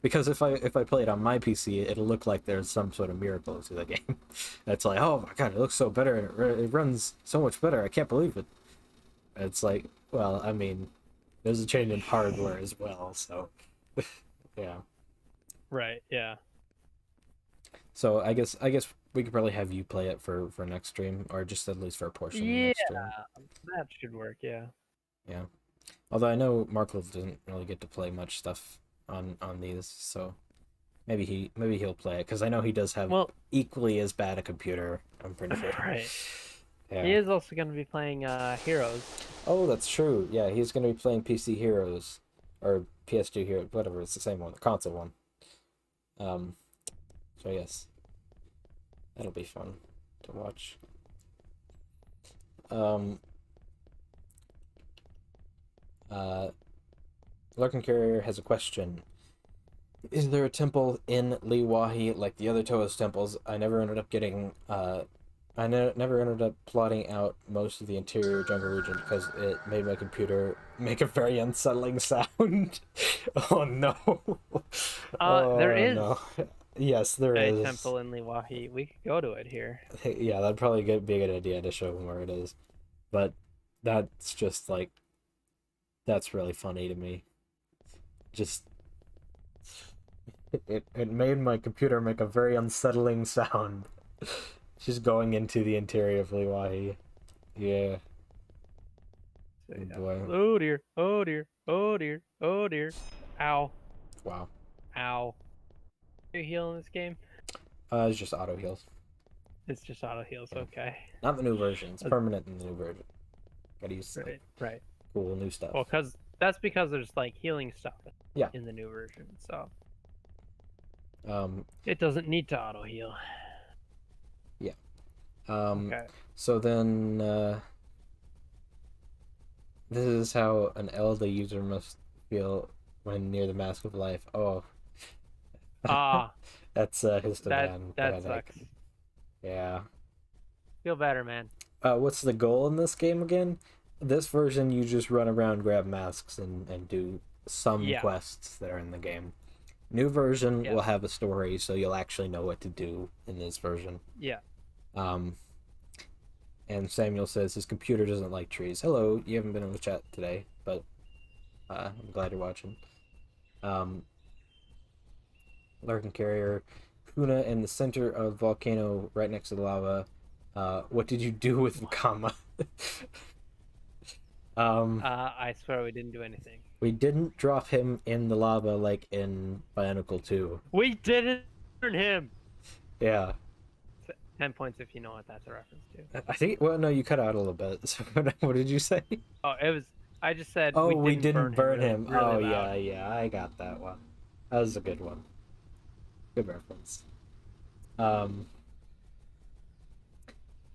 Because if I play it on my PC, it'll look like there's some sort of miracle to the game. It's like, oh my god, it looks so better and it runs so much better. I can't believe it. It's like, well, I mean, there's a change in hardware as well, so yeah. Right. Yeah. So I guess we could probably have you play it for next stream, or just at least for a portion of the next stream. That should work. Yeah. Yeah. Although I know Markov doesn't really get to play much stuff on these, so maybe he'll play it, because I know he does have equally as bad a computer. I'm pretty sure. Right. Yeah. He is also going to be playing Heroes. Oh, that's true. Yeah, he's going to be playing PC Heroes, or PS2 Heroes, whatever. It's the same one, the console one. So yes, that'll be fun to watch. Larkin Carrier has a question. Is there a temple in Liwahi like the other Toa's temples? I never ended up getting never ended up plotting out most of the interior jungle region because it made my computer make a very unsettling sound. Oh no. There is. No. Yes, there is a temple in Liwahi. We could go to it here. Yeah, that'd probably be a good idea to show them where it is. But that's just like, that's really funny to me. Just it made my computer make a very unsettling sound. Just going into the interior of Liwahi. Yeah. So, yeah. Boy. Oh dear. Oh dear. Oh dear. Oh dear. Ow. Wow. Ow. You heal in this game? It's just auto heals. It's just auto heals. Yeah. Okay. Not the new version. It's permanent in the new version. Gotta use right. Cool new stuff. Well, that's because there's like healing stuff in the new version, so it doesn't need to auto heal. Yeah. Okay. So then this is how an Elda user must feel when near the Mask of Life. Oh. That's his demand. That sucks. Yeah. Feel better, man. What's the goal in this game again? This version, you just run around, grab masks, and do some quests that are in the game. New version will have a story, so you'll actually know what to do in this version. Yeah. And Samuel says his computer doesn't like trees. Hello, you haven't been in the chat today, but I'm glad you're watching. Larkin Carrier, Kuna in the center of volcano right next to the lava. What did you do with Vakama? I swear we didn't do anything. We didn't drop him in the lava like in Bionicle 2. We didn't turn him! Yeah. 10 points if you know what that's a reference to. I think. Well, no, you cut out a little bit. So what did you say? Oh, it was. I just said Oh, we we didn't didn't burn him burn really, him. really Oh loud. yeah, yeah, I got that one. That was a good one. Good reference. Um,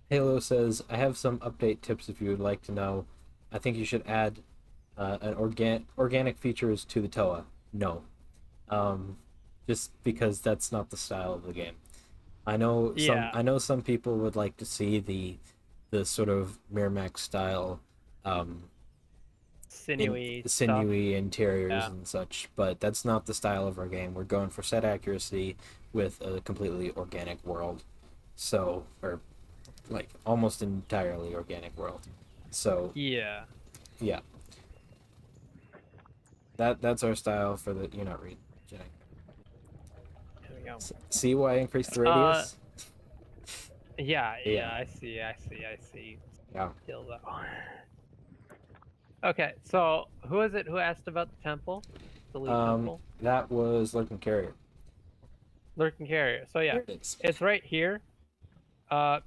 Halo says, "I have some update tips if you would like to know. I think you should add an organic features to the Toa. No, um, just because that's not the style of the game. Yeah, I know some people would like to see the sort of Miramax style um sinewy stuff. sinewy interiors Yeah, and such, but that's not the style of our game. We're going for set accuracy with a completely organic world. So, or like almost entirely organic world. So, yeah. yeah. That's our style for the you're not reading. There we go. See why I increased the Uh, radius? yeah, Yeah. yeah. I see. Yeah. Kills that. Okay, so who is it who asked about the temple? The loot temple? That was Lurking Carrier. Lurking Carrier. So yeah, There it is. it's right here.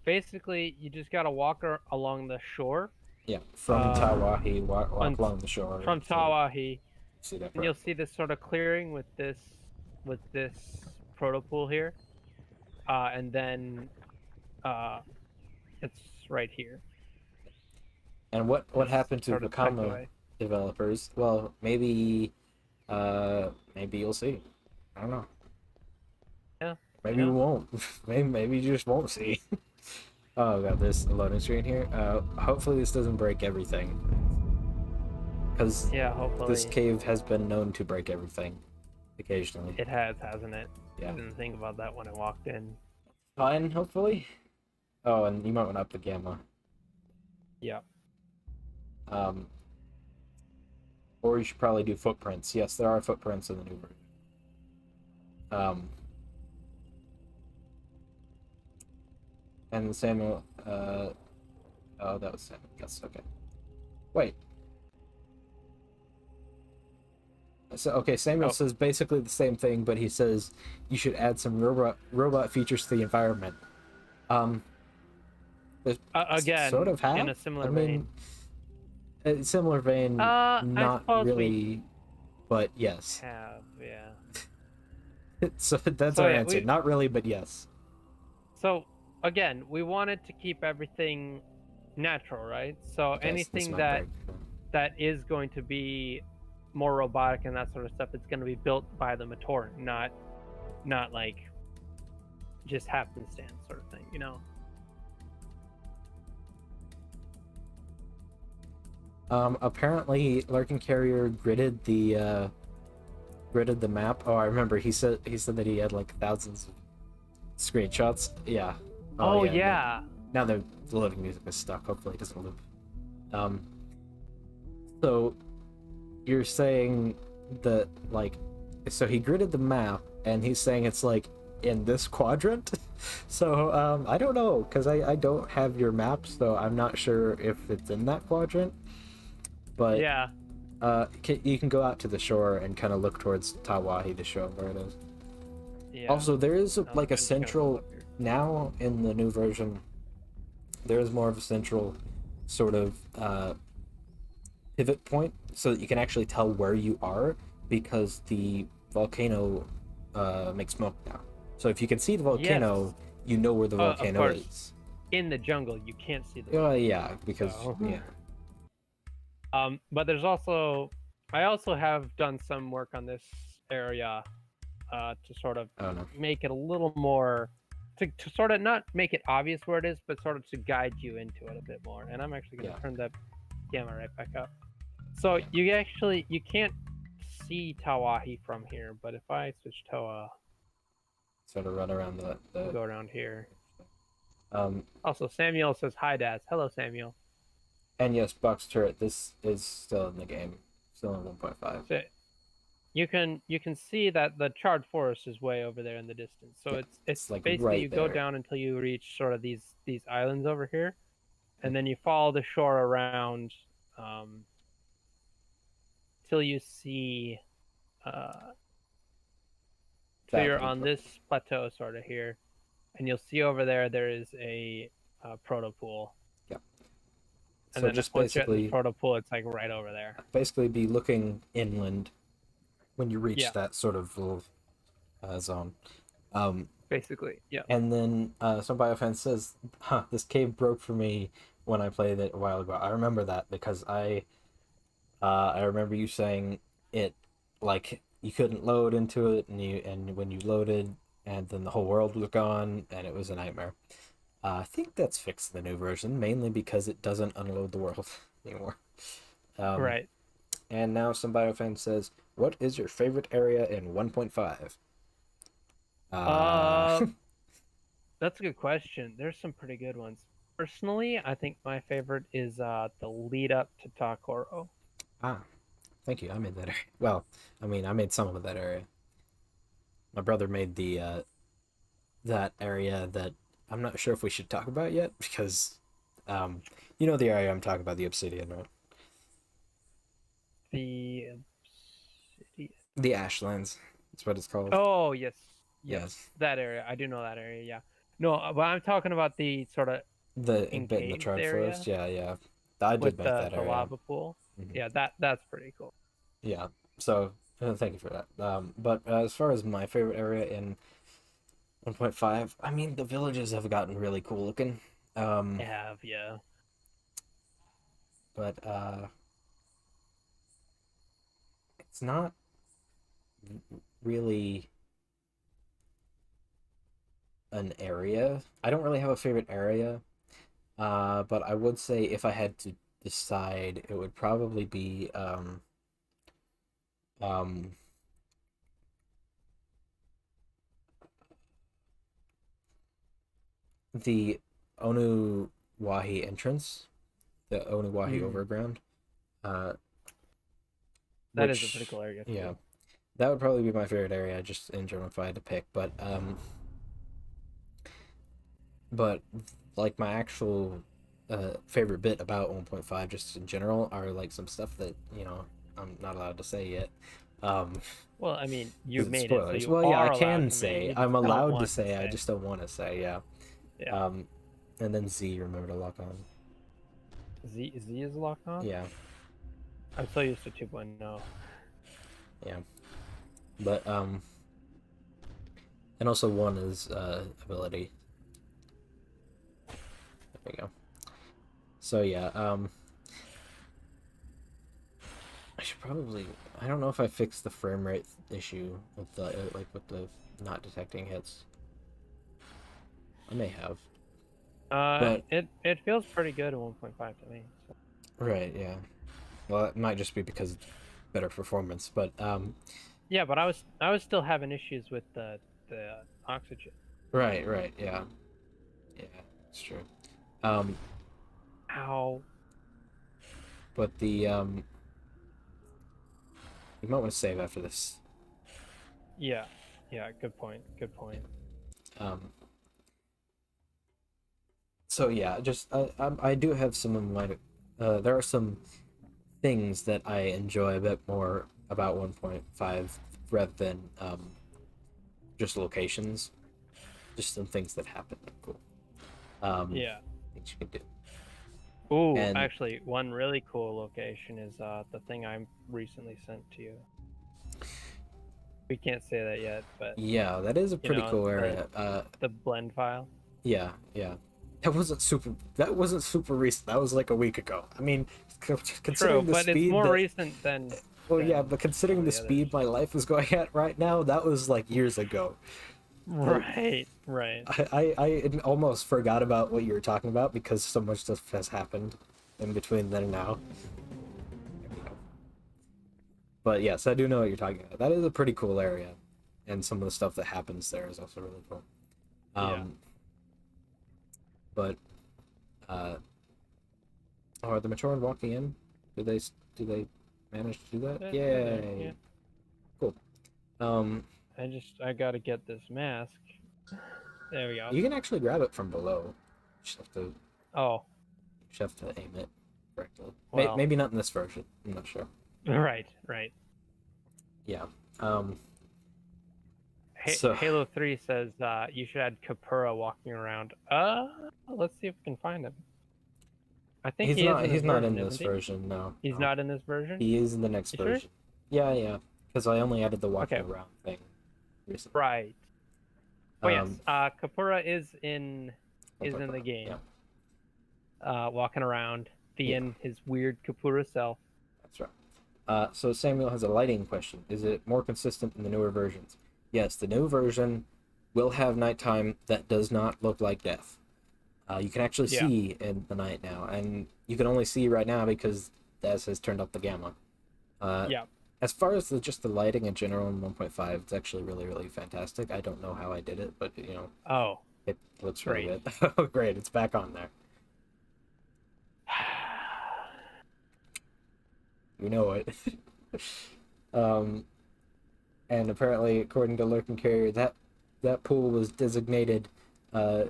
Basically, you just gotta walk along the shore. Yeah, from Tawahi, walk un- along the shore. From Tawahi, See that and part. you'll see this sort of clearing with this proto pool here, and then it's right here. And what Just happened to sort of tucked Vakama away. developers? Well, maybe you'll see. I don't know. Yeah, Maybe we yeah. won't. Maybe you just won't see. Oh god, there's a loading screen here. Hopefully this doesn't break everything, because Yeah, this hopefully cave has been known to break everything occasionally. it has, hasn't it? Yeah. I didn't think about that when I walked in. Fine, hopefully. Oh, and you might want to up the gamma. Yeah. Um, or you should probably do footprints. Yes, there are footprints in the new version. And Samuel, oh, that was Samuel. Yes, okay. Wait. So, okay, Samuel says basically the same thing, but he says you should add some robot features to the environment. Again, Sort of have. in a similar I vein. mean, similar vein, I not suppose really, but yes. have, yeah. So that's So our yeah, answer. Not really, but yes. so again, we wanted to keep everything natural, right? So Yes, this anything might that is going to be more robotic and that sort of stuff, it's going to be built by the Mator, not like just happenstance sort of thing, you know? Apparently, Larkin Carrier gridded the map. Oh, I remember. He said that he had like thousands of screenshots. Yeah. Oh yeah. yeah. Now the loading music is stuck. Hopefully, it doesn't loop. So you're saying that like, so he gridded the map, and he's saying it's like in this quadrant. So I don't know, because I don't have your map, so I'm not sure if it's in that quadrant. But Yeah. you can go out to the shore and kind of look towards Tawahi to show where it is. Yeah. Also, there is like a just gonna central look here. now in the new version. There is more of a central sort of pivot point, so that you can actually tell where you are, because the volcano makes smoke now. So if you can see the volcano, Yes. you know where the Of volcano course. is. In the jungle, you can't see the Yeah, because So- yeah. But there's also, I also have done some work on this area to sort of I don't know. make it a little more, to sort of not make it obvious where it is, but sort of to guide you into it a bit more. And I'm actually going to turn that gamma right back up. So you can't see Tawahi from here, but if I switch Toa, Sort of run around the go around here. um. Also, Samuel says hi, Daz. Hello, Samuel. And yes, Box Turret. This is still in the game, still in 1.5. So you can see that the charred forest is way over there in the distance. So Yeah, it's like basically right you go there. down until you reach sort of these islands over here, and then you follow the shore around till you see so you're on this plateau sort of here, and you'll see over there is a proto pool. Yep. And So then just once you're at this basically, proto pool, it's like right over there. be looking inland when you reach Yeah, that sort of little zone. Um, basically. Yeah. and then some biofan says, "Huh, this cave broke for me when I played it a while ago." I remember that because I remember you saying it like you couldn't load into it, and when you loaded, and then the whole world was gone, and it was a nightmare. I think that's fixed in the new version, mainly because it doesn't unload the world anymore. Um, Right. and now some biofan says, "What is your favorite area in 1.5?" Uh, Uh, that's a good question. There's some pretty good ones. Personally, I think my favorite is the lead up to Takoro. ah, thank you. I made that area. Well, I mean, I made some of that area. My brother made the that area that I'm not sure if we should talk about yet because, um, you know the area I'm talking about, the obsidian, right? The city. The Ashlands. That's what it's called. Oh, yes. Yes. Yes. That area. I do know that area. Yeah. No, but I'm talking about the sort of The bit in the encaged Trout Forest. area Yeah, yeah. I with did make that the area. lava pool. Hmm. Yeah, that's pretty cool. Yeah. So thank you for that. But as far as my favorite area in 1.5, I mean the villages have gotten really cool looking. Um, Have, yeah. but it's not really an area. I don't really have a favorite area. But I would say if I had to decide, it would probably be um the Onuwahi entrance, the Onuwahi Mm, overground. Uh, that is a pretty which cool area yeah, too. that would probably be my favorite area, just in general if I had to pick. But like my actual favorite bit about 1.5, just in general, are like some stuff that I'm not allowed to say yet. Um, Well, I mean, you 'Cause it's made it, so spoilers. you Well, yeah, I are allowed can to make. say. You I'm just don't allowed to want to say. I say. just don't want to say. Yeah. Yeah. Um, and then Z, remember to lock on. Z is locked on? Yeah, I'm so used to 2.0. yeah. But and also one is ability. There we go. So yeah, I should probably. I don't know if I fixed the frame rate issue with the like with the not detecting hits. I may have, but It feels pretty good at 1.5 to me. So. right, yeah. Well, it might just be because it's better performance, but Yeah, but I was still having issues with the oxygen. right, right, yeah, yeah, it's true. Um, How? but the you might want to save after this. Yeah, yeah. Good point. Good point. Um, so yeah, just I do have some of my there are some things that I enjoy a bit more about 1.5 rather than just locations, just some things that happen. Cool. Yeah. Things you can do. Ooh, And actually, one really cool location is the thing I recently sent to you. We can't say that yet, but yeah, that is a you pretty know cool area. the blend file. Yeah, yeah. That wasn't super recent. That was like a week ago. I mean, True, considering the but it's speed more that recent than well, yeah, but some considering of the the others. speed my life is going at right now, that was like years ago. Like Right, right. I almost forgot about what you were talking about because so much stuff has happened in between then and now. There we go. But yes, I do know what you're talking about. That is a pretty cool area, and some of the stuff that happens there is also really cool. Yeah. Um, but uh, are the Matoran walking in? Do they manage to do that? They're there. Yeah. Yay! Cool. Um, I gotta get this mask. There we go. you can actually grab it from below. You Oh, just have to aim it correctly. well. Maybe not in this version. I'm not sure. Right, right. Yeah. Um, So Halo 3 says you should add Kapura walking around. Let's see if we can find him. I think he is in this he's not version, in this isn't he? version, no. He's No. not in this version? He is in the next You sure? version. Yeah, yeah. Because I only added the walking Okay, around thing recently. right. Oh yes, Um, Kapura is in the yeah, game. Walking around, yeah, being his weird Kapura self. that's right. So Samuel has a lighting question. Is it more consistent in the newer versions? Yes, the new version will have nighttime that does not look like death. You can actually Yeah, see in the night now, and you can only see right now because Daz has turned up the gamma. Uh, yeah. as far as just the lighting in general in 1.5, it's actually really, really fantastic. I don't know how I did it, but Oh, it looks really great. good. Oh, great! It's back on there. You know it. um, and apparently, according to Lurking Carrier, that pool was designated uh,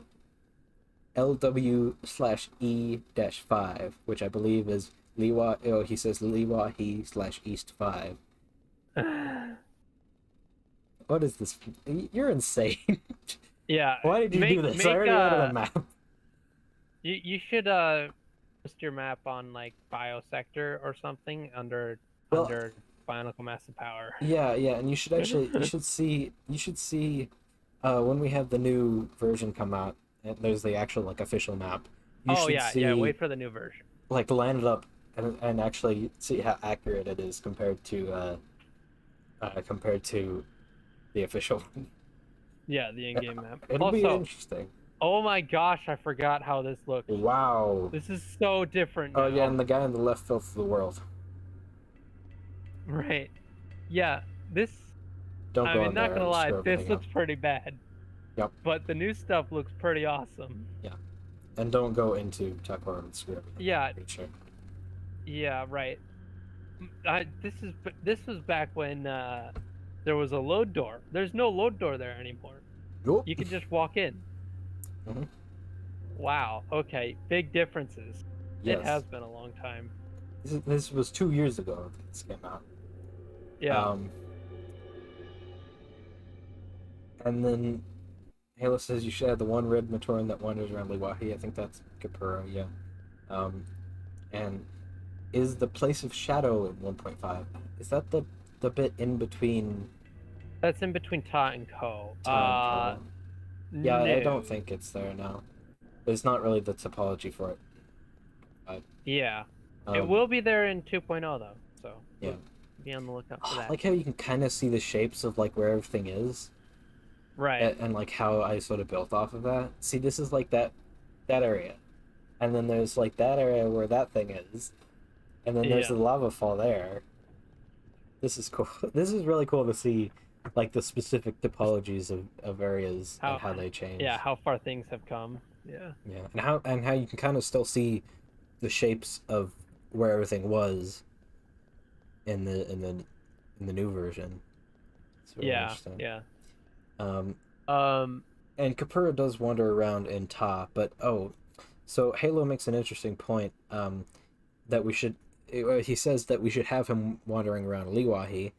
LW/E-5, which I believe is Liwa. Oh, he says Liwahi/East 5. What is this? You're insane. Yeah, Why did you do this? I already added a map. you should post your map on like biosector or something Well, under Bionicle Massive Power. yeah, yeah, and you should see when we have the new version come out, and there's the actual like official map. You Oh should yeah, yeah. see Wait for the new version. like line it up and actually see how accurate it is compared to the official one. Yeah, the in-game map. It'll be Also, interesting. oh my gosh, I forgot how this looks. Wow. This is so different now. Oh yeah, and the guy on the left fell for the world. Right. Yeah, this. Don't I go mean, on not there gonna and lie, screw this everything up. looks pretty bad. Yep. But the new stuff looks pretty awesome. Yeah. And don't go into Tucker and screw everything Yeah. up. Pretty sure. Yeah, right. This was back when there was a load door. There's no load door there anymore. Nope. You can just walk in. Mm-hmm. Wow. Okay. Big differences. Yes. It has been a long time. This was 2 years ago this came out. Yeah. And then Halo says you should have the one red Matoran that wanders around Liwahi. I think that's Kapura, yeah. And is the Place of Shadow in 1.5? Is that the bit in between That's in between Ta and Ko. Ta and Ko? Yeah, No. I don't think it's there now. There's not really the topology for it. Yeah. It will be there in 2.0 though, so yeah. be on the lookout for I that. like how you can kind of see the shapes of like where everything is. Right. And like how I sort of built off of that. See, this is like that area. And then there's like that area where that thing is. And then there's the lava fall there. This is cool. This is really cool to see like the specific topologies of areas and how they change. Yeah, how far things have come. Yeah. Yeah. And how you can kind of still see the shapes of where everything was in the new version. It's really interesting. Yeah. And Kapura does wander around in Ta, but so Halo makes an interesting point that we should. He says that we should have him wandering around Liwahi,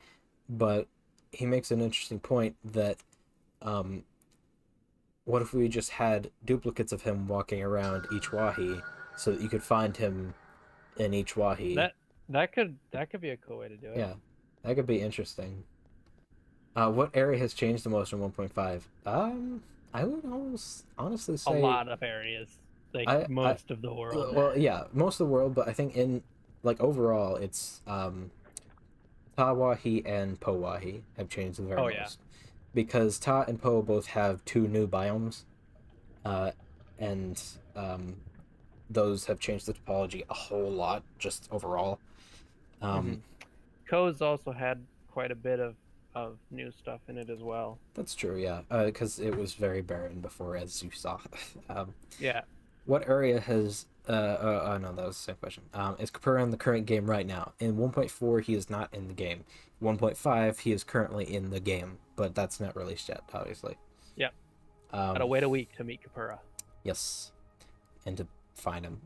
but he makes an interesting point that what if we just had duplicates of him walking around each Wahi so that you could find him in each Wahi? That could be a cool way to do it. Yeah, that could be interesting. What area has changed the most in 1.5? I would honestly say a lot of areas, like most of the world. Well, yeah, most of the world, but I think in like overall, it's Ta-Wahi and Po-Wahi have changed the very most. Because Ta and Po both have 2 new biomes, and those have changed the topology a whole lot, just overall. Ko's also had quite a bit of new stuff in it as well. That's true, yeah, because it was very barren before, as you saw. Yeah. What area has no, that was the same question. Is Kapura in the current game right now? In 1.4, he is not in the game. 1.5, he is currently in the game, but that's not released yet, obviously. Yep. Gotta wait a week to meet Kapura. Yes, and to find him.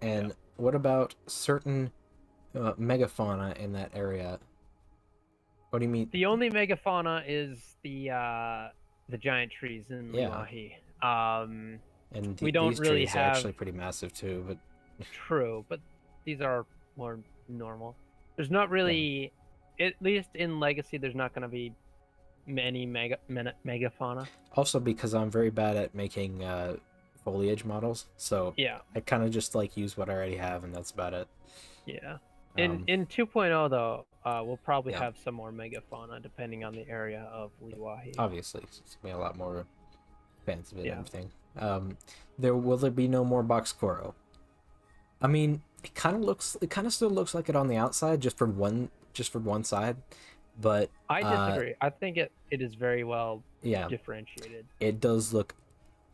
And what about certain megafauna in that area? What do you mean? The only megafauna is the giant trees in Yeah, Liwahi. and We don't these really trees are have actually pretty massive too. But true, but these are more normal. There's not yeah. really, at least in Legacy, there's not going to be many megafauna. Also, because I'm very bad at making foliage models, so Yeah, I kind of just like use what I already have, and that's about it. yeah. In Um, 2.0 though, we'll probably yeah, have some more megafauna depending on the area of Liwahi. obviously, it's gonna be a lot more expansive and Yeah. everything. There be no more box Koro? I mean, it kind of still looks like it on the outside, just for one side, but I disagree. I think it is very well yeah, differentiated. it does look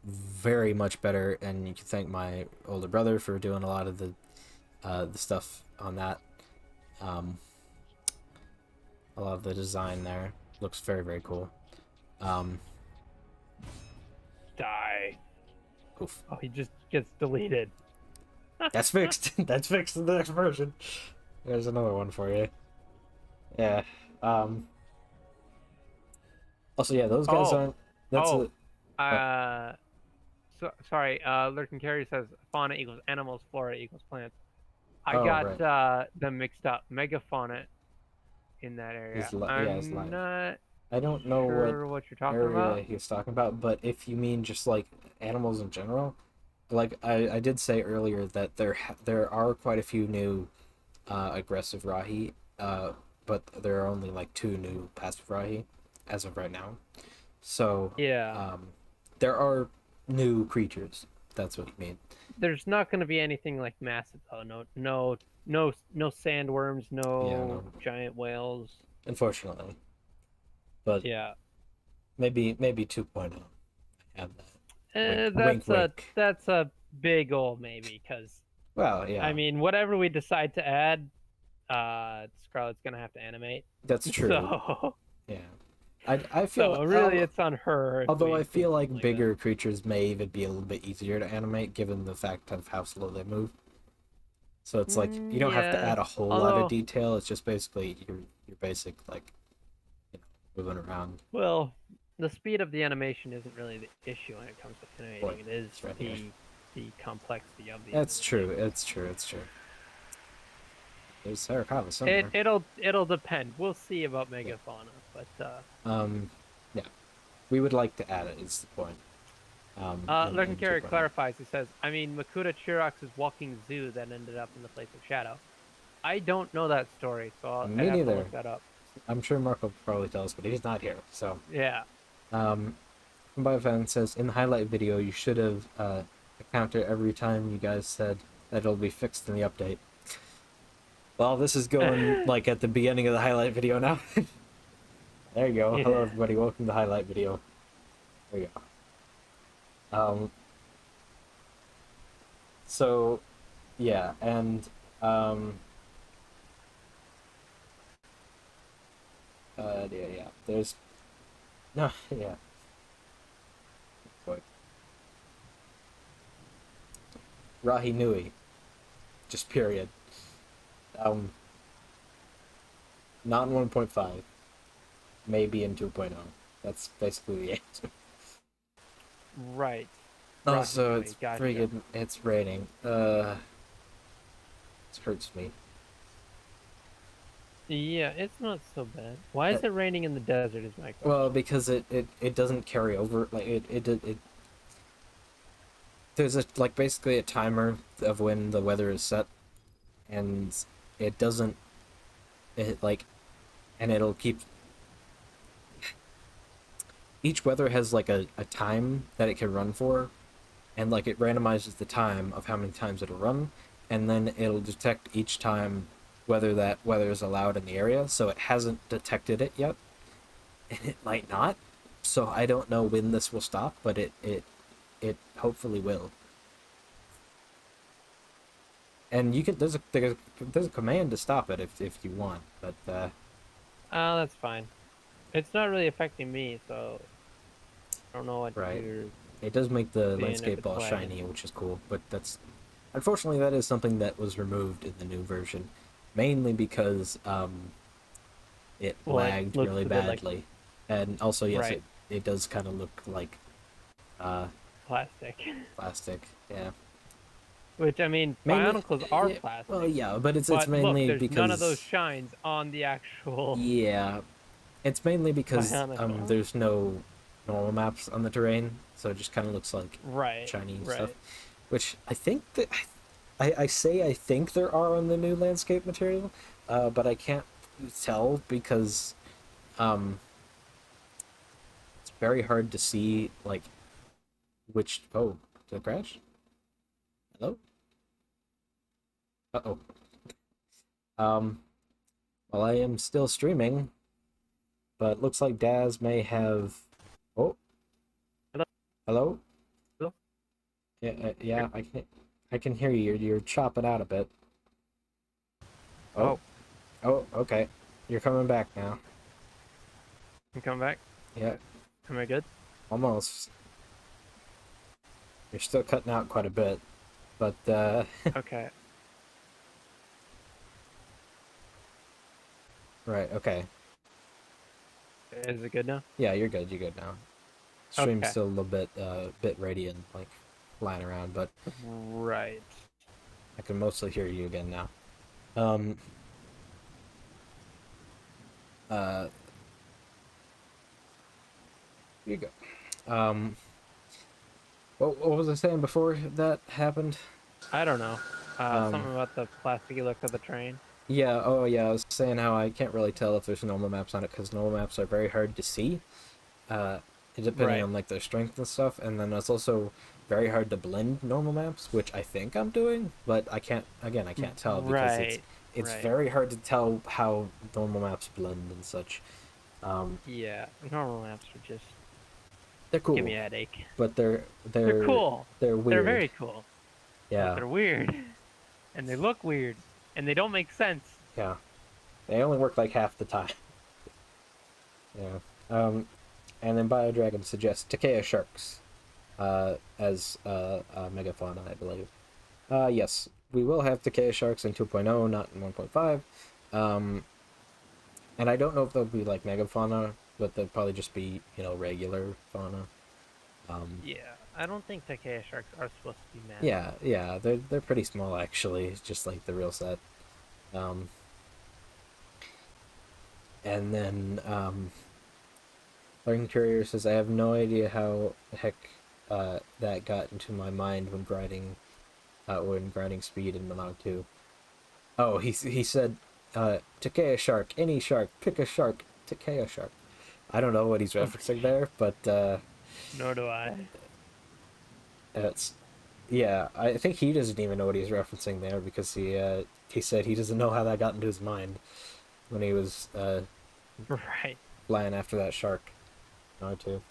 very much better, and you can thank my older brother for doing a lot of the stuff on that. Um, a lot of the design there looks very, very cool. Um, Die. oof. Oh, he just gets deleted. That's fixed. That's fixed in the next version. There's another one for you. Yeah. Also, yeah, those guys Oh, aren't. That's oh. a. Sorry. Lurking Carry says fauna equals animals, flora equals plants. I Oh, got right. them mixed up. Megafauna in that area. Yeah, he's I'm lying. not I don't know what sure what you're talking area about. he was talking about, but if you mean just like animals in general, like I did say earlier that there are quite a few new aggressive Rahi, but there are only like 2 new passive Rahi as of right now. So Yeah. um, there are new creatures. That's what you mean. There's not going to be anything like massive though. No sandworms, Yeah, no no, giant whales. unfortunately, but Yeah. maybe 2.0. Have that. Wink, wink, That's a wink. big old maybe because Well, I yeah, mean whatever we decide to add, Scarlett's gonna have to animate. that's true. So Yeah, I feel so really it's on her if although we I include feel something like like that. bigger creatures may even be a little bit easier to animate given the fact of how slow they move. So it's like you don't have to Yeah. add a whole lot of Although, detail. It's just basically your basic like moving around. well, the speed of the animation isn't really the issue when it comes to Boy, animating. It is it's right here. the complexity of the That's true. animation. It's true. It's true. There's Sarakava It somewhere. it'll depend. We'll see about Yeah. megafauna, but Yeah. We would like to add it. Is the point. Lurking In Carrot 2.0. clarifies. He says, "I mean, Makuta Chirox's walking zoo that ended up in the place of Shadow." I don't know that story, so I'd Me have to neither. look that up. I'm sure Mark will probably tell us, but he's not here. So, Yeah. um, Biofan says in the highlight video you should have counter every time you guys said that it'll be fixed in the update. Well, this is going like at the beginning of the highlight video now. There you go. Hello Yeah. everybody, welcome to the highlight video. There you go. So yeah, and yeah, there's no yeah. Boy. Rahi Nui. Just period. Um Not in 1.5. Maybe in 2.0. That's basically the answer. Right. Also, Roger, it's gotcha. freaking. It's raining. It hurts me. Yeah, it's not so bad. Why is it raining in the desert? Is my question. Well, because it doesn't carry over. Like it. There's a like basically a timer of when the weather is set, and it doesn't. It like, and it'll keep. Each weather has like a time that it can run for, and like it randomizes the time of how many times it'll run, and then it'll detect each time whether that weather is allowed in the area. So it hasn't detected it yet, and it might not. So I don't know when this will stop, but it hopefully will. And you can there's a command to stop it if you want, but Oh, that's fine. It's not really affecting me, so I don't know what right. you're It does make the seeing if landscape it's all lagging. shiny, which is cool, but that's unfortunately that is something that was removed in the new version, mainly because it Well, it lagged looks really a bit like badly, and also yes, right it does kind of look like uh plastic. plastic. Yeah, Which I mean, mainly. Bionicles are Yeah, well, plastic, yeah, but it's but look, mainly there's none of those because shines on the actual yeah, it's mainly because Bionicle. there's no normal maps on the terrain, so it just kind of looks like Right, shiny stuff. right. Which I think that I say I think there are on the new landscape material, but I can't tell because um, it's very hard to see like which. Oh, did it crash? Hello? Uh-oh. Um, well, I am still streaming, but looks like Daz may have. Oh, Hello? hello? Hello? Yeah, I can hear you. You're chopping out a bit. Oh, Oh, oh, okay. You're coming back now. you come back. Yeah, Am I good? almost. You're still cutting out quite a bit, but Okay. right, okay. Is it good now? Yeah, you're good. You're good now. Stream's Okay. still a little bit radiant, like flying around, but Right. I can mostly hear you again now. Um, uh, here you go. What was I saying before that happened? I don't know. Um, Something about the plasticky look of the train. yeah, oh yeah, I was saying how I can't really tell if there's normal maps on it because normal maps are very hard to see, uh, depending Right. on like their strength and stuff, and then it's also very hard to blend normal maps, which I think I'm doing, but I can't. Again, I can't tell because Right. it's Right. very hard to tell how normal maps blend and such. Um, Yeah. Normal maps are just they're give me cool, a headache. but They're cool. they're They're weird. very cool. But Yeah, they're weird. And they look weird. And they don't make sense. yeah. They only work like half the time. Yeah. And then BioDragon suggests Takea sharks, as megafauna, I believe. Yes, we will have Takea sharks in 2.0, not in 1.5. Um, and I don't know if they'll be like megafauna, but they'll probably just be, regular fauna. Yeah. I don't think Takea sharks are supposed to be massive. Yeah, they're pretty small actually, just like the real set. Um, and then Larkin Courier says, I have no idea how the heck that got into my mind when grinding speed in Milan 2. Oh, he said, Takea shark, any shark, pick a shark, Takea shark. I don't know what he's referencing there, but Nor do I. it's yeah. I think he doesn't even know what he's referencing there because he said he doesn't know how that got into his mind when he was Right. flying after that shark. No, too.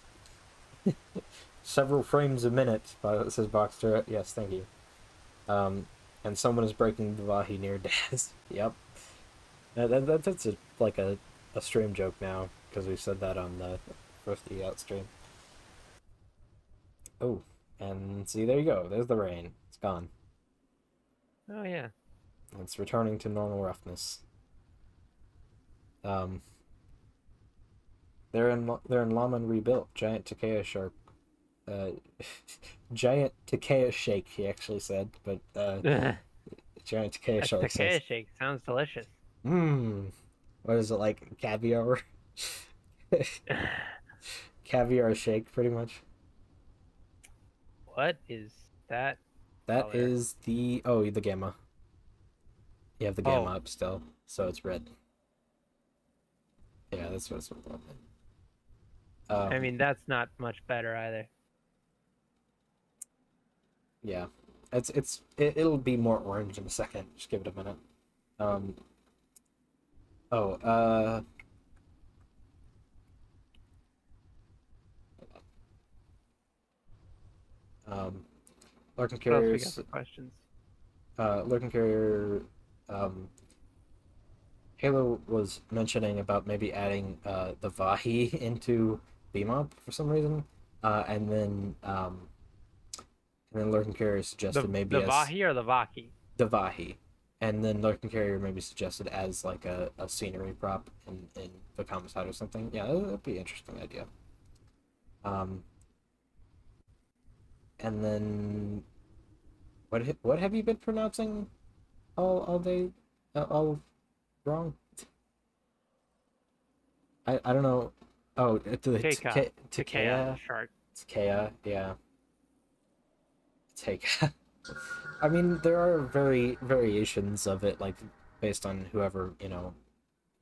Several frames a minute, says Boxster. Yes, thank you. And someone is breaking the Vahi near Daz. Yep. That's like a stream joke now because we said that on the first E out stream. Oh, and see, there you go. There's the rain. It's gone. Oh yeah. It's returning to normal roughness. Um, they're in Laman rebuilt. Giant Takea shark. Uh, giant Takea shake. He actually said, but A giant Takea shark Takea says, shake sounds delicious. "Hmm, what is it like? Caviar, caviar shake, pretty much." What is that That color? is the the gamma. You have the gamma Oh, up still, so it's red. Yeah, that's what it's about. I mean that's not much better either. Yeah, it'll be more orange in a second. Just give it a minute. Um, oh, um, Larkin What else we got Carrier's for questions? Larkin Carrier, um, Halo was mentioning about maybe adding the Vahi into Beam for some reason, and then Lurking Carrier The suggested maybe the as Vahi or the Vaki? the Vahi, And then Lurking Carrier maybe suggested as like a scenery prop in the Commissar or something. Yeah, that'd be an interesting idea. Um, and then what have you been pronouncing all day, all wrong? I don't know. Oh, Keika. Takea Takea, shark. Takea, yeah, Takea. I mean, there are variations of it, like based on whoever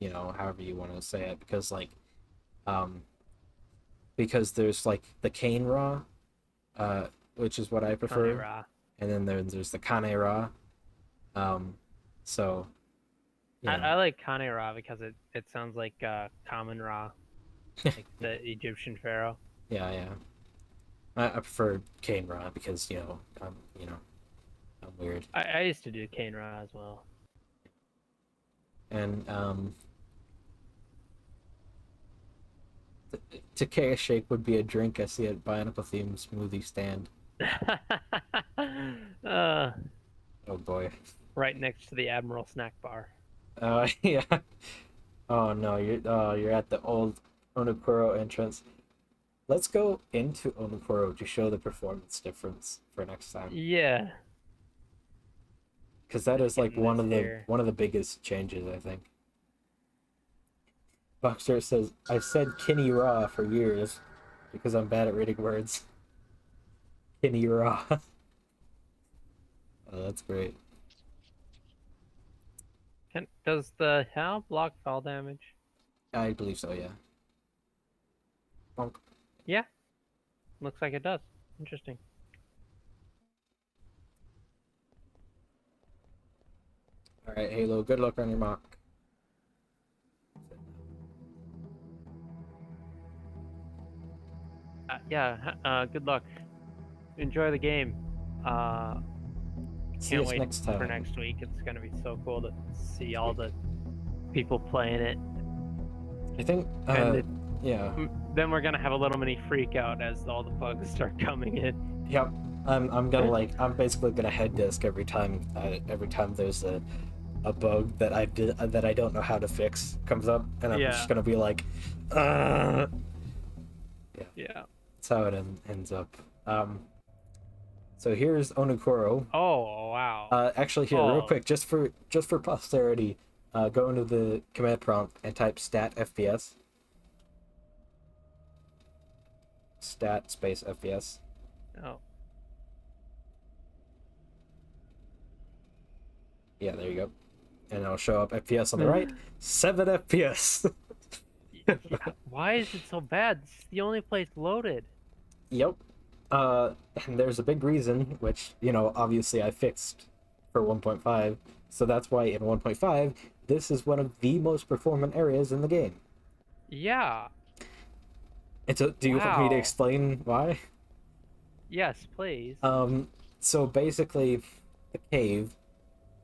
however you want to say it, because um, because there's like the Cane Raw, which is what I prefer, Kanera. and then there's the Kane Raw. Um, so you know, I like Kanera because it sounds like common Ra, like the Egyptian pharaoh. yeah, yeah. I prefer Cane Raw because I'm weird, I used to do Kane Ra as well. and Takea Shake would be a drink I see at Bionicle Theme smoothie stand. uh, Oh boy. right next to the Admiral snack bar. Yeah. Oh no, you're at the old Onokuro entrance. Let's go into Onokuro to show the performance difference for next time, Yeah. because that is like Getting this here. one of the biggest changes, I think. Boxer says, I've said Kinney Raw for years because I'm bad at reading words. Kinney Raw. Oh, that's great. Does the Hal block fall damage? I believe so, yeah. Bonk. Yeah. Looks like it does. Interesting. Alright, Halo, good luck on your mock. Yeah. Good luck. Enjoy the game. See Can't us wait next for time. next week. It's gonna be so cool to see all the people playing it. I think, And yeah. then we're gonna have a little mini freak out as all the bugs start coming in. Yep. I'm gonna I'm basically gonna head disk every time there's a bug that that I don't know how to fix comes up, and I'm just gonna be like, yeah. Yeah. That's how it ends up. So here's Onokuro. Oh wow. Actually, here, real quick, just for posterity, go into the command prompt and type stat FPS. Stat space FPS. Oh. Yeah, there you go. And it'll show up FPS on the right. 7 FPS. Yeah. Why is it so bad? It's the only place loaded. Yep. And there's a big reason, which, obviously I fixed for 1.5. So that's why in 1.5, this is one of the most performant areas in the game. Yeah. And so, do you want me to explain why? Yes, please. So basically, the cave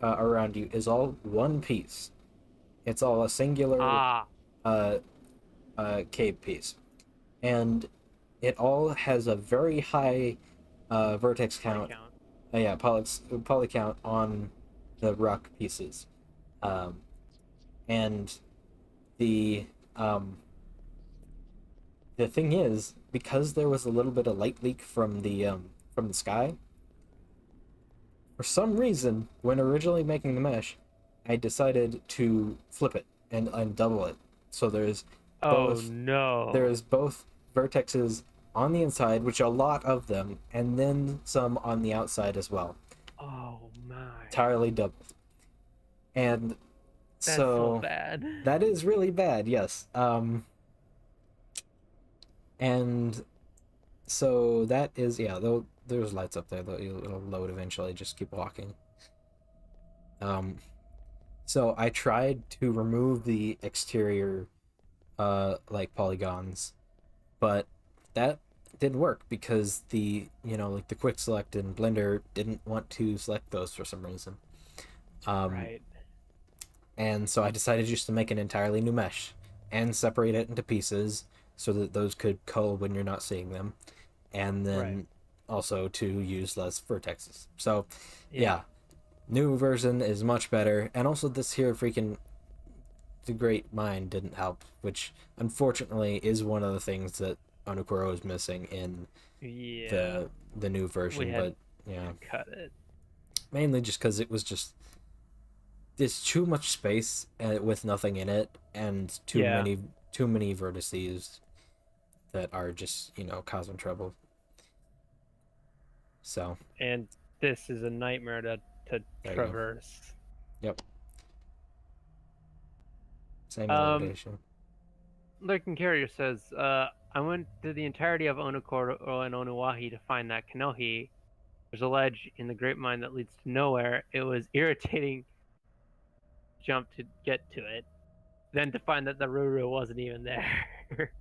around you is all one piece. It's all a singular cave piece. And it all has a very high vertex count. Poly count on the rock pieces. And the thing is, because there was a little bit of light leak from the sky, for some reason, when originally making the mesh, I decided to flip it and double it. So there's both vertexes on the inside, which are a lot of them, and then some on the outside as well. Oh my. Entirely doubled. And That's so bad. That is really bad, yes. And so that is, there's lights up there, it'll load eventually, just keep walking. So I tried to remove the exterior polygons, but that didn't work because the quick select in Blender didn't want to select those for some reason. Right. And so I decided just to make an entirely new mesh and separate it into pieces so that those could cull when you're not seeing them, and then also to use less vertexes. So yeah, New version is much better, and also this here freaking the Great Mind didn't help, which unfortunately is one of the things that Onokuro is missing in Yeah, the new version. we had But yeah, to cut it. mainly just because it was just there's too much space with nothing in it, and Yeah, too many vertices that are just causing trouble. So and this is a nightmare to there you go. traverse. Yep. Same Um, elevation. Lurking Carrier says, I went through the entirety of Onokoro and Onuahi to find that Kanohi. There's a ledge in the grapevine that leads to nowhere. It was irritating to jump to get to it, then to find that the Ruru wasn't even there.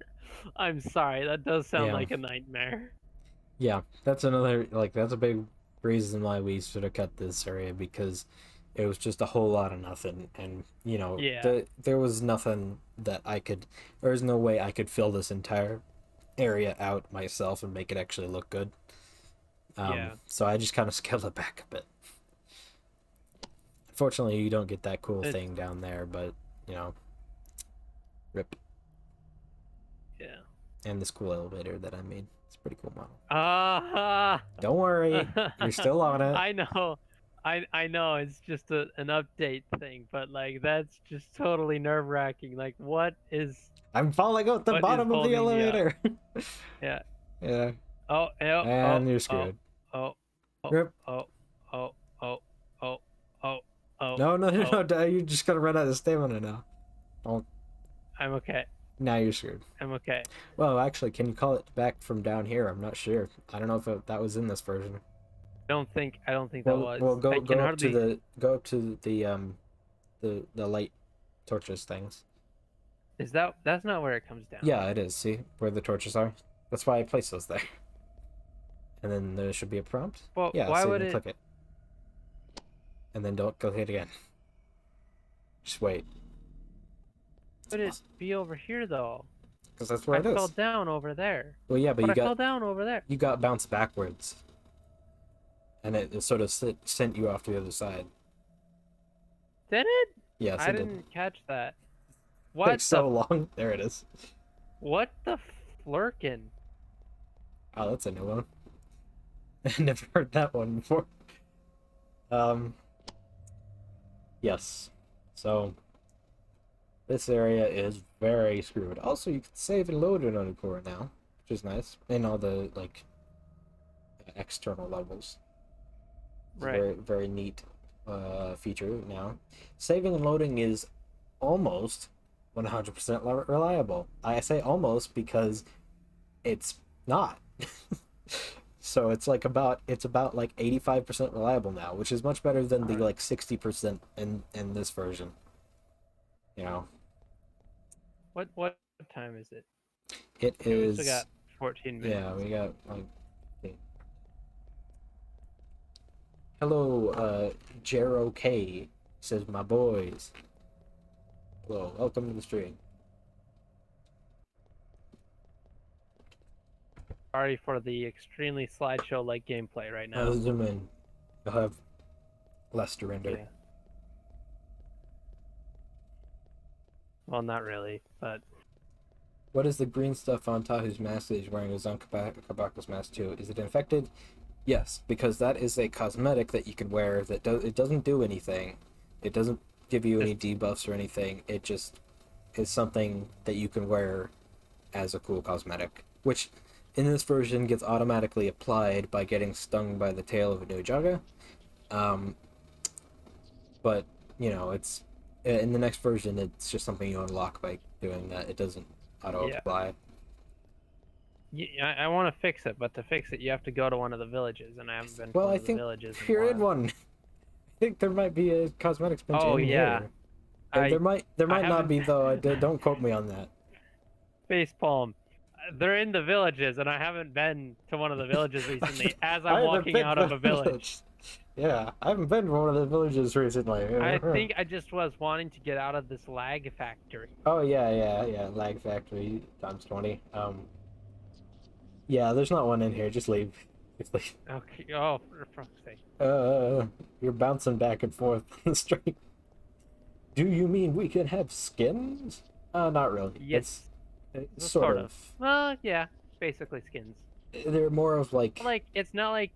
I'm sorry, that does sound Yeah. like a nightmare. Yeah, that's another that's a big reason why we sort of cut this area, because it was just a whole lot of nothing, and Yeah. there was nothing that there was no way I could fill this entire area out myself and make it actually look good. Yeah. So I just kind of scaled it back a bit. Unfortunately, you don't get that cool thing down there, but rip. Yeah. And this cool elevator that I made. It's a pretty cool model. Ah. Don't worry, you're still on it. I know. I know it's just an update thing, but like that's just totally nerve-wracking. Like what is I'm falling out the what is bottom of the holding you up? elevator. Yeah. Yeah. Oh, And you're screwed. Rip. No, you're just gonna run out of stamina now. Oh, I'm okay. now you're screwed. I'm okay. Well, actually, can you call it back from down here? I'm not sure. I don't know if that was in this version. I don't think that was. Well, go up hardly... to the light torches things. Is that's not where it comes down? Yeah, it is. See where the torches are? That's why I placed those there. And then there should be a prompt. Well, yeah, why so would you click it? And then don't go hit again. Just wait. Would it be over here though? Because that's where it is. I fell down over there. Well, yeah, but I fell down over there. You got bounced backwards. And it sort of sent you off to the other side. Did it? Yes, I it didn't catch that. What? Takes so long. There it is. What the flurkin? Oh, that's a new one. I never heard that one before. Yes. So this area is very screwed. Also, you can save and load it on the core now, which is nice. In all the external levels. It's right. A very, very neat feature now. Saving and loading is almost 100% reliable. I say almost because it's not. So it's about 85% reliable now, which is much better than the 60% in this version. What time is it? It is. We still got 14 minutes. Yeah, we got Hello, Jero K says my boys. Hello, welcome to the stream. Sorry for the extremely slideshow-like gameplay right now. I'll zoom in. You'll have less to render. Yeah. Well, not really, but... What is the green stuff on Tahu's mask that he's wearing is on Kabako's mask too? Is it infected? Yes, because that is a cosmetic that you can wear that it doesn't do anything. It doesn't give you any debuffs or anything. It just is something that you can wear as a cool cosmetic, which in this version gets automatically applied by getting stung by the tail of a Nujaga. But it's in the next version. It's just something you unlock by doing that. It doesn't auto-apply. Yeah, I want to fix it, but to fix it, you have to go to one of the villages, and I haven't been to one of the villages. Well, I think you're in one. I think there might be a cosmetics bench in here. There might not be though. Don't quote me on that. Facepalm. They're in the villages, and I haven't been to one of the villages recently. As I'm walking out of a village. Yeah, I haven't been to one of the villages recently. I think I just was wanting to get out of this lag factory. Oh yeah, lag factory times 20. Yeah, there's not one in here. Just leave. It's like, Okay. Oh, for fuck's sake. you're bouncing back and forth on the street. Do you mean we can have skins? Not really. It's Yes. sort of. Well, yeah. Basically skins. They're more of like Like it's not like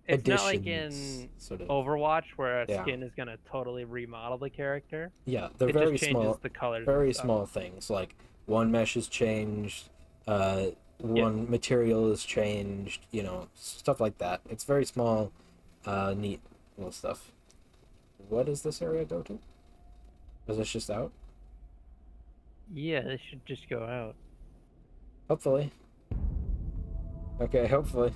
additions, in sort of. Overwatch where a Yeah. skin is gonna totally remodel the character. Yeah, they're It very just changes small, the colors. very and stuff. small things. Like one mesh is changed, Yeah. one material is changed. You know, stuff like that. It's very small, neat little stuff. What does this area go to? Is this just out? Yeah, they should just go out. Hopefully. Okay, hopefully.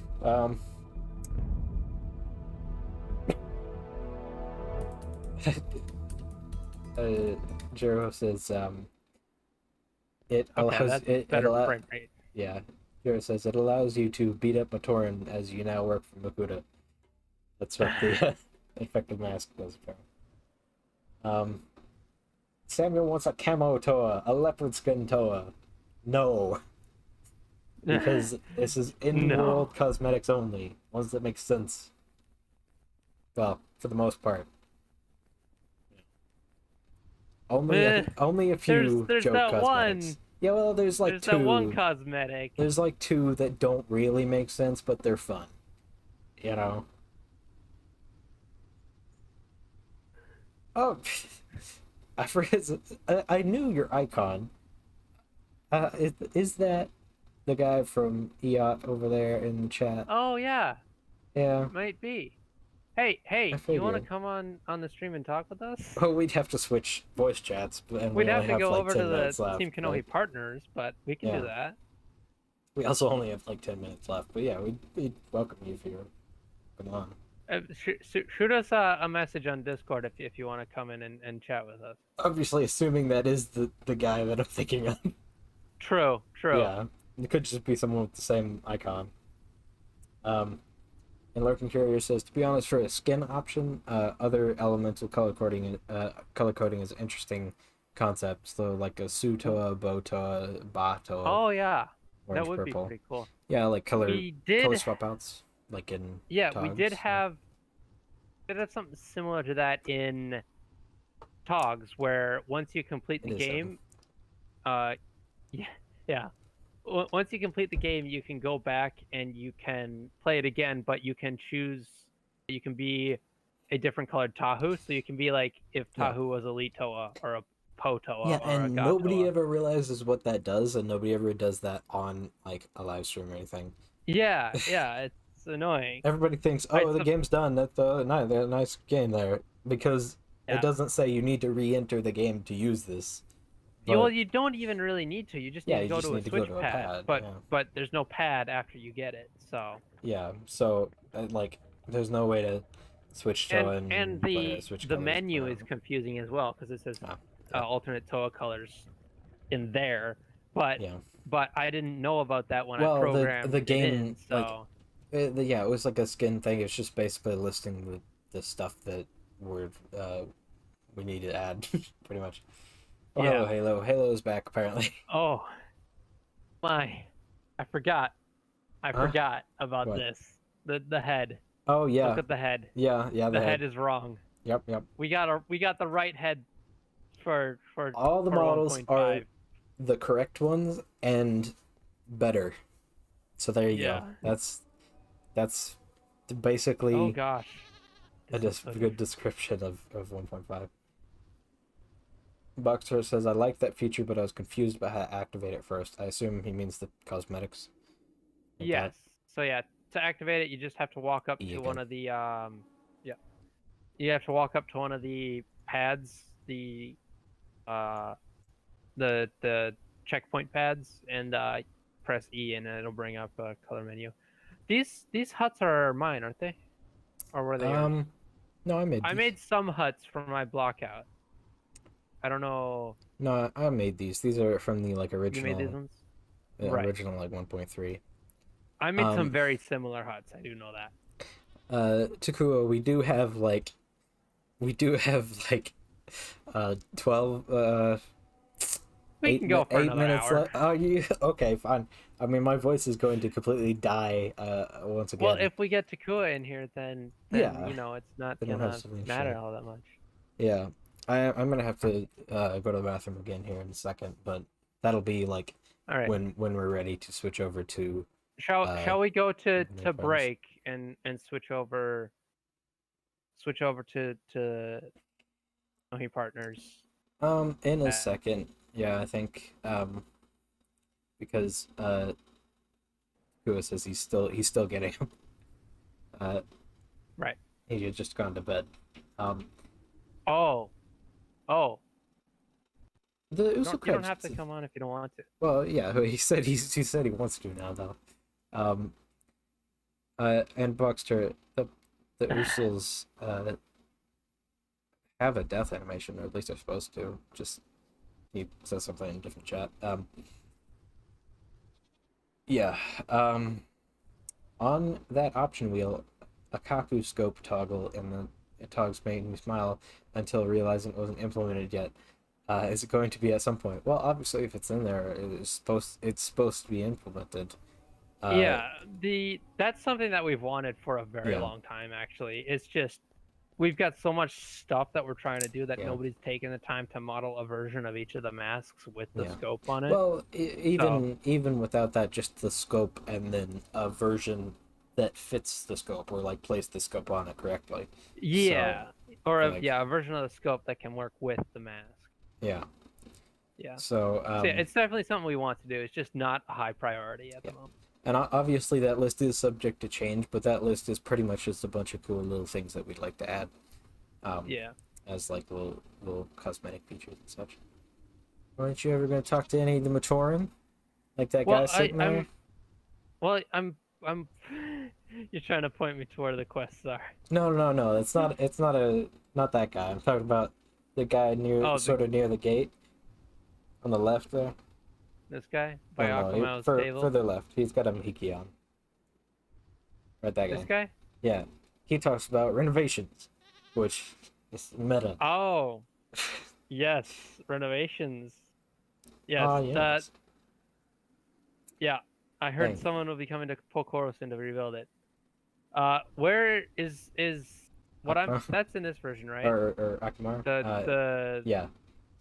Jiro says, it Okay, allows that's it better allow frame rate. yeah. Jiro says it allows you to beat up Matoran as you now work for Makuta. That's what the effective mask does apparently. Samuel wants a camo Toa, a leopard skin Toa. No. Because this is in-world cosmetics only. Ones that make sense. Well, for the most part. Only a few there's joke that cosmetics. one. Yeah, well, there's like There's two. that one cosmetic. There's like two that don't really make sense, but they're fun. You know? Oh, I forget. I knew your icon. Is that the guy from EOT over there in the chat? Oh yeah, Yeah. might be. Hey, I you want to figured. come on the stream and talk with us? Oh, we'd have to switch voice chats, and We'd we have only to go like over 10 to minutes the left. Team Kanohi partners, but we can Yeah. do that. We also only have like 10 minutes left, but yeah, we'd welcome you if you're come on. Shoot us a message on Discord if you want to come in and chat with us. Obviously, assuming that is the guy that I'm thinking of. True. Yeah, it could just be someone with the same icon. And Lurking Courier says, to be honest, for a skin option, other elemental color coding is an interesting concept. So like a Sutoa, Botoa, Batoa. Oh yeah, orange, that would purple. be pretty cool. Yeah, like color did swap outs, like in Yeah, Togs. we did have something similar to that in Togs, where once you complete the It is game, yeah. Once you complete the game, you can go back and you can play it again, but you can choose. You can be a different colored Tahu, so you can be like if Tahu was Elite Toa or a Po Toa Yeah, or a and God nobody Toa. ever realizes what that does, and nobody ever does that on like a live stream or anything. Yeah, it's annoying. Everybody thinks, oh, the game's done. That's a nice game there, because Yeah. it doesn't say you need to re-enter the game to use this. Well, you don't even really need to. You just need Yeah, to you go just to a need to go switch to a pad. pad, But yeah. but there's no pad after you get it. So Yeah, so like, there's no way to switch to and the menu is confusing as well because it says alternate Toa colors in there. But yeah. but I didn't know about that when Well, I programmed the it game, in, so yeah, it was like a skin thing. It's just basically listing the stuff that we need to add, pretty much. Oh, Yeah. hello, Halo. Halo's back, apparently. oh my, I forgot about What? this. The head. Oh, yeah. Look at the head. Yeah, The head is wrong. Yep. We got the right head for All the for models 1.5. are the correct ones and better. So there you Yeah. go. That's basically Oh gosh. a This is so good description of 1.5. Boxer says, I like that feature, but I was confused about how to activate it first. I assume he means the cosmetics. Like Yes. So yeah, to activate it, you just have to walk up E to again. one of the You have to walk up to one of the pads, the checkpoint pads, and press E, and it'll bring up a color menu. These huts are mine, aren't they? Or were they? yours? No, I I made some huts for my blockout. I don't know. No, I made these. These are from the like You original. made these ones? Right. Original like 1.3. I made some very similar huts. I do know that. Takuo, we do have like 12 We can go for another 8 minutes hour. left. Oh, you okay? Fine. I mean, my voice is going to completely die once Well, again. if we get Takua in here, then Yeah, you know it's not then we'll have gonna something to matter share. all that much. Yeah, I'm gonna have to go to the bathroom again here in a second, but that'll be like All right. when we're ready to switch over to Shall we go to Infinite Friends. break and switch over to Kanohi Partners? In a Uh, second. Yeah, I think because Kua says he's still getting him. Uh, right. he had just gone to bed. Um, Oh, oh. the You Uso don't Crabs. have to come on if you don't want to. Well, yeah, he said he wants to now though. Um, and Boxster, the Usos have a death animation, or at least they're supposed to. Just he says something in a different chat. Yeah. On that option wheel, a Kaku scope toggle in the togs made me smile until realizing it wasn't implemented yet. Is it going to be at some point? Well, obviously, if it's in there, it's supposed to be implemented. Uh, Yeah, that's something that we've wanted for a very yeah, long time. Actually, it's just we've got so much stuff that we're trying to do that yeah, nobody's taken the time to model a version of each of the masks with the yeah. scope on it. Well, So even without that, just the scope and then a version that fits the scope or like place the scope on it correctly. So, yeah, or like, a version of the scope that can work with the mask. yeah. Yeah. So, So yeah, it's definitely something we want to do. It's just not a high priority at yeah. the moment. And obviously that list is subject to change, but that list is pretty much just a bunch of cool little things that we'd like to add, um, Yeah. as like little cosmetic features and such. Aren't you ever going to talk to any of the Matoran? Like that guy Well, sitting there? I'm. You're trying to point me to where the quests are. No. It's not that guy. I'm talking about the guy Oh, sort of near the gate on the left there. this guy by No, Akumao's table. further left. He's got a Mahiki on. Right, that This guy. guy? Yeah, he talks about renovations, which is meta. Oh, yes, renovations. Yes, Ah, that. yes. Yeah, I heard Thank you. someone will be coming to Pokorosin to rebuild it. Where is what I'm? Akbar? That's in this version, right? Or Akbar? Yeah. The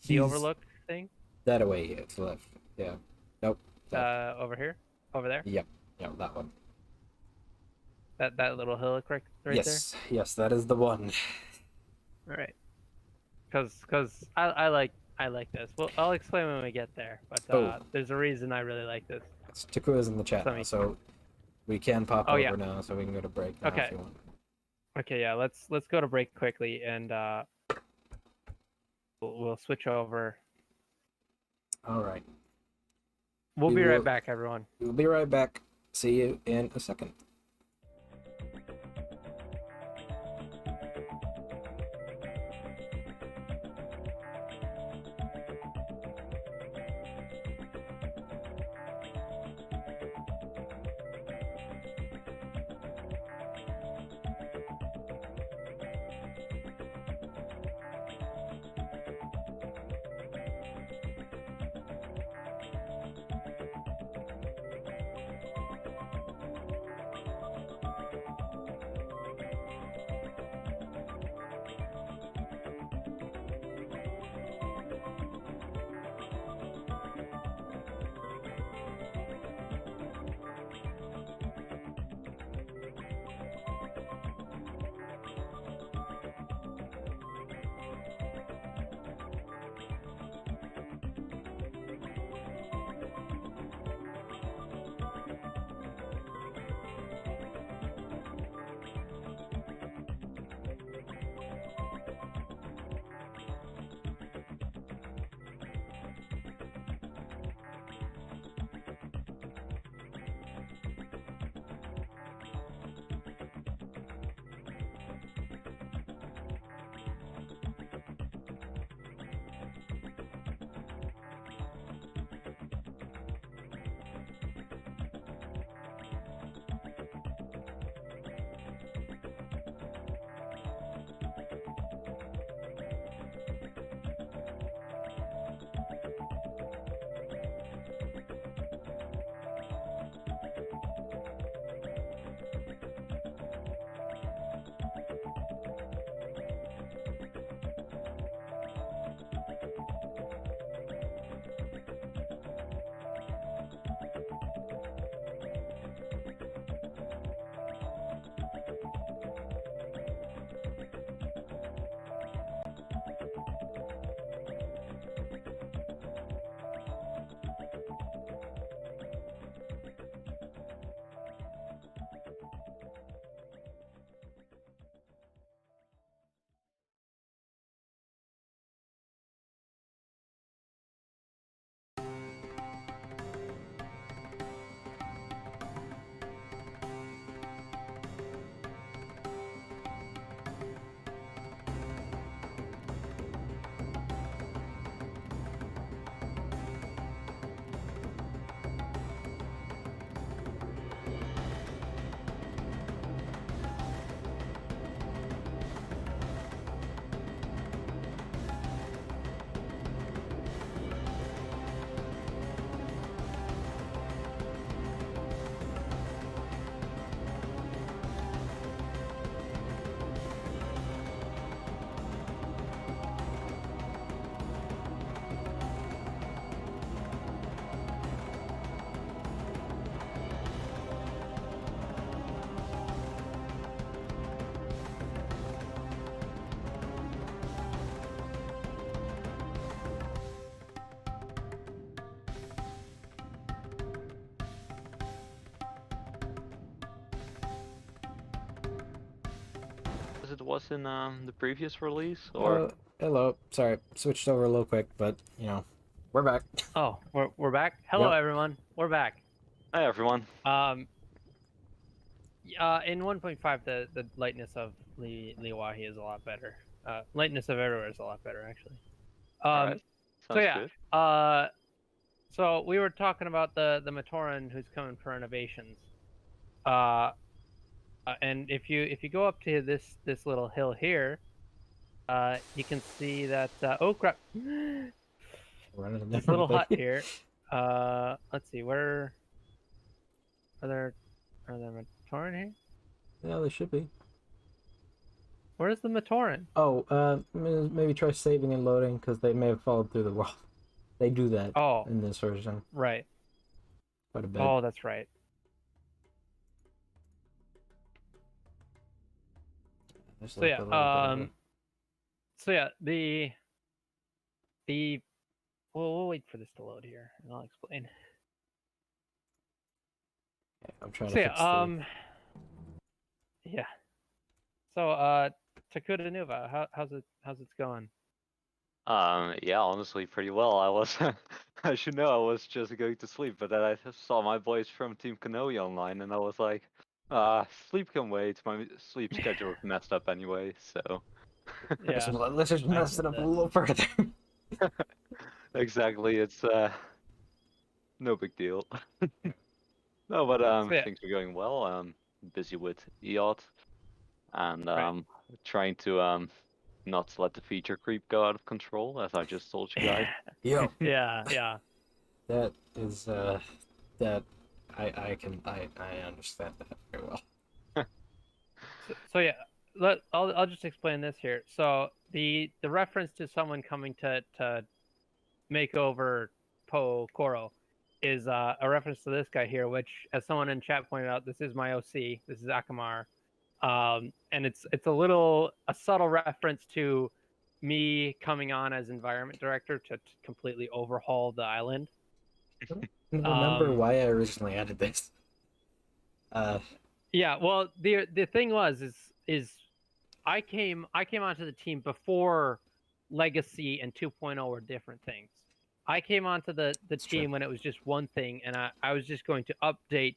He's overlook thing. that away, yeah, to the left. Yeah. Nope. That. Over here, over there. Yep. Yeah, that one. That little hillock right Yes. Yes, that is the one. there. All right. Cause I like this. Well, I'll explain when we get there. But Oh. there's a reason I really like this. Takua's in the chat now, so we can pop Oh, over yeah. now, so we can go to break now Okay. if you want. Okay, yeah. Let's go to break quickly, and we'll switch over. All right. We'll We be right will- back, everyone. We'll be right back. See you in a second. it was in the previous release, or? Hello. Sorry, switched over a little quick, but we're back. Oh, we're back. Hello, Yep. everyone. We're back. Hi everyone. In 1.5, the lightness of Liwahi is a lot better. Lightness of everywhere is a lot better, actually. Alright. So Sounds yeah. good. So we were talking about the Matoran who's coming for innovations. And if you go up to this little hill here, you can see that oh crap, this little hut here. Let's see, where are there Matoran here? Yeah, they should be. Where's the Matoran? Oh, maybe try saving and loading because they may have followed through the wall. They do that in this version Right. quite a bit. Oh, that's right. So yeah, we'll wait for this to load here, and I'll explain. Yeah, I'm trying to fix yeah. So Takuda Nuva, how's it going? Yeah, honestly, pretty well. I was, I should know, I was just going to sleep, but then I saw my boys from Team Kanohi online, and I was like, sleep can wait. My sleep schedule is messed up anyway, so. Yeah. Let's just mess it up a little further. Exactly. It's no big deal. No, but things are going well. Busy with EOT, and trying to not let the feature creep go out of control, as I just told you guys. Yeah. Yeah. That is that I understand that very well. So yeah, I'll just explain this here. So the reference to someone coming to make over Po Koro is a reference to this guy here, which, as someone in chat pointed out, this is my OC. This is Akamar, and it's a subtle reference to me coming on as environment director to completely overhaul the island. I don't remember why I originally added this. Yeah, well, the thing was I came onto the team before Legacy and 2.0 were different things. I came onto the team when it was just one thing, and I was just going to update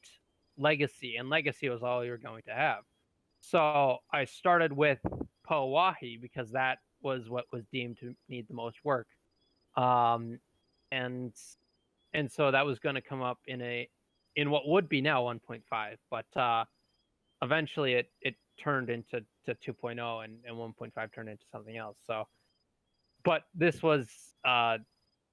Legacy, and Legacy was all you were going to have. So I started with Powahi because that was what was deemed to need the most work, and so that was going to come up in what would be now 1.5, but eventually it turned into 2.0, and 1.5 turned into something else. So, but this was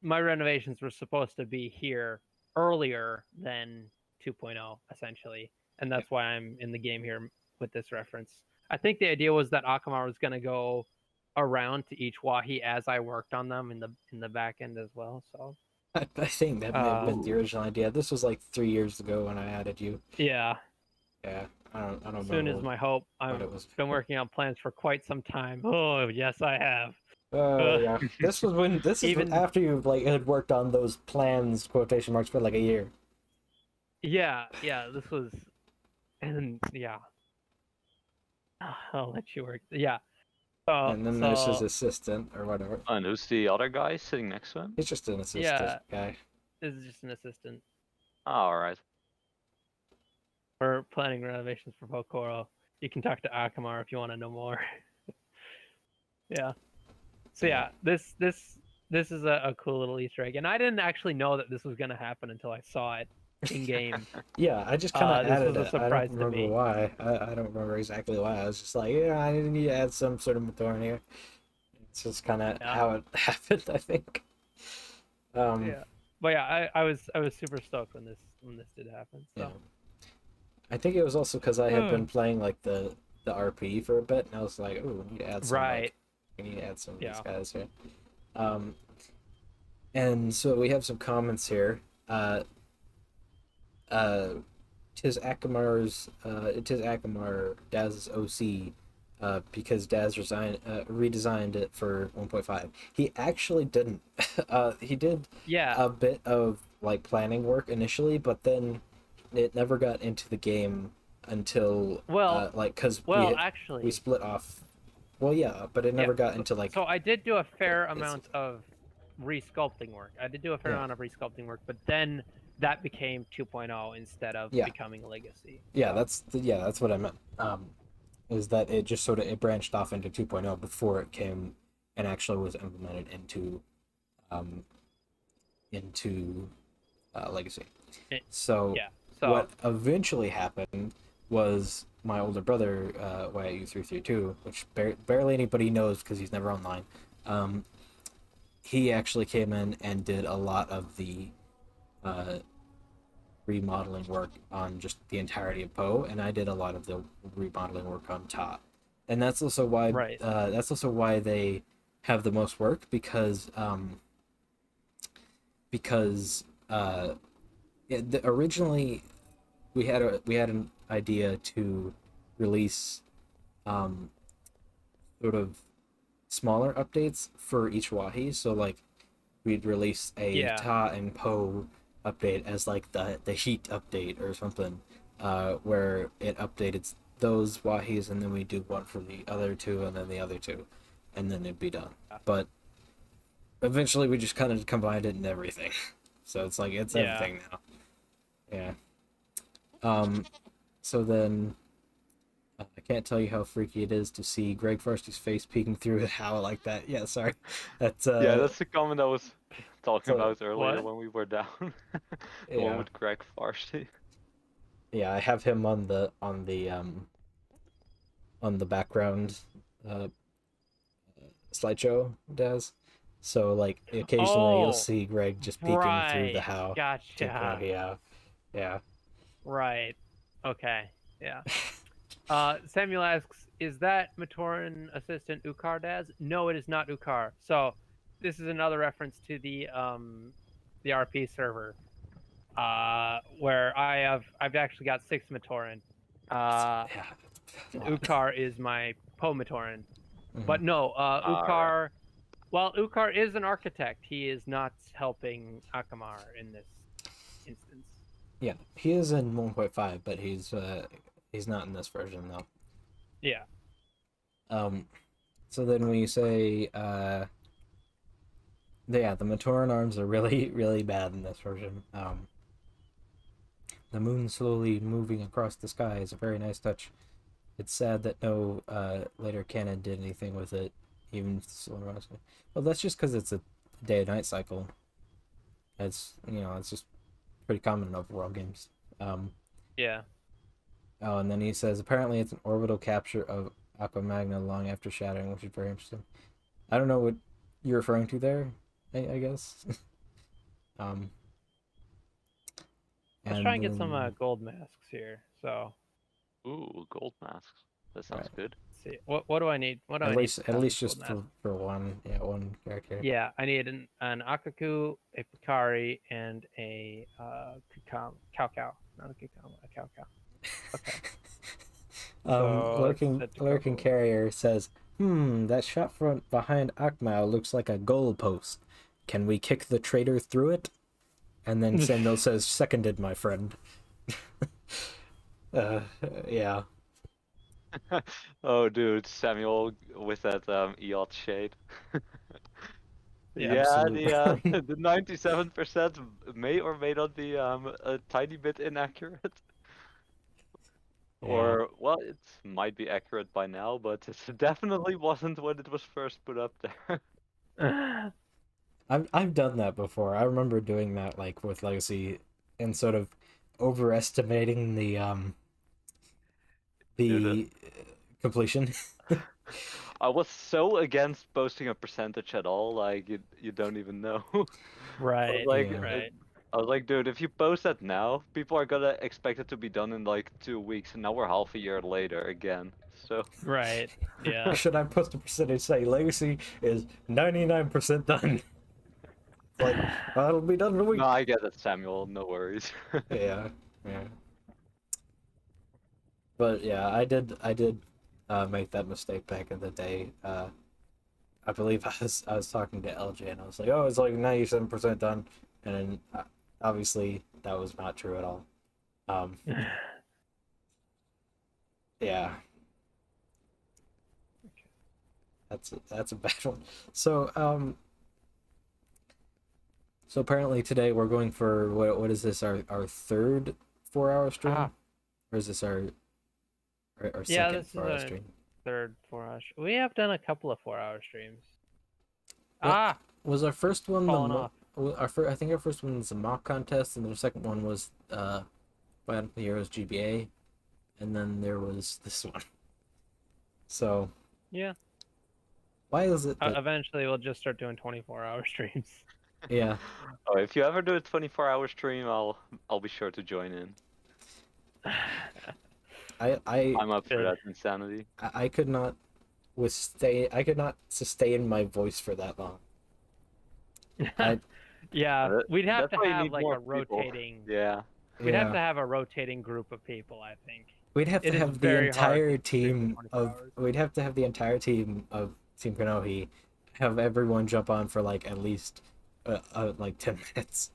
my renovations were supposed to be here earlier than 2.0 essentially, and that's why I'm in the game here with this reference. I think the idea was that Akamar was going to go around to each Wahi as I worked on them in the back end as well. So I think that may have been the original idea. This was like 3 years ago when I added you. Yeah. Yeah. I don't know. Soon is my hope. I've been working on plans for quite some time. Oh yes, I have. Yeah. This is after you had worked on those plans, quotation marks, for like a year. Yeah, this was, and yeah. I'll let you work. Yeah. And then there's his assistant or whatever. And who's the other guy sitting next to him? He's just an assistant guy. This is just an assistant. Oh, alright. We're planning renovations for Pokoro. You can talk to Akamar if you want to know more. Yeah. So yeah, this is a cool little Easter egg, and I didn't actually know that this was gonna happen until I saw it in game. Yeah, I just kind of added this was a surprise I don't remember why. I don't remember exactly why. I was just like, yeah, I need to add some sort of Matoran here. It's just kind of how it happened, I think. Yeah, but yeah, I was super stoked when this did happen. So. Yeah. I think it was also because I had been playing like the RP for a bit, and I was like, "Oh, we need to add some. We need to add some of these guys here." And so we have some comments here. Tis Akamar Daz's OC, because Daz redesigned it for 1.5. He actually didn't. He did a bit of like planning work initially, but then it never got into the game until because we split off Well, yeah, but it never got into like. So I did do a fair amount of resculpting work. I did do a fair amount of resculpting work, but then that became 2.0 instead of becoming Legacy. Yeah, that's what I meant. Is that it just sort of it branched off into 2.0 before it came and actually was implemented into Legacy. So what eventually happened was my older brother, YU332, which barely anybody knows because he's never online. He actually came in and did a lot of the remodeling work on just the entirety of Poe, and I did a lot of the remodeling work on Tot. And that's also why they have the most work because originally we had an idea to release sort of smaller updates for each Wahi. So like we'd release a Ta and Poe update as like the heat update or something, where it updated those Wahis, and then we do one for the other two and then the other two, and then it'd be done. But eventually we just kind of combined it in everything. So it's like it's everything now. Yeah. So then I can't tell you how freaky it is to see Greg Farsty's face peeking through the how like that. Yeah, sorry. That's that's the comment I was talking about earlier when we were down. The one with Greg Farsty. Yeah, I have him on the background slideshow, Daz. So like occasionally you'll see Greg just peeking through the how. Gotcha. Yeah. Right. Okay. Yeah. Samuel asks, is that Matoran assistant Ukar, Daz? No, it is not Ukar. So this is another reference to the RP server, where I've actually got 6 Matoran. Ukar is my Poe Matoran. But no, Ukar. Well, Ukar is an architect. He is not helping Akamar in this instance. Yeah, he is in 1.5, but he's not in this version though. Yeah. So then when you say the Matoran arms are really, really bad in this version. The moon slowly moving across the sky is a very nice touch. It's sad that no later canon did anything with it, even well, that's just because it's a day and night cycle. It's it's just pretty common in overworld games. Yeah. Oh, and then he says apparently it's an orbital capture of Aqua Magna long after shattering, which is very interesting. I don't know what you're referring to there, I guess. Let's try and get some gold masks here. So. Ooh, gold masks. That sounds good. Let's see, what do I need? At least just for one character. Yeah, I need an Akaku, a Pikari, and a Cow. Not a Cow. Okay. Lurking Carrier says, that shop front behind Akmau looks like a goal post. Can we kick the traitor through it? And then Samuel says, seconded, my friend. Yeah. Oh, dude, Samuel with that EOT shade. Yeah, the 97% may or may not be a tiny bit inaccurate. Yeah. Or, well, it might be accurate by now, but it definitely wasn't when it was first put up there. I've done that before. I remember doing that like with Legacy and sort of overestimating the completion. I was so against posting a percentage at all, like you don't even know. Right. I was like, dude, if you post that now, people are gonna expect it to be done in like 2 weeks, and now we're half a year later again. So. Right. Yeah. Should I post a percentage say Legacy is 99% done? Like, it'll be done in a week. No, I get it, Samuel. No worries. Yeah. But yeah, I did make that mistake back in the day. I believe I was talking to LJ and I was like, oh, it's like 97% done, and then obviously that was not true at all. Yeah. That's a bad one. So so apparently today we're going for what is this, our third 4 hour stream? Ah, Or is this our yeah, second this is 4 hour our stream? third 4 hour. We have done a couple of 4 hour streams. What Ah, was our first one? falling off. I think our first one was the mock contest, and the second one was Bionicle Heroes GBA, and then there was this one. So Yeah. why is it that Eventually, we'll just start doing 24-hour streams. yeah? Oh, if you ever do a 24-hour stream, I'll be sure to join in. I'm up for that insanity. I could not sustain my voice for that long. Yeah, we'd have That's to why you have need like more a people. rotating. Yeah. We'd have to have a rotating group of people, I think. We'd have to It is have the very hard entire to stream team for 24 of. hours. We'd have to have the entire team of Team Kanohi, have everyone jump on for like at least like 10 minutes.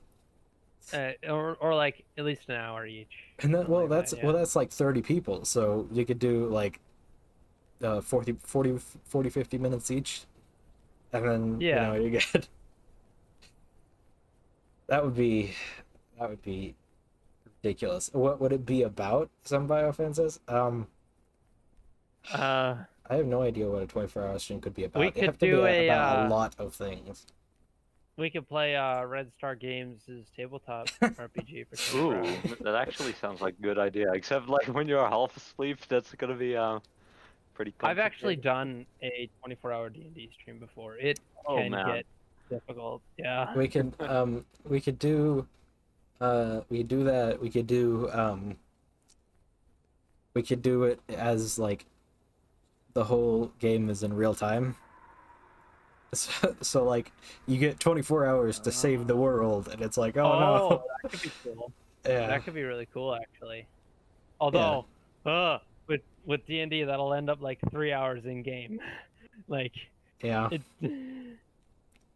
Or like at least an hour each. And then, well, Something like that, yeah. that's like 30 people, so you could do like 40, 50 minutes each, and then Yeah. you get that would be ridiculous. What would it be about? Some biofan says. I have no idea what a 24-hour stream could be about. We It'd could have to do be about a lot of things. We could play Red Star Games' tabletop RPG for 24 Ooh, hours. that actually sounds like a good idea. Except like when you're half asleep, that's gonna be pretty complicated. I've actually done a 24-hour D&D stream before. It can get difficult. Yeah. We could do we could do that. We could do it as like the whole game is in real time. So like you get 24 hours to save the world, and it's like, oh no. That could be cool. Yeah. That could be really cool, actually. Although, with D&D, that'll end up like 3 hours in game. Like, Yeah.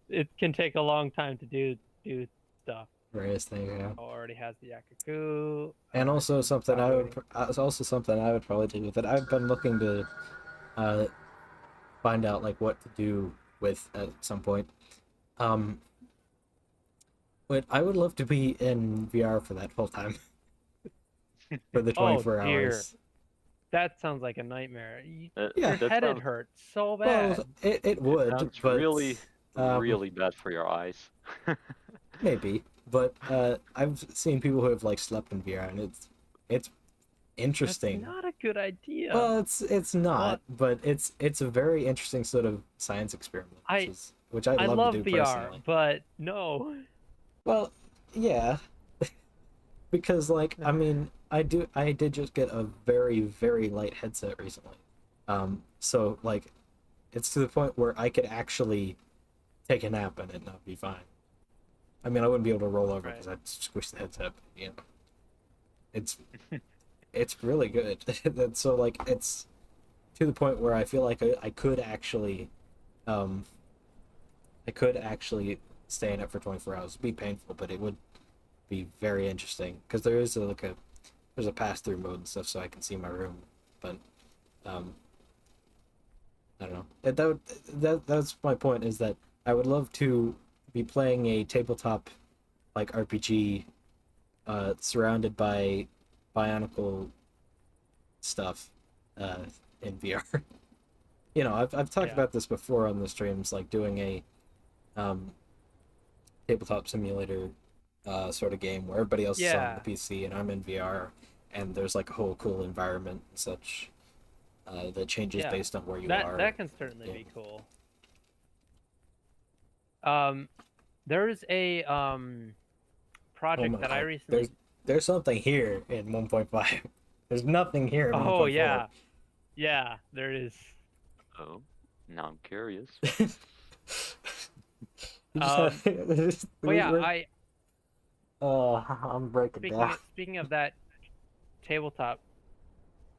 it can take a long time to do stuff. Various things. Yeah. Already has the Yakuku. And also something I would probably do with it. I've been looking to find out like what to do with at some point. But I would love to be in VR for that full time. For the 24 hours. That sounds like a nightmare. Yeah, your head would hurt so bad. Well, it would, sounds but really bad for your eyes. Maybe, but I've seen people who have like slept in VR, and it's interesting. That's not a good idea. Well, it's not, but it's a very interesting sort of science experiment, which I'd love to do VR, personally. but no. Well, yeah, because like I mean, I did just get a very, very light headset recently, so like it's to the point where I could actually take a nap and it not be fine. I mean, I wouldn't be able to roll over because I'd squish the headset. You know, it's really good. So like it's to the point where I feel like I could actually stay in it for 24 hours. It'd be painful, but it would be very interesting because there is there's a pass-through mode and stuff, so I can see my room. But I don't know. That's my point, is that I would love to be playing a tabletop like RPG surrounded by Bionicle stuff in VR. You know, I've talked about this before on the streams, like doing a tabletop simulator sort of game where everybody else is on the PC and I'm in VR, and there's like a whole cool environment and such that changes based on where you are. That can certainly be cool. There's a project that I recently. There's something here in 1.5. There's nothing here in 1.4. Oh yeah, there is. Oh, now I'm curious. I'm breaking down. Speaking of that tabletop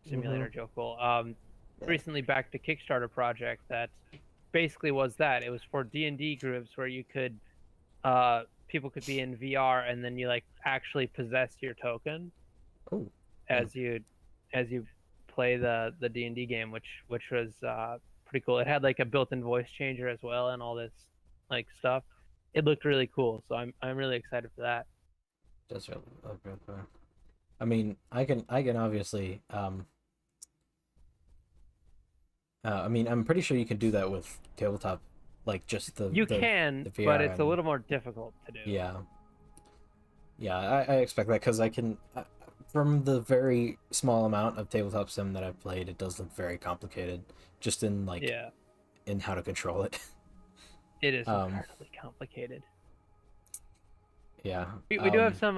simulator, Joe Cole, recently backed a Kickstarter project that basically was that. It was for D&D groups where you could, people could be in VR and then you like actually possess your token as you play the D&D game, which was pretty pretty cool. It had like a built-in voice changer as well and all this like stuff. It looked really cool, so I'm really excited for that. That's really cool. I mean, I can obviously I mean, I'm pretty sure you can do that with tabletop, like just the can, the but it's a VRM. little more difficult to do. Yeah. Yeah, I expect that because I can, from the very small amount of tabletop sim that I've played, it does look very complicated, just in like in how to control it. It is incredibly complicated. Yeah. We do have some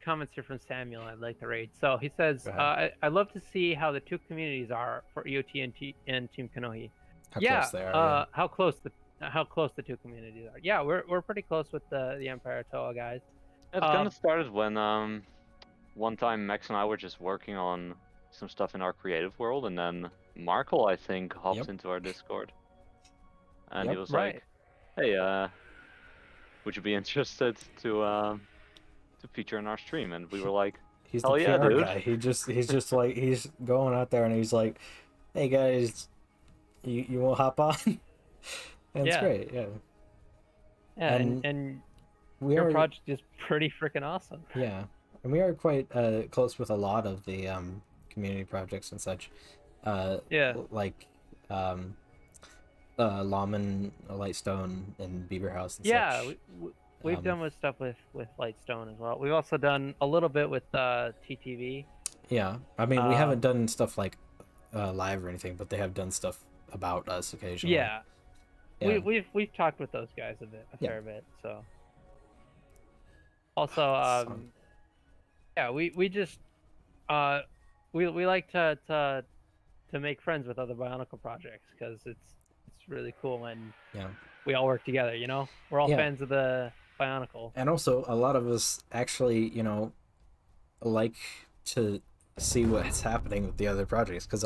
comments here from Samuel I'd like to read. So he says, I'd love to see how the two communities are for EOT and Team Kanohi. How close they are. How close the two communities are. Yeah, we're pretty close with the Empire Toa guys. It kind of started when one time Max and I were just working on some stuff in our creative world, and then Markle, I think, hopped into our Discord, and he was like, "Hey, would you be interested to feature in our stream?" And we were like, he's the "Hell yeah, PR dude!" guy. He's just like he's going out there and he's like, "Hey guys, you want to hop on?" And it's great, yeah. Yeah, and your project is pretty freaking awesome. Yeah, and we are quite close with a lot of the community projects and such. Like Lawman, Lightstone, and Beaver House and such. We've done with stuff with Lightstone as well. We've also done a little bit with TTV. Yeah, I mean we haven't done stuff like live or anything, but they have done stuff about us occasionally. Yeah. We've talked with those guys a fair bit. So also we just we like to make friends with other Bionicle projects because it's really cool and we all work together. You know, we're all fans of the Bionicle. And also, a lot of us actually, like to see what's happening with the other projects because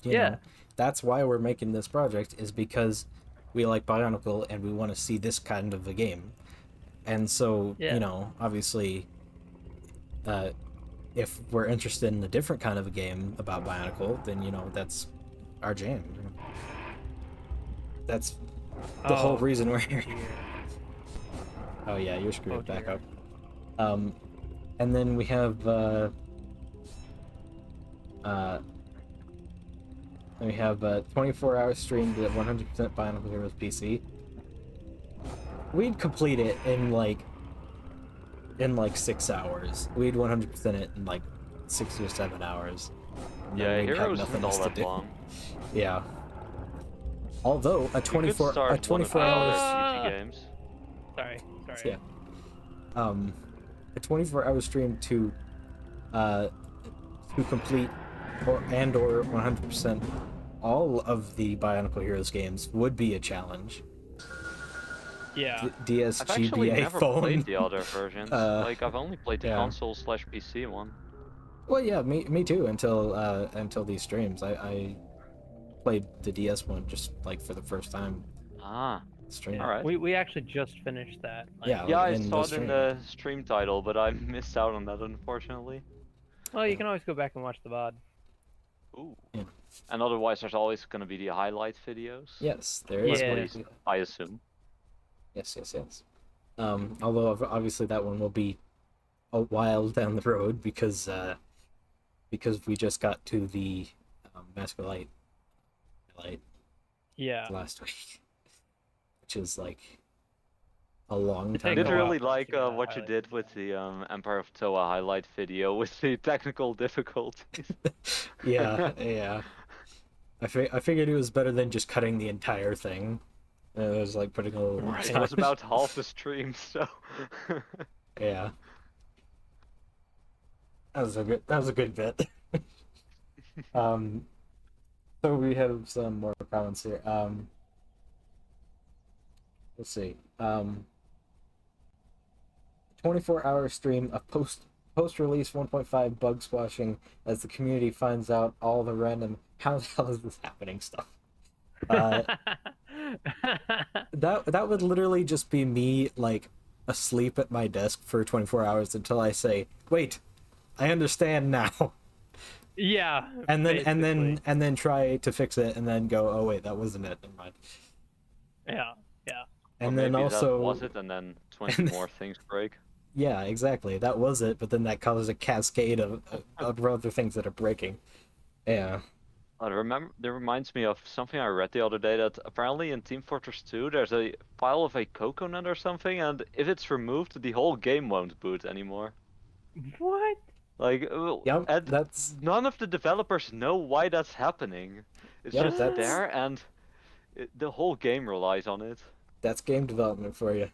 you know, that's why we're making this project is because we like Bionicle and we want to see this kind of a game. And so, obviously, if we're interested in a different kind of a game about Bionicle, then, that's our jam. That's the whole reason we're here. Oh, yeah, you're screwed. Back up. And then we have, 24-hour streamed at 100% Bionicle Heroes PC. We'd complete it in like 6 hours. We'd 100% it in like 6 or 7 hours. Yeah, Heroes isn't all that long. Yeah. Although a 24 hours. Games. Sorry. Yeah. A 24-hour stream to complete or 100% all of the Bionicle Heroes games would be a challenge. Yeah. DS, I've actually never phone. played the other versions. Like I've only played the console/PC one. Well, yeah, me too. Until these streams, I played the DS one just like for the first time. Stream. All right. We actually just finished that. Like, I saw it in the stream title, but I missed out on that unfortunately. Well, you can always go back and watch the VOD. Ooh. Yeah. And otherwise, there's always going to be the highlight videos. Yes, there is. Yeah. I assume. Yes. Although obviously that one will be a while down the road because we just got to the Mask of Light last week, which is like a long time. I did really like what you did with the Empire of Toa highlight video with the technical difficulties. yeah. I figured it was better than just cutting the entire thing. It was like putting a little more time. It was about half the stream, so. Yeah. That was a good bit. So we have some more comments here. Let's see. 24-hour stream of post-release 1.5 bug squashing as the community finds out all the random how the hell is this happening stuff. That would literally just be me like asleep at my desk for 24 hours until I say, "Wait, I understand now." Yeah, and then basically. and then try to fix it, and then go, oh wait, that wasn't it. Never mind. Yeah, yeah. Or And then maybe that also, was it, and then 20 and more things break. yeah, exactly, that was it. But then that causes a cascade of other things that are breaking. Yeah. That reminds me of something I read the other day, that apparently in Team Fortress 2 there's a file of a coconut or something, and if it's removed, the whole game won't boot anymore. What? Like, Yep. and That's none of the developers know why that's happening. It's yep. just That's there, and the whole game relies on it. that's game development for you.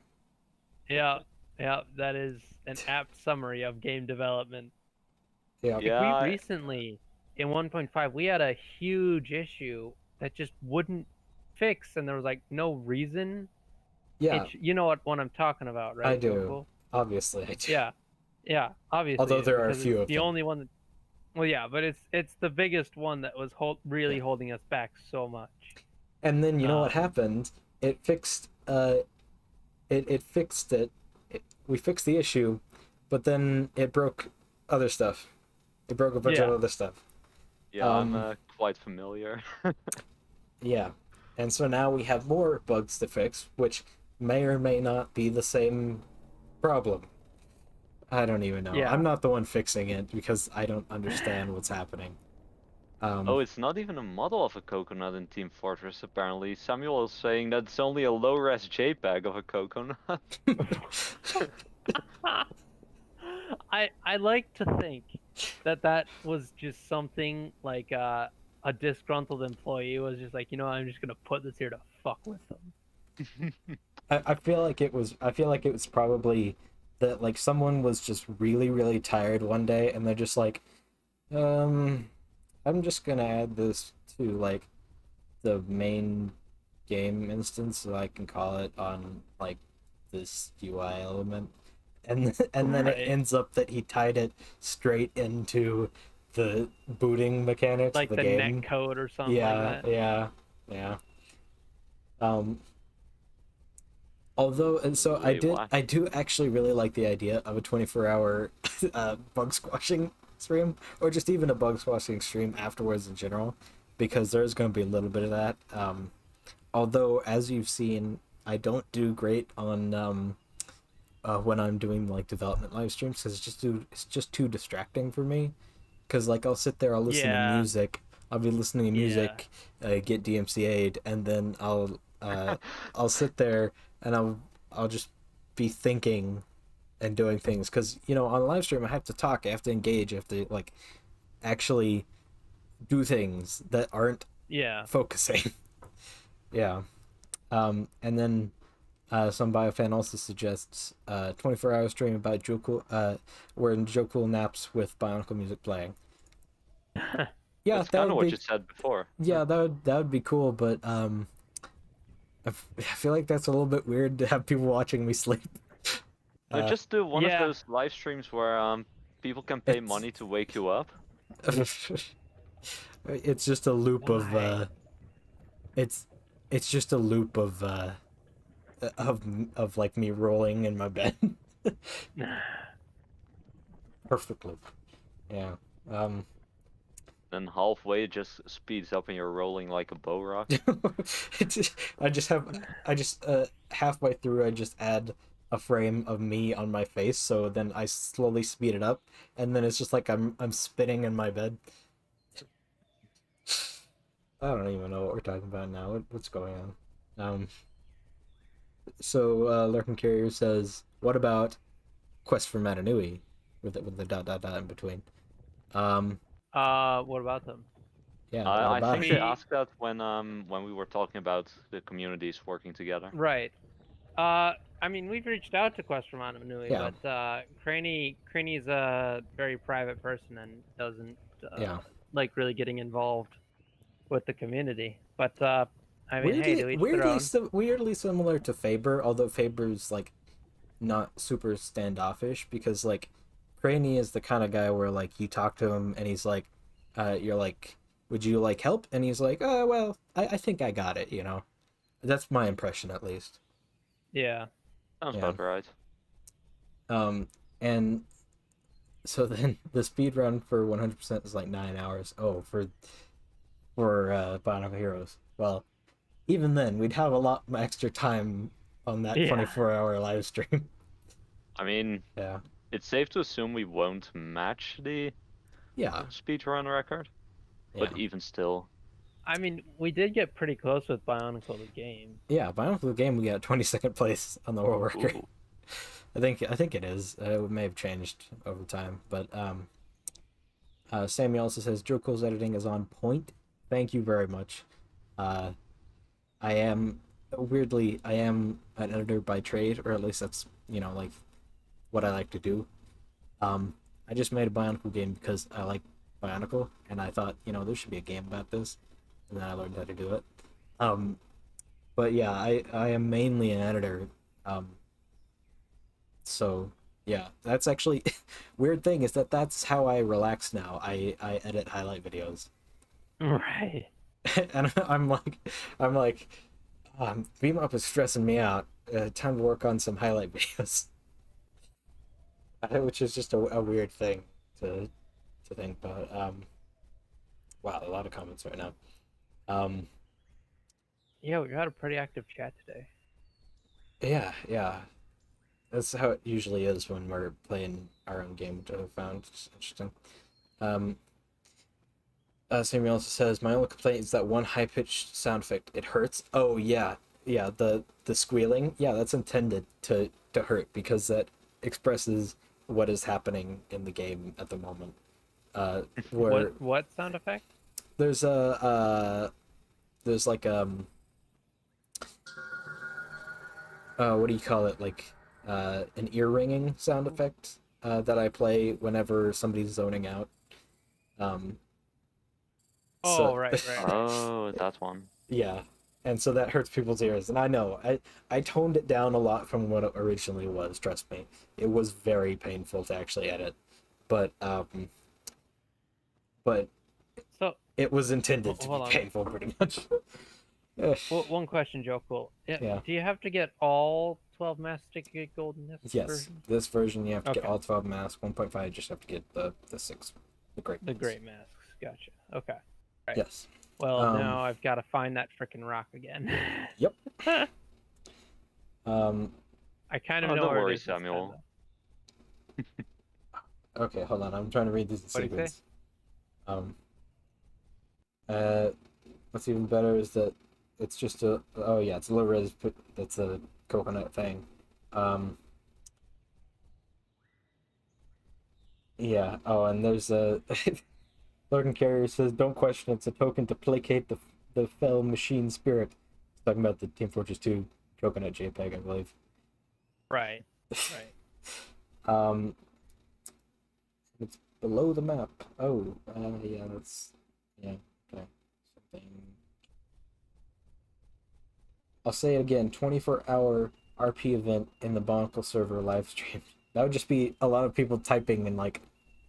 Yeah, yeah. That is an apt summary of game development. Yeah. Like we Yeah, recently, in 1.5, we had a huge issue that just wouldn't fix, and there was like no reason. Yeah, It's you know what one I'm talking about, I right, do. Jokel? Obviously, I do. Yeah, yeah. Although Obviously, there are a because it's few of the them. only one that. Well, yeah, but it's the biggest one that was really Yeah. holding us back so much. And then you know what Um, happened? It fixed. It fixed it. We fixed the issue, but then it broke other stuff. It broke a bunch of yeah, other stuff. yeah, I'm Um. quite familiar. Yeah. And so now we have more bugs to fix, which may or may not be the same problem. I don't even know. I'm yeah. not the one fixing it because I don't understand what's happening. Oh, it's not even a model of a coconut in Team Fortress, apparently. Samuel is saying that it's only a low-res JPEG of a coconut. I like to think that that was just something like a disgruntled employee was just like, I'm just gonna put this here to fuck with them. I feel like it was. I feel like it was probably that like someone was just really really tired one day, and they're just like, I'm just gonna add this to like the main game instance so I can call it on like this UI element, and then it Right. ends up that he tied it straight into the booting mechanics of Like the the net game. code or something like Yeah, that. yeah, yeah. Um, although, and so Wait, what? I do actually really like the idea of a 24-hour bug squashing stream, or just even a bug squashing stream afterwards in general, because there's going to be a little bit of that. Although, as you've seen, I don't do great on when I'm doing like development live streams because it's just too distracting for me. Because like I'll sit there, I'll listen to Yeah, music, I'll be listening to yeah. music, get DMCA'd, and then I'll sit there and I'll just be thinking and doing things because on live stream I have to talk, I have to engage, I have to like actually do things that aren't Yeah. focusing. Yeah. And then some biofan also suggests 24-hour stream about Joe where Joe Cool naps with Bionicle music playing. Yeah, That's that kind of would what be you said before. yeah, that would be cool, but I feel like that's a little bit weird to have people watching me sleep. No, Uh, just do one of Yeah. those live streams where people can pay it's money to wake you up. it's just a loop of Why? it's it's just a loop of like me rolling in my bed. Perfect loop. Yeah. Um Then halfway it just speeds up and you're rolling like a bow rock. I just halfway through I just add a frame of me on my face, so then I slowly speed it up, and then it's just like I'm spinning in my bed. I don't even know what we're talking about now. What's going on? So Lurking Carrier says, "What about Quest for Matanui?" With the dot dot dot in between. Um, What about them? yeah. What I about think they it? We asked that when we were talking about the communities working together. right. I mean, we've reached out to Quest from Anamnui, Yeah. but Craney's a very private person and doesn't Yeah. like really getting involved with the community. But I mean, hey, Weirdly, to each their own. weirdly similar to Faber, although Faber's like not super standoffish because like Craney is the kind of guy where like you talk to him and he's like, you're like, would you like help? And he's like, oh well, I think I got it. That's my impression at least. Yeah. Sounds Yeah. about right. And So then the speed run for 100% is like 9 hours. Oh, for Bionicle Heroes. Well, even then, we'd have a lot extra time on that Yeah. 24-hour live stream. I mean, Yeah. it's safe to assume we won't match the Yeah. speedrun record, Yeah. but even still, I mean, we did get pretty close with Bionicle the game. Yeah, Bionicle the game we got 22nd place on the world record. ooh, I think it is. It may have changed over time, but Sammy also says Joe Cole's editing is on point. Thank you very much. Uh, I am I am an editor by trade, or at least that's like what I like to do. I just made a Bionicle game because I like Bionicle, and I thought there should be a game about this, and then I learned how to do it. Um, but yeah, I am mainly an editor. Um, so yeah, that's actually weird thing is that that's how I relax now. I edit highlight videos. Right. And I'm like, Beam Up is stressing me out. Time to work on some highlight videos, which is just a weird thing to think about. Wow, a lot of comments right now. Um, Yeah, we got a pretty active chat today. yeah, that's how it usually is when we're playing our own game, which I found interesting. Um, Samuel also says, my only complaint is that one high-pitched sound effect. It hurts. Oh, yeah. Yeah, the squealing. Yeah, that's intended to hurt because that expresses what is happening in the game at the moment. Where What sound effect? there's there's like what do you call it? Like an ear ringing sound effect that I play whenever somebody's zoning out. Um, Oh, so right. oh, that one. yeah, and so that hurts people's ears, and I know I toned it down a lot from what it originally was. Trust me, it was very painful to actually edit, but but So, it was intended to be hold on. painful, pretty much. Well, one question, Joe Cool. Yeah. Do you have to get all 12 masks to get gold in this Yes, version? this version you have to get Okay. all 12 masks. 1.5 you just have to get the 6, the great The ones. great masks. Gotcha. Okay. Right. Yes. Well, now I've got to find that freaking rock again. Yep. I kind of Oh, know don't where worry, it is this time, Samuel. Okay, hold on. I'm trying to read these in What'd he say? sequence. What's even better is that it's just a it's low res, but that's a coconut thing. Yeah. Oh, and there's a Logan Carrier says, "Don't question. It's a token to placate the fell machine spirit." He's talking about the Team Fortress 2 coconut JPEG, I believe. Right. It's below the map. Oh, yeah, that's okay. Something. I'll say it again. 24-hour RP event in the Bionicle server live stream. That would just be a lot of people typing and like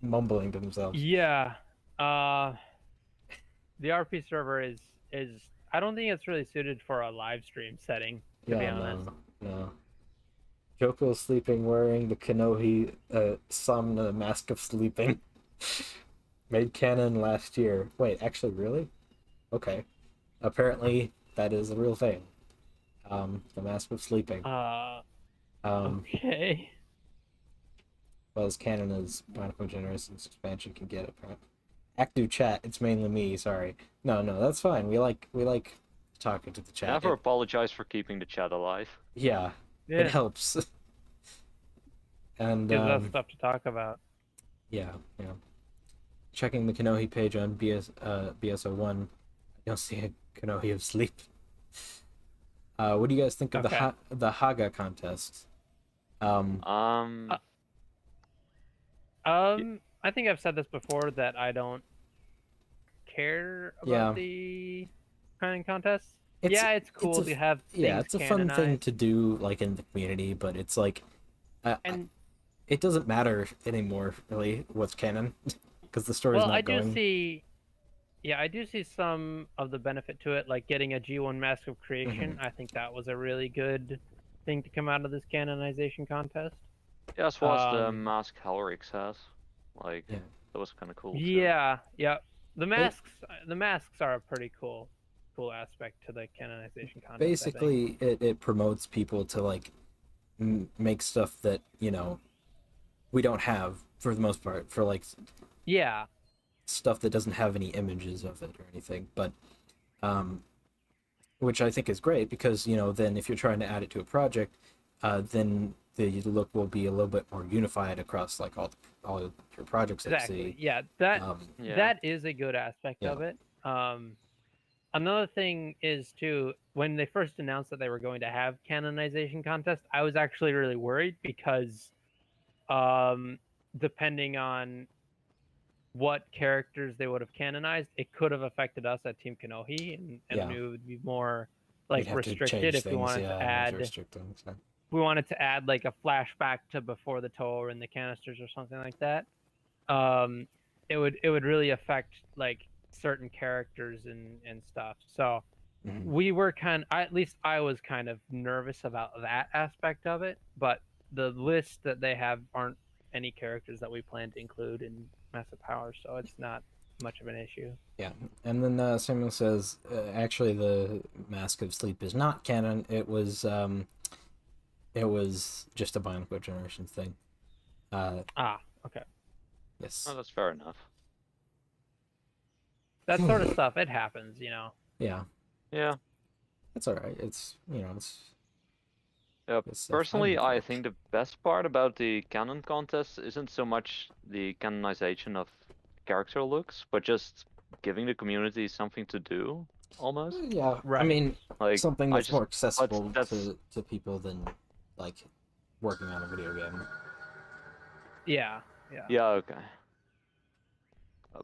mumbling to themselves. Yeah. The RP server is I don't think it's really suited for a live stream setting, to be honest. No. Joko sleeping wearing the Kanohi Somna Mask of Sleeping. Made canon last year. Wait, actually, really? Okay. Apparently, that is a real thing. The Mask of Sleeping. Okay. Well, as canon as Bionicle Generations expansion can get, apparently. Active chat, it's mainly me, sorry. No, that's fine. We like talking to the chat. Never apologize for keeping the chat alive. Yeah, it helps. And gives us stuff to talk about. Yeah. Checking the Kanohi page on BS01, I don't see a Kanohi of sleep. What do you guys think of the Haga contest? I think I've said this before that I don't care about the canon contests. It's cool to have things it's a fun thing to do like in the community, but it's like and it doesn't matter anymore really what's canon because the story's not going. I do see some of the benefit to it, like getting a G1 Mask of Creation. I think that was a really good thing to come out of this canonization contest. Yeah, as well as the mask Helrix has. Like that was kind of cool. Yeah, yeah. The masks are a pretty cool aspect to the canonization contest. Basically, it promotes people to like make stuff that we don't have for the most part, for like stuff that doesn't have any images of it or anything, but which I think is great because then if you're trying to add it to a project, then the look will be a little bit more unified across like all your projects that you see. Yeah, that is a good aspect of it. Another thing is too, when they first announced that they were going to have canonization contest, I was actually really worried because depending on what characters they would have canonized, it could have affected us at Team Kanohi, and it would be more like restricted if we wanted to add. We wanted to add like a flashback to before the tour in the canisters or something like that. It would really affect like certain characters and stuff. So we were at least I was kind of nervous about that aspect of it, but the list that they have aren't any characters that we plan to include in Massive Power, so it's not much of an issue. Yeah, and then Samuel says, actually, the Mask of Sleep is not canon. It was just a Bionicle Generations thing. Okay. Yes. Oh, that's fair enough. That sort of stuff, it happens, Yeah. Yeah. It's all right. It's personally, I think the best part about the canon contest isn't so much the canonization of character looks, but just giving the community something to do, almost. Yeah, right. I mean, like something that's more accessible to people than like working on a video game. Yeah. Yeah. Okay.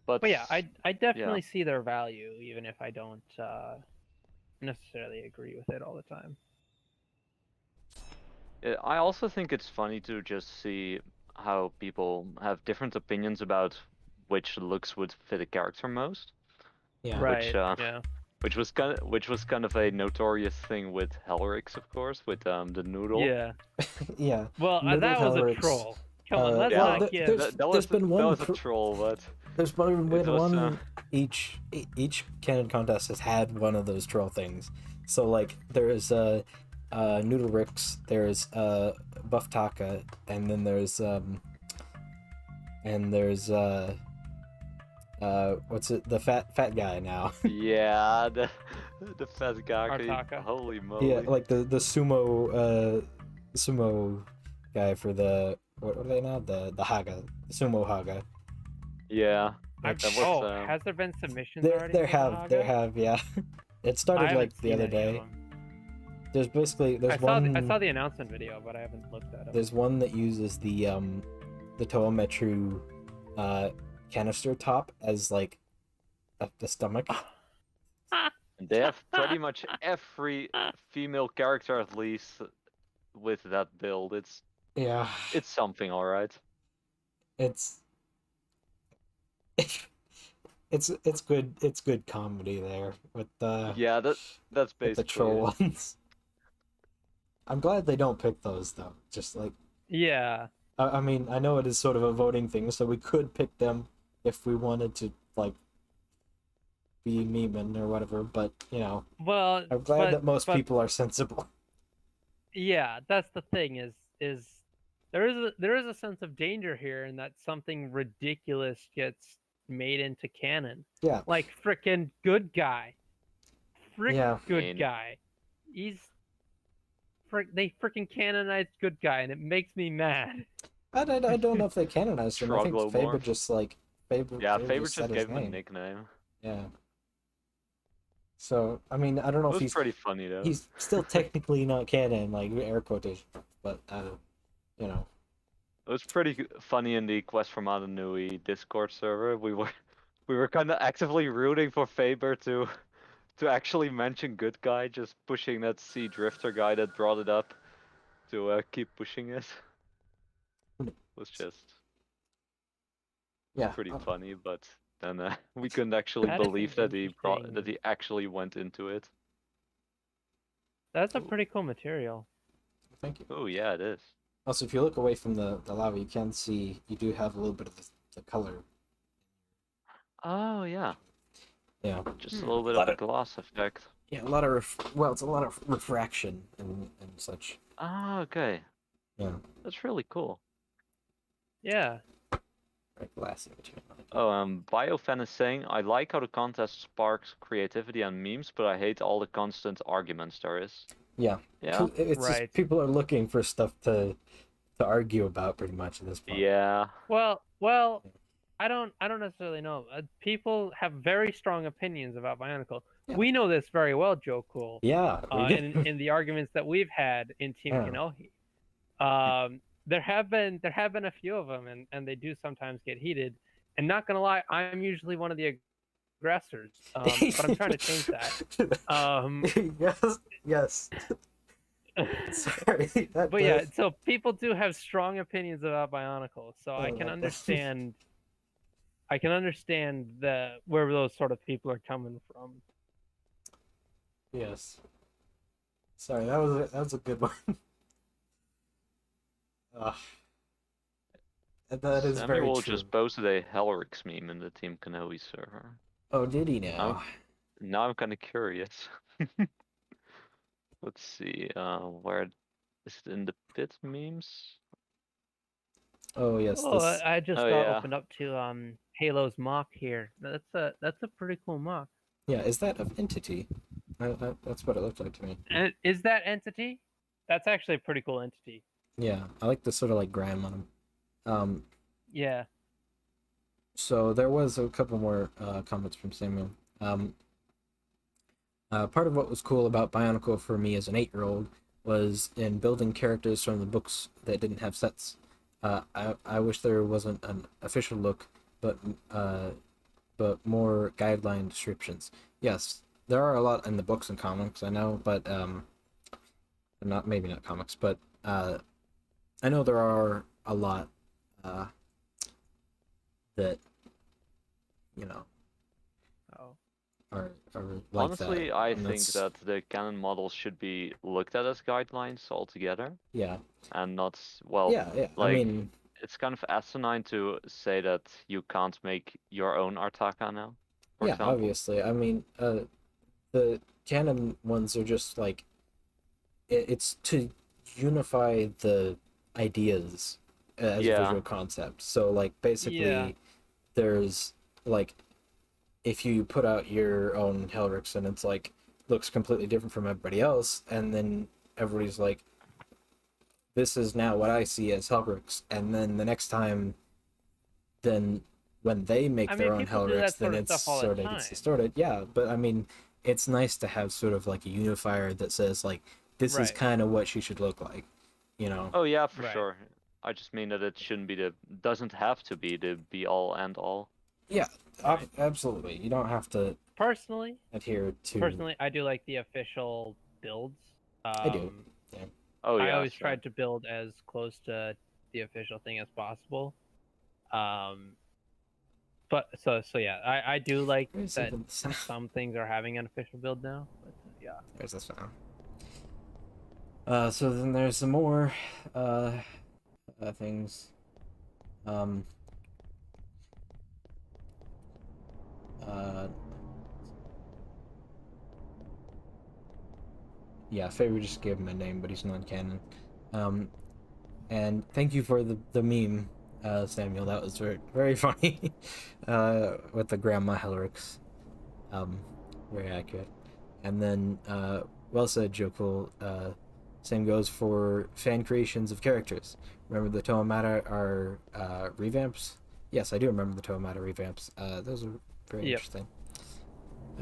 But yeah, I definitely see their value, even if I don't necessarily agree with it all the time. I also think it's funny to just see how people have different opinions about which looks would fit a character most. Yeah. Right. Which was kind of a notorious thing with Helrix, of course, with the noodle. Yeah. Yeah. Well, that was a troll. Come on, let's not give. That was a troll, but there's been one. Each canon contest has had one of those troll things. So like there's Noodle Ricks, there's Buff Taka, and then there's what's it, the fat guy now. Yeah, the fat guy. Holy moly. Yeah, like the sumo guy for the what are they now, the Haga, the sumo Haga. Yeah. Has there been submissions already? There have, yeah. It started like the other day. There's one. I saw the announcement video, but I haven't looked at it. There's one that uses the Toametru canister top as like the stomach. They have pretty much every female character at least with that build. It's something, all right. It's good. It's good comedy there with the that's basically the troll ones. I'm glad they don't pick those though. Just like I mean, I know it is sort of a voting thing, so we could pick them if we wanted to like be memeing or whatever. But well, I'm glad that most people are sensible. Yeah, that's the thing. Is there is a sense of danger here, in that something ridiculous gets made into canon. Yeah. Like frickin' good guy. Good guy. They frickin' canonized good guy, and it makes me mad. I don't know if they canonized him. I think Faber just like Faber just gave him a nickname. Yeah. So I mean, I don't know if he's pretty funny though. He's still technically not canon, like air quotation, but It was pretty funny in the Quest for Mana Nui Discord server. We were kind of actively rooting for Faber to actually mention good guy, just pushing that Sea Drifter guy that brought it up to keep pushing it. It was just pretty funny, but then we couldn't actually believe that he actually went into it. That's a pretty cool material. Thank you. Oh yeah, it is. Also, if you look away from the lava, you can see you do have a little bit of the color. Oh yeah, Yeah. just a little bit Lot of of- gloss effect. Yeah, a lot of it's a lot of refraction and such. Ah, okay, Yeah, that's really cool. Yeah. right, glassy material. Oh, Biofan is saying, I like how the contest sparks creativity and memes, but I hate all the constant arguments there is. Yeah, Yeah. it's Right. just people are looking for stuff to argue about pretty much at this point. Yeah. Well, I don't necessarily know. People have very strong opinions about Bionicle. Yeah. We know this very well, Joe Cool. Yeah, we do. In the arguments that we've had in Team Yeah. Kanohi. There have been a few of them, and they do sometimes get heated. And not gonna lie, I'm usually one of the aggressors. But I'm trying to change that. Yes. Sorry. But yeah, so people do have strong opinions about Bionicle, so I can that- understand. I can understand where those sort of people are coming from. Yes. Sorry, that was a good one. That is very Samuel true. just posted a Helrix meme in the Team Kanohi server. Oh, did he now? Now I'm kind of curious. Let's see, where is it in the pit memes? Oh yes. Oh, This. I just yeah. opened up to Halo's mock here. That's a pretty cool mock. Yeah, is that of Entity? That's what it looked like to me. And is that Entity? That's actually a pretty cool Entity. Yeah, I like the sort of like grime on him. Yeah. So there was a couple more comments from Samuel. Part of what was cool about Bionicle for me as an 8-year-old was in building characters from the books that didn't have sets. I wish there wasn't an official look, but more guideline descriptions. Yes, there are a lot in the books and comics, I know, but maybe not comics, but I know there are a lot that are like Honestly, that. I and think that the canon models should be looked at as guidelines altogether, yeah, and not yeah. like, I mean, it's kind of asinine to say that you can't make your own Artaka now. For yeah, example. obviously. I mean, the canon ones are just like it's to unify the ideas as Yeah. visual concepts. So like basically, Yeah. there's like if you put out your own Helrix and it's like looks completely different from everybody else, and then everybody's like, this is now what I see as Helrix, and then the next time, then when they make their own people do that Helrix, then sort of it's stuff all the sort of gets time. distorted. Yeah, but I mean, it's nice to have sort of like a unifier that says like this is Right. kind of what she should look like, you know? Oh yeah, for Right. sure. I just mean that it shouldn't be doesn't have to be the be all and all. Yeah, Right. absolutely. You don't have to Personally, adhere to. I do like the official builds. I do. Oh yeah. I always same. tried to build as close to the official thing as possible. But so yeah, I do like Where's that the sound? some things are having an official build now. But yeah. There's the sound. So then there's some more things. Yeah, Faye just gave him a name, but he's non-canon. And thank you for the meme, Samuel. That was very, very funny. With the Grandma Helrix. Very accurate. And then, well said, Jokul. Same goes for fan creations of characters. Remember the Toamata are revamps? Yes, I do remember the Toamata revamps. Those are very interesting.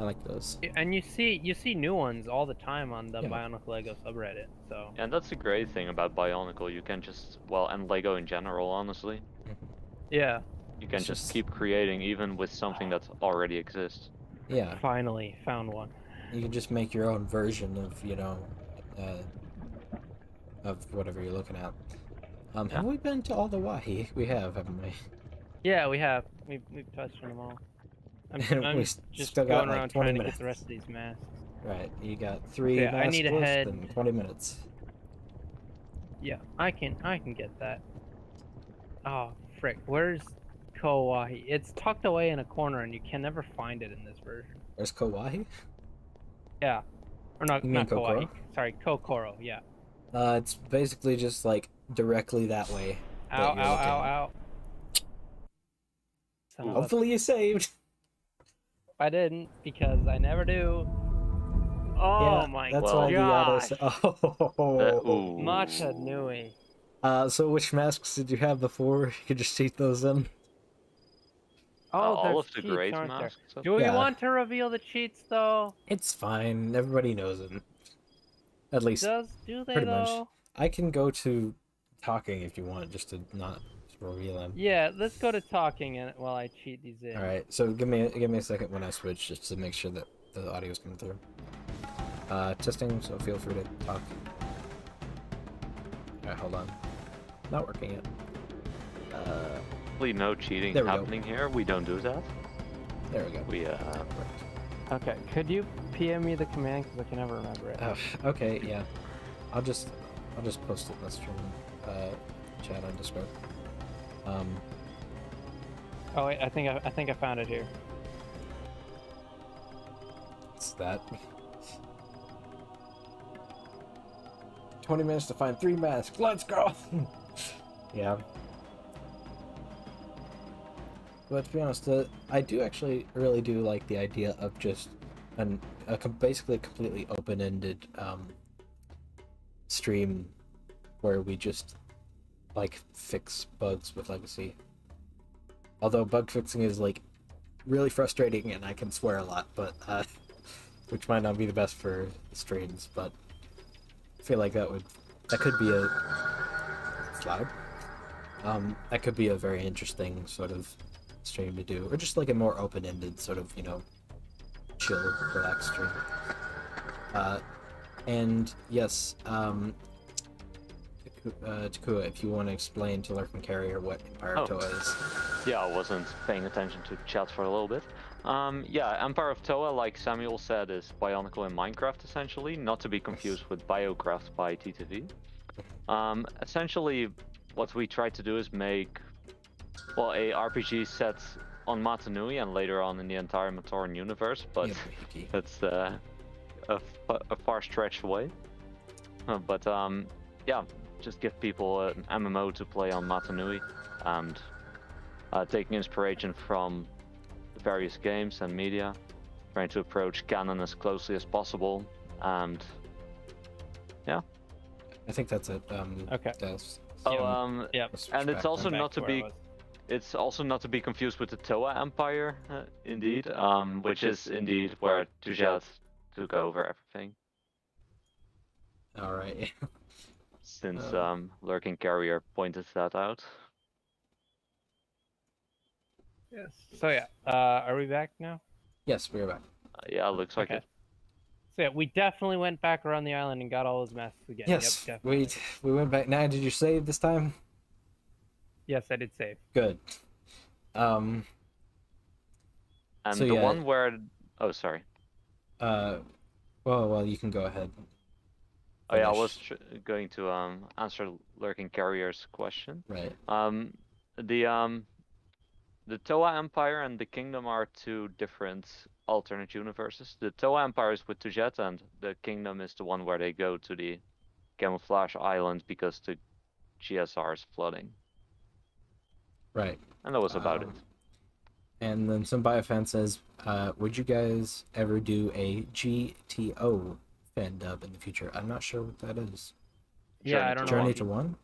I like those. And you see new ones all the time on the Yeah. Bionicle Lego subreddit. So And that's a great thing about Bionicle. You can just, and Lego in general, honestly. yeah. You can It's just just- keep creating even with something that already exists. Yeah, Finally found one. you can just make your own version of, of whatever you're looking at. Have we been to all the Wahi? We have, haven't we? Yeah, we have. We've touched on them all. I'm We just still got, going like, around 20 trying to minutes. get the rest of these masks. Right, you got 3 Yeah, I masks need to left head- in 20 minutes. Yeah, I can get that. Oh frick, where's Kanohi. It's tucked away in a corner, and you can never find it in this version. There's Kawaii? Yeah, or not You mean not Kawaii. Kokoro? Sorry, Kokoro. Yeah. It's basically just like directly that way Ow! that Ow! you're looking. Ow! Ow! Son of a- Hopefully you saved. I didn't because I never do. Oh my that's Well, why the auto. gosh! Ooh. Matcha Nui. So which masks did you have before? You could just cheat those in. Oh, all there's of the cheats, great aren't there? masks. So Do we Yeah. want to reveal the cheats though? It's fine. Everybody knows it. At least, Do they pretty much. though? I can go to talking if you want, just to not reveal them. Yeah, let's go to talking and while I cheat these in. All right. So give me a second when I switch, just to make sure that the audio is coming through. Testing. So feel free to talk. All right. Hold on. Not working yet. Hopefully no cheating There we go. happening here. We don't do that. There we go. We Okay, could you PM me the command because I can never remember it. Okay. Yeah. I'll just post it in the stream chat on Discord. Oh wait, I think I found it here. It's that. 20 minutes to find 3 masks. Let's go. Yeah. But to be honest, I do actually really do like the idea of just basically a completely open-ended stream where we just like fix bugs with Legacy. Although bug fixing is like really frustrating and I can swear a lot, but which might not be the best for streams, but I feel like that could be a slide. That could be a very interesting sort of stream to do, or just like a more open-ended sort of, chill, relaxed stream. And yes, Takua, if you want to explain to Lurking Carrier what Empire of Toa is. Yeah, I wasn't paying attention to chat for a little bit. Yeah, Empire of Toa, like Samuel said, is Bionicle in Minecraft, essentially, not to be confused with Biocraft by TTV. Essentially, what we try to do is make, well, a RPG set on Matanui and later on in the entire Matoran universe, but that's a far stretch away. But yeah, just give people an MMO to play on Matanui, and taking inspiration from the various games and media, trying to approach canon as closely as possible, and yeah. I think that's it. Okay. Yep. And it's also not to be confused with the Toa Empire, indeed, which is indeed where Tujat took over everything. All right. Since Lurking Carrier pointed that out. Yes. So yeah, are we back now? Yes, we're back. Yeah, looks like it. So yeah, we definitely went back around the island and got all those masks again. Yes, yep, definitely. we went back. Now, did you save this time? Yes, I did save. Good. And so the yeah, one where, oh sorry. Well, you can go ahead. Oh yeah, I was going to answer Lurking Carrier's question. Right. The Toa Empire and the Kingdom are two different alternate universes. The Toa Empire is with Tujat, and the Kingdom is the one where they go to the Camouflage Island because the GSR is flooding. Right. And that was about it. And then some biofan says, would you guys ever do a GTO fan dub in the future? I'm not sure what that is. Yeah, I don't know. Journey to One?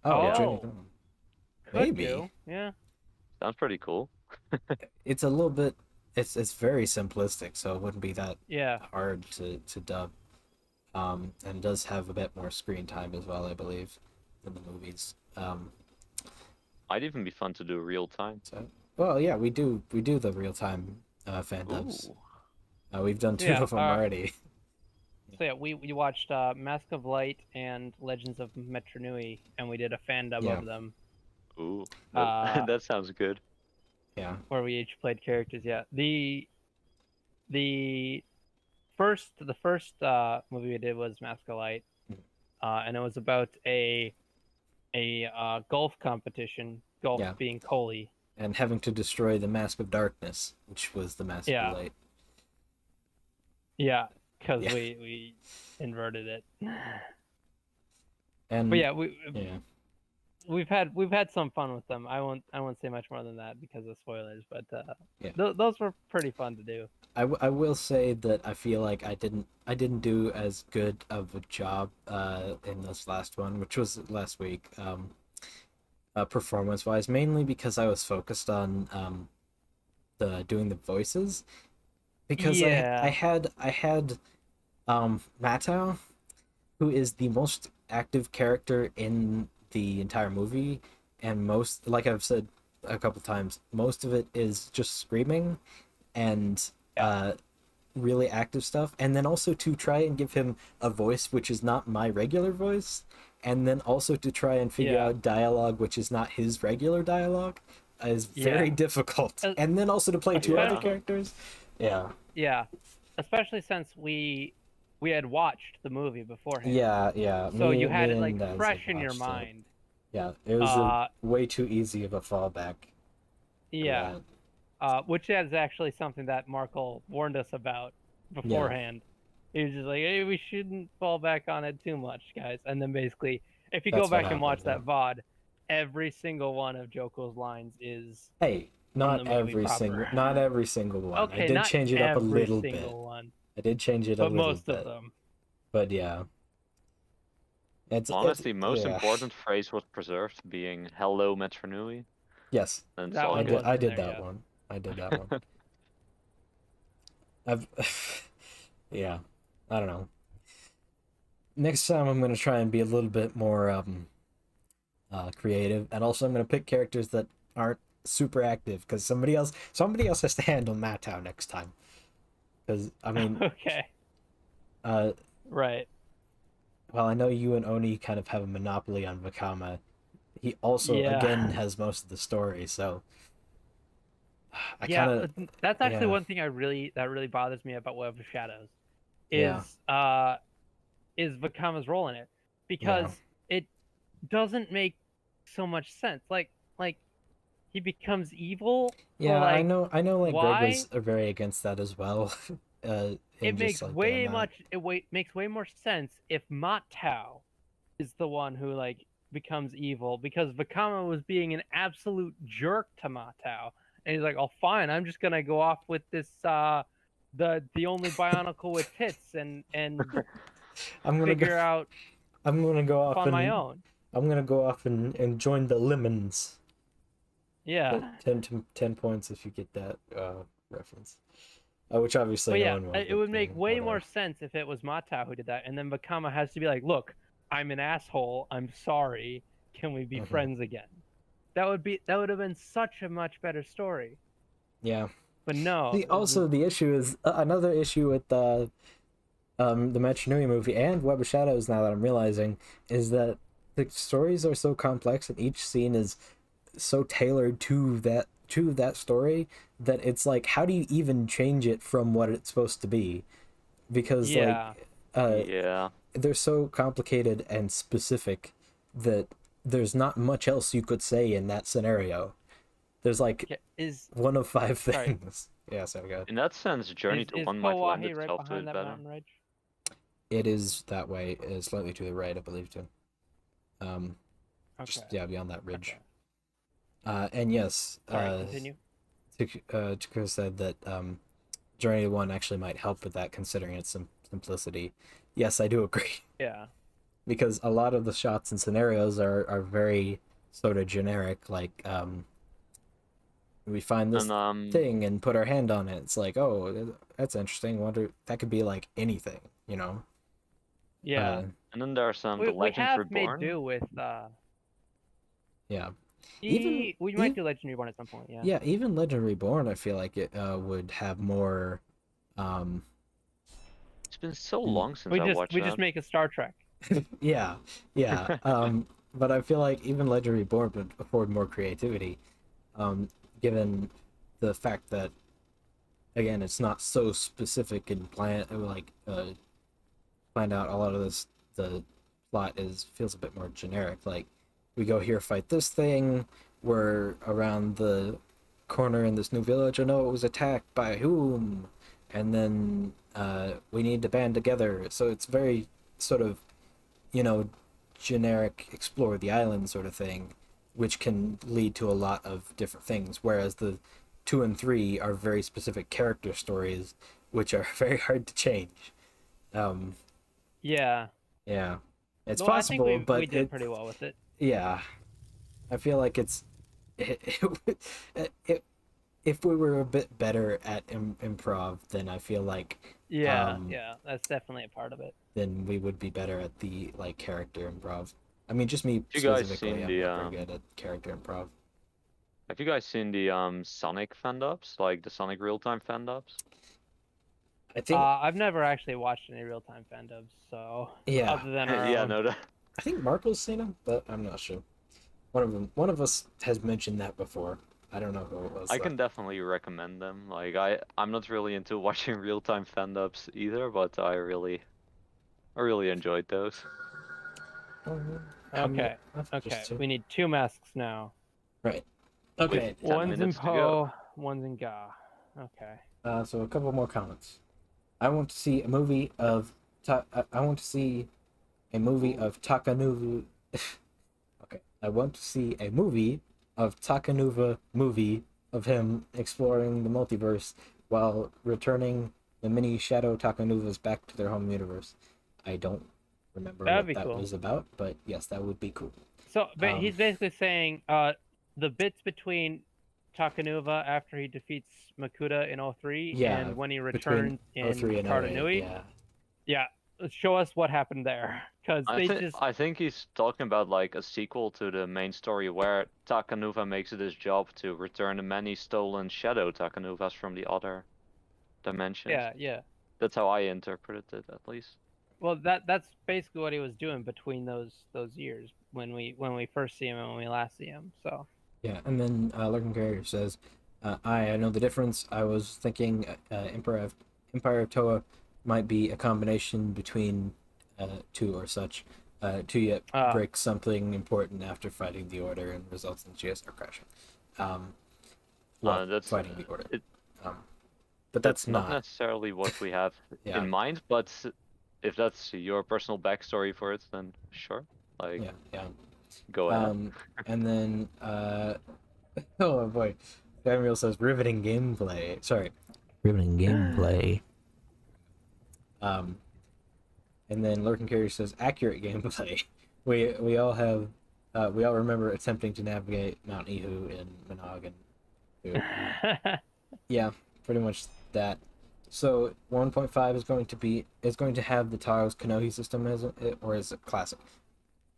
Oh, yeah. Journey to One. Maybe. Yeah. Sounds pretty cool. It's a little bit, it's very simplistic, so it wouldn't be that hard to dub. And does have a bit more screen time as well, I believe, than the movies. Might even be fun to do real time. So, well, yeah, we do the real time fan dubs. We've done two of them already. So yeah, we watched Mask of Light and Legends of Metronui, and we did a fan dub of them. Ooh, that sounds good. Yeah. Where we each played characters. Yeah. The first movie we did was Mask of Light, and it was about a golf competition. Golf being Coley, and having to destroy the Mask of Darkness, which was the Mask Yeah. of Light. Yeah, because Yeah. we inverted it. And But yeah. we've had some fun with them. I won't say much more than that because of spoilers. But Yeah. those were pretty fun to do. I will say that I feel like I didn't do as good of a job in this last one, which was last week, performance wise, mainly because I was focused on the doing the voices, because I Yeah. had Matau, who is the most active character in the entire movie, and most, like I've said a couple times, most of it is just screaming and really active stuff, and then also to try and give him a voice which is not my regular voice, and then also to try and figure Yeah. out dialogue which is not his regular dialogue is very Yeah. difficult. And then also to play two other Yeah. characters. Yeah. Yeah, especially since we had watched the movie beforehand. Yeah. So you had me it like and Daz fresh had in your watched it. mind. Yeah, it was way too easy of a fallback. Yeah. Which is actually something that Markle warned us about beforehand. He was just like, "Hey, we shouldn't fall back on it too much, guys." And then basically, if you That's go what back and watch happened, that VOD, every single one of Joko's lines is Hey, from the movie proper. not every single one. Okay, I did not change it up a every little single bit. one, I did change it a but little most bit. of them. But yeah. Honestly, most yeah. important phrase was preserved, being "Hello, Metro Nui." Yes. And it's That all one good. wasn't I did there that yet. one. I did that one. I've yeah. I don't know. Next time I'm gonna try and be a little bit more creative, and also I'm gonna pick characters that aren't super active, because somebody else has to handle Matau next time. Because I mean, Okay. Right. well, I know you and Oni kind of have a monopoly on Vakama. He also again has most of the story, so I kind of that's actually one thing that really bothers me about Web of Shadows is Vakama's role in it, because it doesn't make so much sense. Like he becomes evil. Yeah, like, I know. Like why? Greg was very against that as well. It makes makes way more sense if Matau is the one who like becomes evil, because Vakama was being an absolute jerk to Matau, and he's like, "Oh, fine, I'm just gonna go off with this the only Bionicle with tits and I'm gonna figure out I'm gonna go off on my own." I'm gonna go off and join the Lemons. Yeah. 10 points if you get that reference. Which obviously no one will. It would make way more sense if it was Matau who did that, and then Vakama has to be like, "Look, I'm an asshole. I'm sorry. Can we be friends again?" That would have been such a much better story. Yeah. But no. The issue is another issue with the Metro Nui movie and Web of Shadows, now that I'm realizing, is that the stories are so complex and each scene is so tailored to that story that it's like, how do you even change it from what it's supposed to be? Because they're so complicated and specific that there's not much else you could say in that scenario. There's like one of 5 things. Yeah, so go ahead. In that sense, Journey to One might lend itself to it better. It is that way, slightly to the right, I believe, too. Just beyond that ridge. And yes, continue. Chiko said that Journey to One actually might help with that, considering its simplicity. Yes, I do agree. Yeah. Because a lot of the shots and scenarios are very sort of generic, like we find this thing and put our hand on it. It's like, oh, that's interesting. Wonder, that could be like anything, you know? Yeah. And then there's the Legend we have Reborn. made do with yeah. We might do Legend Reborn at some point, yeah. Yeah, even Legend Reborn, I feel like it would have more. It's been so long since I watched we just make a Star Trek. yeah. But I feel like even Legend Reborn would afford more creativity, given the fact that, again, it's not so specific and planned out. A lot of this, the plot feels a bit more generic. Like, we go here, fight this thing. We're around the corner in this new village. Oh no, it was attacked by whom? And then we need to band together. So it's very sort of, you know, generic explore the island sort of thing, which can lead to a lot of different things. Whereas the 2 and 3 are very specific character stories, which are very hard to change. Yeah. Yeah, it's No, possible, I think but we did pretty well with it. Yeah, I feel like if we were a bit better at improv, then I feel like Yeah, that's definitely a part of it. then we would be better at the like character improv. I mean, just me You guys specifically, seen I'm the not very good at character improv. Have you guys seen the Sonic fan dubs, like the Sonic real-time fan dubs? I think, I've never actually watched any real-time fan dubs, so yeah, other than our Yeah, own. no, I think Marco's seen them, but I'm not sure. One of us has mentioned that before. I don't know who it was. I though. can definitely recommend them. Like I'm not really into watching real-time fan dubs either, but I really enjoyed those. How many- Okay, just okay. two? We need 2 masks now. Right. Okay. 10 One's in minutes to go. Po, one's in Ga. Okay. So a couple more comments. I want to see a movie of I want to see a movie of Takanuva. Okay, I want to see a movie of Takanuva movie of him exploring the multiverse while returning the mini Shadow Takanuvas back to their home universe. I don't remember That'd what be that cool. was about, but yes, that would be cool. So, he's basically saying the bits between Takanuva after he defeats Makuta in 03 Yeah, and when he between returns in 03 and 08, Tartanui. yeah. Show us what happened there, because I think he's talking about like a sequel to the main story where Takanuva makes it his job to return the many stolen Shadow Takanuvas from the other dimensions. yeah. That's how I interpreted it, at least. Well, that's basically what he was doing between those years when we first see him and when we last see him. So Yeah, and then Lurking Carrier says, I know the difference. I was thinking Empire of Toa might be a combination between two or such. Tuya breaks something important after fighting the Order and results in GSR crashing. That's fighting the Order. But that's not necessarily what we have Yeah. in mind, but if that's your personal backstory for it, then sure. Like, yeah. go ahead. And then, oh boy, Samuel says riveting gameplay. Sorry, riveting gameplay. And then Lurking Carrier says accurate gameplay. We all have, we all remember attempting to navigate Mount Ihu in Minogue and yeah, pretty much that. So 1.5 is going to have the Taro's Kanohi system as it, or is it classic?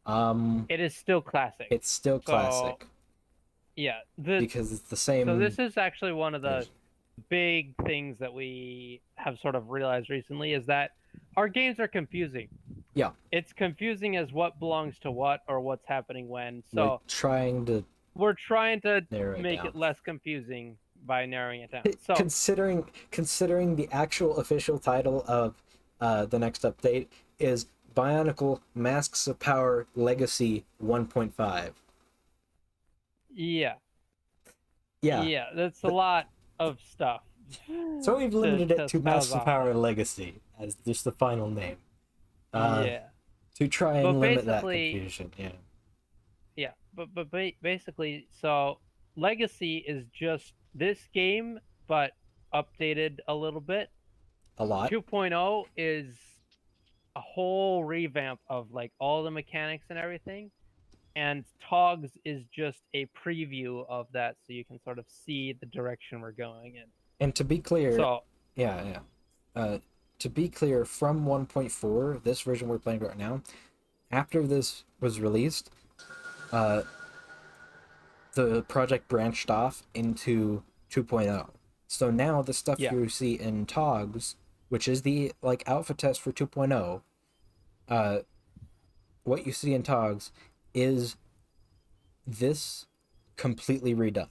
it is still classic. It's still classic. Yeah, because it's the same. So this is actually one of the big things that we have sort of realized recently is that our games are confusing. Yeah. It's confusing as what belongs to what or what's happening when. So we're trying to make it less confusing by narrowing it down. So considering the actual official title of the next update is Bionicle Masks of Power Legacy 1.5. Yeah, Yeah, that's a lot of stuff. So we've limited it to Masks of Power Legacy as just the final name. To try and limit that confusion. Yeah, but basically, so Legacy is just this game, but updated a little bit. A lot. 2.0 is a whole revamp of like all the mechanics and everything. And Togs is just a preview of that, so you can sort of see the direction we're going in. And to be clear, to be clear, from 1.4, this version we're playing right now, after this was released, the project branched off into 2.0. So now the stuff you see in Togs, which is the like alpha test for 2.0, what you see in Togs is this completely redone.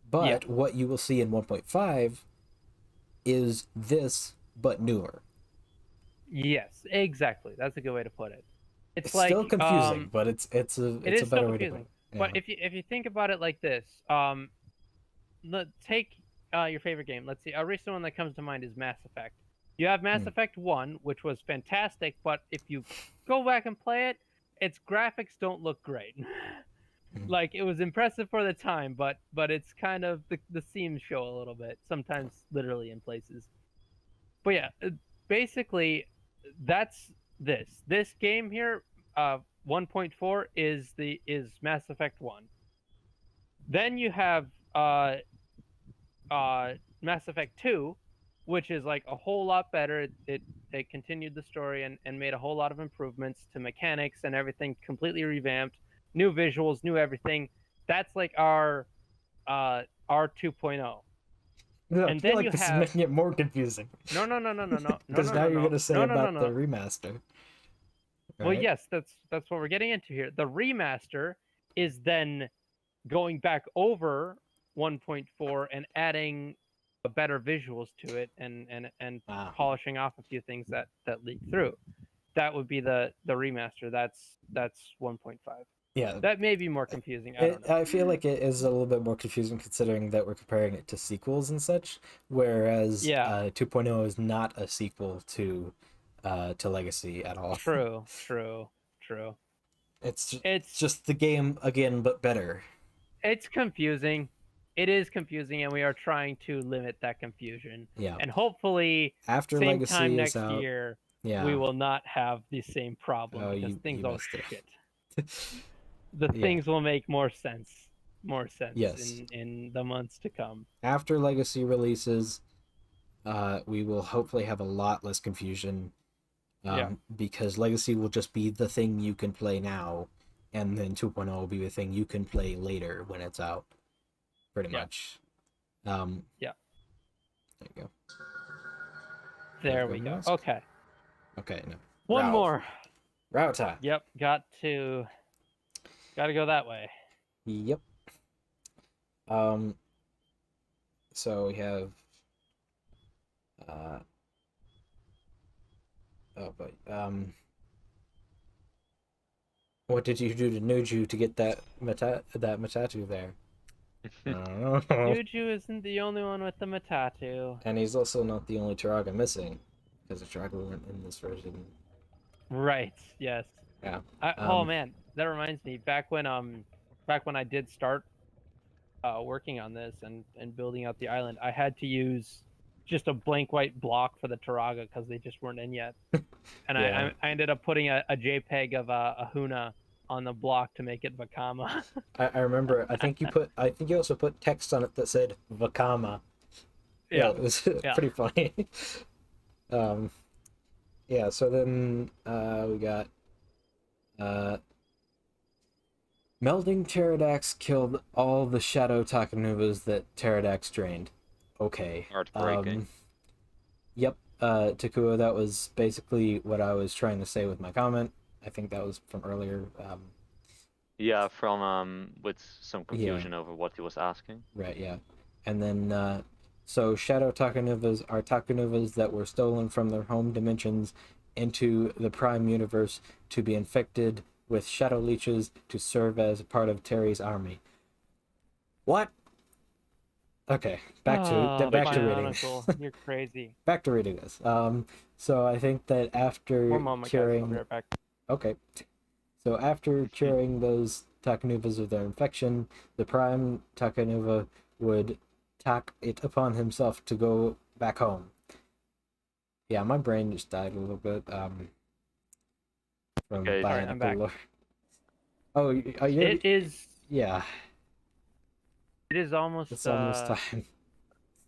But what you will see in 1.5 is this but newer. Yes, exactly. That's a good way to put it. It's like, still confusing, but it's a better way to put it. But if you think about it like this, take your favorite game. Let's see. A recent one that comes to mind is Mass Effect. You have Mass Effect 1, which was fantastic, but if you go back and play it, its graphics don't look great. Like, it was impressive for the time, but it's kind of the seams show a little bit, sometimes literally in places. But yeah, basically that's this game here. 1.4 is Mass Effect 1. Then you have Mass Effect 2, which is like a whole lot better. It continued the story and made a whole lot of improvements to mechanics and everything, completely revamped, new visuals, new everything. That's like our 2.0. Yeah, I And feel then like you this is have making it more confusing. no Because now you're gonna say no about the remaster. Well, Right? yes, that's what we're getting into here. The remaster is then going back over 1.4 and adding better visuals to it and polishing off a few things that leak through. That would be the remaster. That's 1.5. Yeah. That may be more confusing. I don't know. I feel like it is a little bit more confusing considering that we're comparing it to sequels and such, whereas 2.0 is not a sequel to Legacy at all. True. It's just the game again, but better. It's confusing. It is confusing, and we are trying to limit that confusion. Yeah. And hopefully, after same Legacy time is next out, year, yeah, we will not have the same problem because things you oh missed it. shit. The things will make more sense. Yes. in the months to come. After Legacy releases, we will hopefully have a lot less confusion. Because Legacy will just be the thing you can play now, and then 2.0 will be the thing you can play later when it's out. Pretty much. Yeah. There you go. There we go. Mask. Okay. Okay, no. One more. Route time. Yep, got to go that way. Yep. So we have what did you do to Nuju to get that Matatu there? Nuju isn't the only one with the Matatu. And he's also not the only Turaga missing, because the Turaga weren't in this version. Right. Yes. Yeah. Oh man, that reminds me. Back when I did start working on this and building out the island, I had to use just a blank white block for the Turaga because they just weren't in yet. And I ended up putting a JPEG of a Huna on the block to make it Vakama. I remember. I think you also put text on it that said Vakama. Yeah, it was pretty funny. Yeah. So then we got melding Pterodax killed all the shadow Takanuvas that Pterodax drained. Okay. Heartbreaking. Yep. Takua, that was basically what I was trying to say with my comment. I think that was from earlier. Yeah, from with some confusion over what he was asking. Right, yeah. And then so shadow Takanuvas are Takanuvas that were stolen from their home dimensions into the Prime Universe to be infected with shadow leeches to serve as part of Terry's army. What? Okay, back to reading. You're crazy. Back to reading this. So I think that after curing, I'll be right back. Okay, so after curing those Takanuvas of their infection, the Prime Takanuva would tack it upon himself to go back home. Yeah, my brain just died a little bit. From Bionicle lore. Oh, it is. Yeah. It is almost. It's almost time.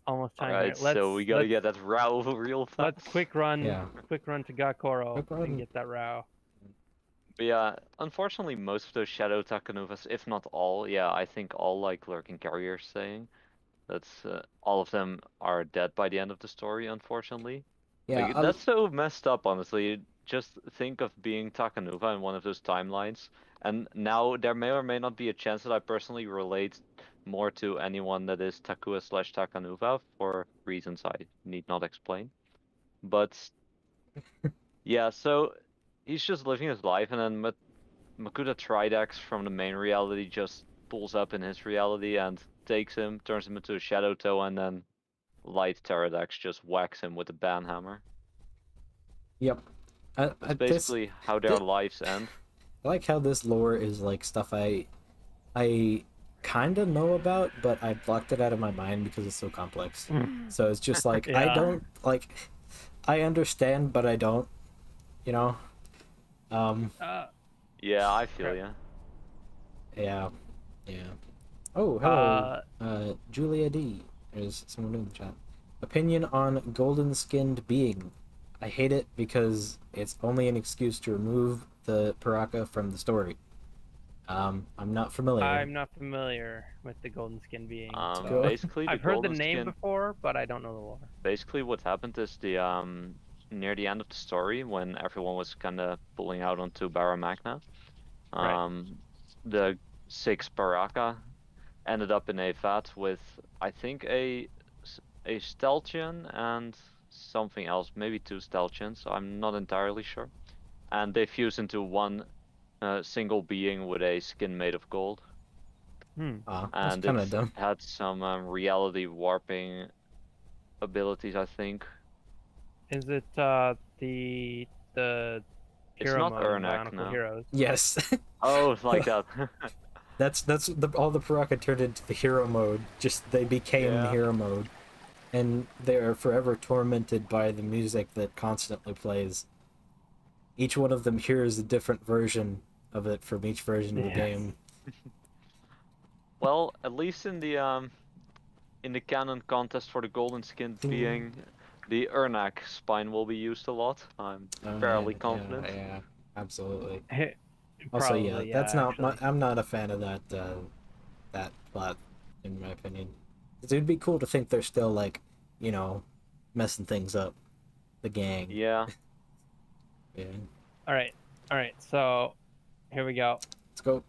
Almost time. Alright, so we gotta get that Rao real fast. Let's quick run to Gakoro and get that Rao. But yeah, unfortunately most of those Shadow Takanuvas, if not all, I think all like Lurking Carriers saying, that's all of them are dead by the end of the story, unfortunately. Yeah, like, that's so messed up, honestly. Just think of being Takanuva in one of those timelines, and now there may or may not be a chance that I personally relate more to anyone that is Takua/Takanuva for reasons I need not explain. But yeah, so he's just living his life, and then Makuta Tridax from the main reality just pulls up in his reality, and takes him, turns him into a Shadow Toe, and then Light Pterodax just whacks him with a banhammer. Yep. That's basically how their lives end. I like how this lore is like stuff I kind of know about, but I blocked it out of my mind because it's so complex. So it's just like Yeah. I don't like. I understand, but I don't. You know. Yeah, I feel ya. Yeah. Oh, hello, Julia D. There's someone in the chat. Opinion on golden-skinned being. I hate it because it's only an excuse to remove the Paraka from the story. I'm not familiar. I'm not familiar with the golden skin being. Basically, I've heard the name before, but I don't know the lore. Basically, what happened is near the end of the story, when everyone was kind of pulling out onto Barra Magna, the 6 Baraka ended up in a vat with, I think, a Stelchian and something else, maybe 2 Stelchians, I'm not entirely sure. And they fused into one single being with a skin made of gold. And it had some reality warping abilities, I think. Is it the It's hero not mode, Ernak, Bionicle no. Heroes? Yes. Oh, like that. That's all the Paraka turned into the hero mode. Just they became hero mode, and they're forever tormented by the music that constantly plays. Each one of them hears a different version of it from each version of the game. Well, at least in the canon contest for the golden skinned being, the Ernak spine will be used a lot. I'm fairly confident. Yeah, absolutely. Also, that's not. I'm not a fan of that that plot, in my opinion. It would be cool to think they're still like, messing things up, the gang. Yeah. Yeah. All right. So, here we go. Let's go.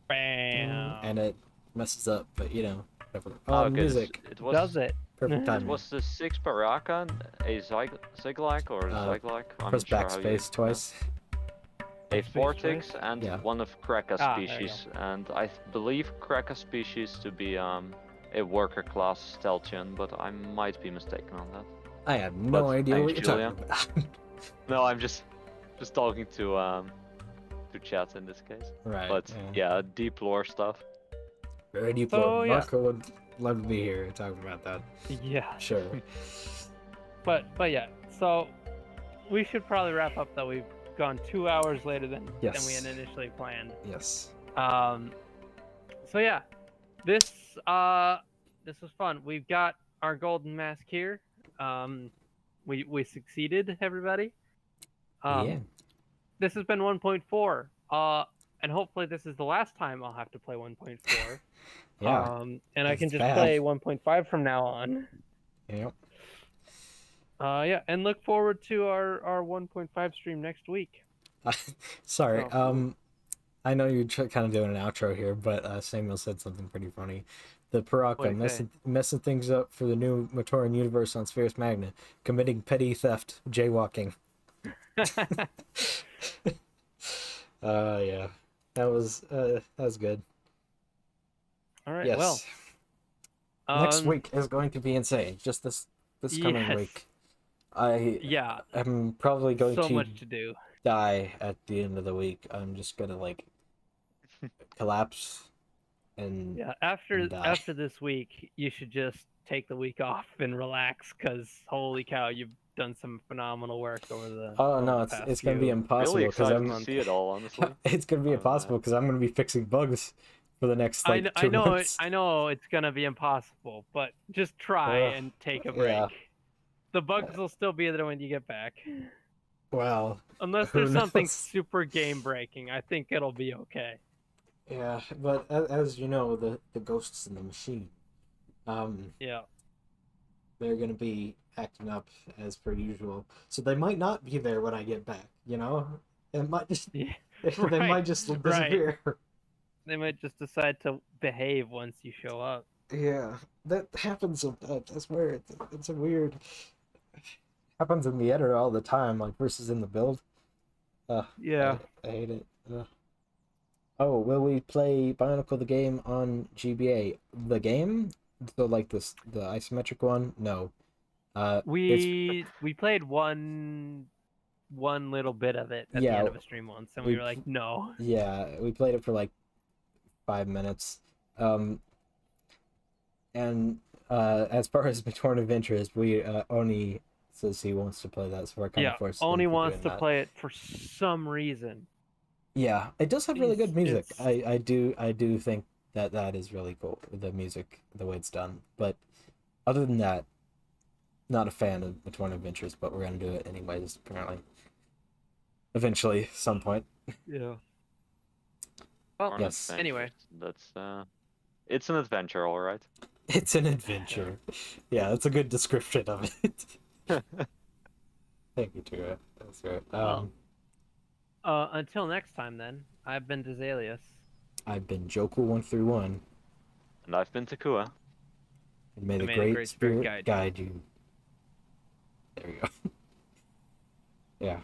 Bam. And it messes up, but whatever. Oh, music. Does it? Perfect timing. Was the 6 Baraka a Zyglak or a Zyglak? I'm press backspace twice. A Vortex and one of Kraka species, and I believe Kraka species to be a worker class Stelchian, but I might be mistaken on that. I have no idea what you're talking about. No, I'm just talking to chat in this case. Right. But yeah, deep lore stuff. Very deep lore. Marco would love to be here talking about that. Yeah. Sure. but yeah, so we should probably wrap up though. We've gone 2 hours later than we had initially planned. Yes. So yeah, this was fun. We've got our golden mask here. We succeeded, everybody. This has been 1.4. And hopefully this is the last time I'll have to play 1.4. And I can just play 1.5 from now on. Yep. And look forward to our 1.5 stream next week. Sorry, I know you're kind of doing an outro here, but Samuel said something pretty funny. The Paraka messing things up for the new Matoran universe on Spheres Magna, committing petty theft, jaywalking. Yeah, that was good. All right. Well, next week is going to be insane. Just this coming week. I'm probably going so much to do. Die at the end of the week. I'm just gonna collapse and after this week you should just take the week off and relax, because holy cow, you've done some phenomenal work over the it's gonna be impossible because I'm to see it all, honestly. It's gonna be impossible because I'm gonna be fixing bugs for the next 2 months. I know it's gonna be impossible, but just try and take a break. The bugs will still be there when you get back. Well, unless there's something super game breaking, I think it'll be okay. Yeah, but as you know, the ghosts in the machine, they're gonna be acting up as per usual. So they might not be there when I get back. It might just they might just disappear. They might just decide to behave once you show up. Yeah, that happens sometimes. I swear, it's a weird. Happens in the editor all the time, versus in the build. Yeah. I hate it. Oh, will we play Bionicle the game on GBA? The game? So like the isometric one? No. It's We played one little bit of it at the yeah, end of a stream once, and we we were like, no. yeah, we played it for like 5 minutes. Um, and as far as Torn Adventures, we Oni says he wants to play that, so we're kind of Yeah, forced Oni into wants doing to that. play it for some reason. Yeah, it does have really good music. It's I do think that is really cool. The music, the way it's done. But other than that, not a fan of the Torn Adventures. But we're gonna do it anyways. Apparently, eventually, some point. yeah. Well, Yes. anyway, That's it's an adventure, all right. It's an adventure. Yeah, that's a good description of it. Thank you, Tura. That's right. Well, until next time, then. I've been Dazalius. I've been Joku131, And I've been Takua. and may the may great spirit guide you. guide you. There you go. Yeah.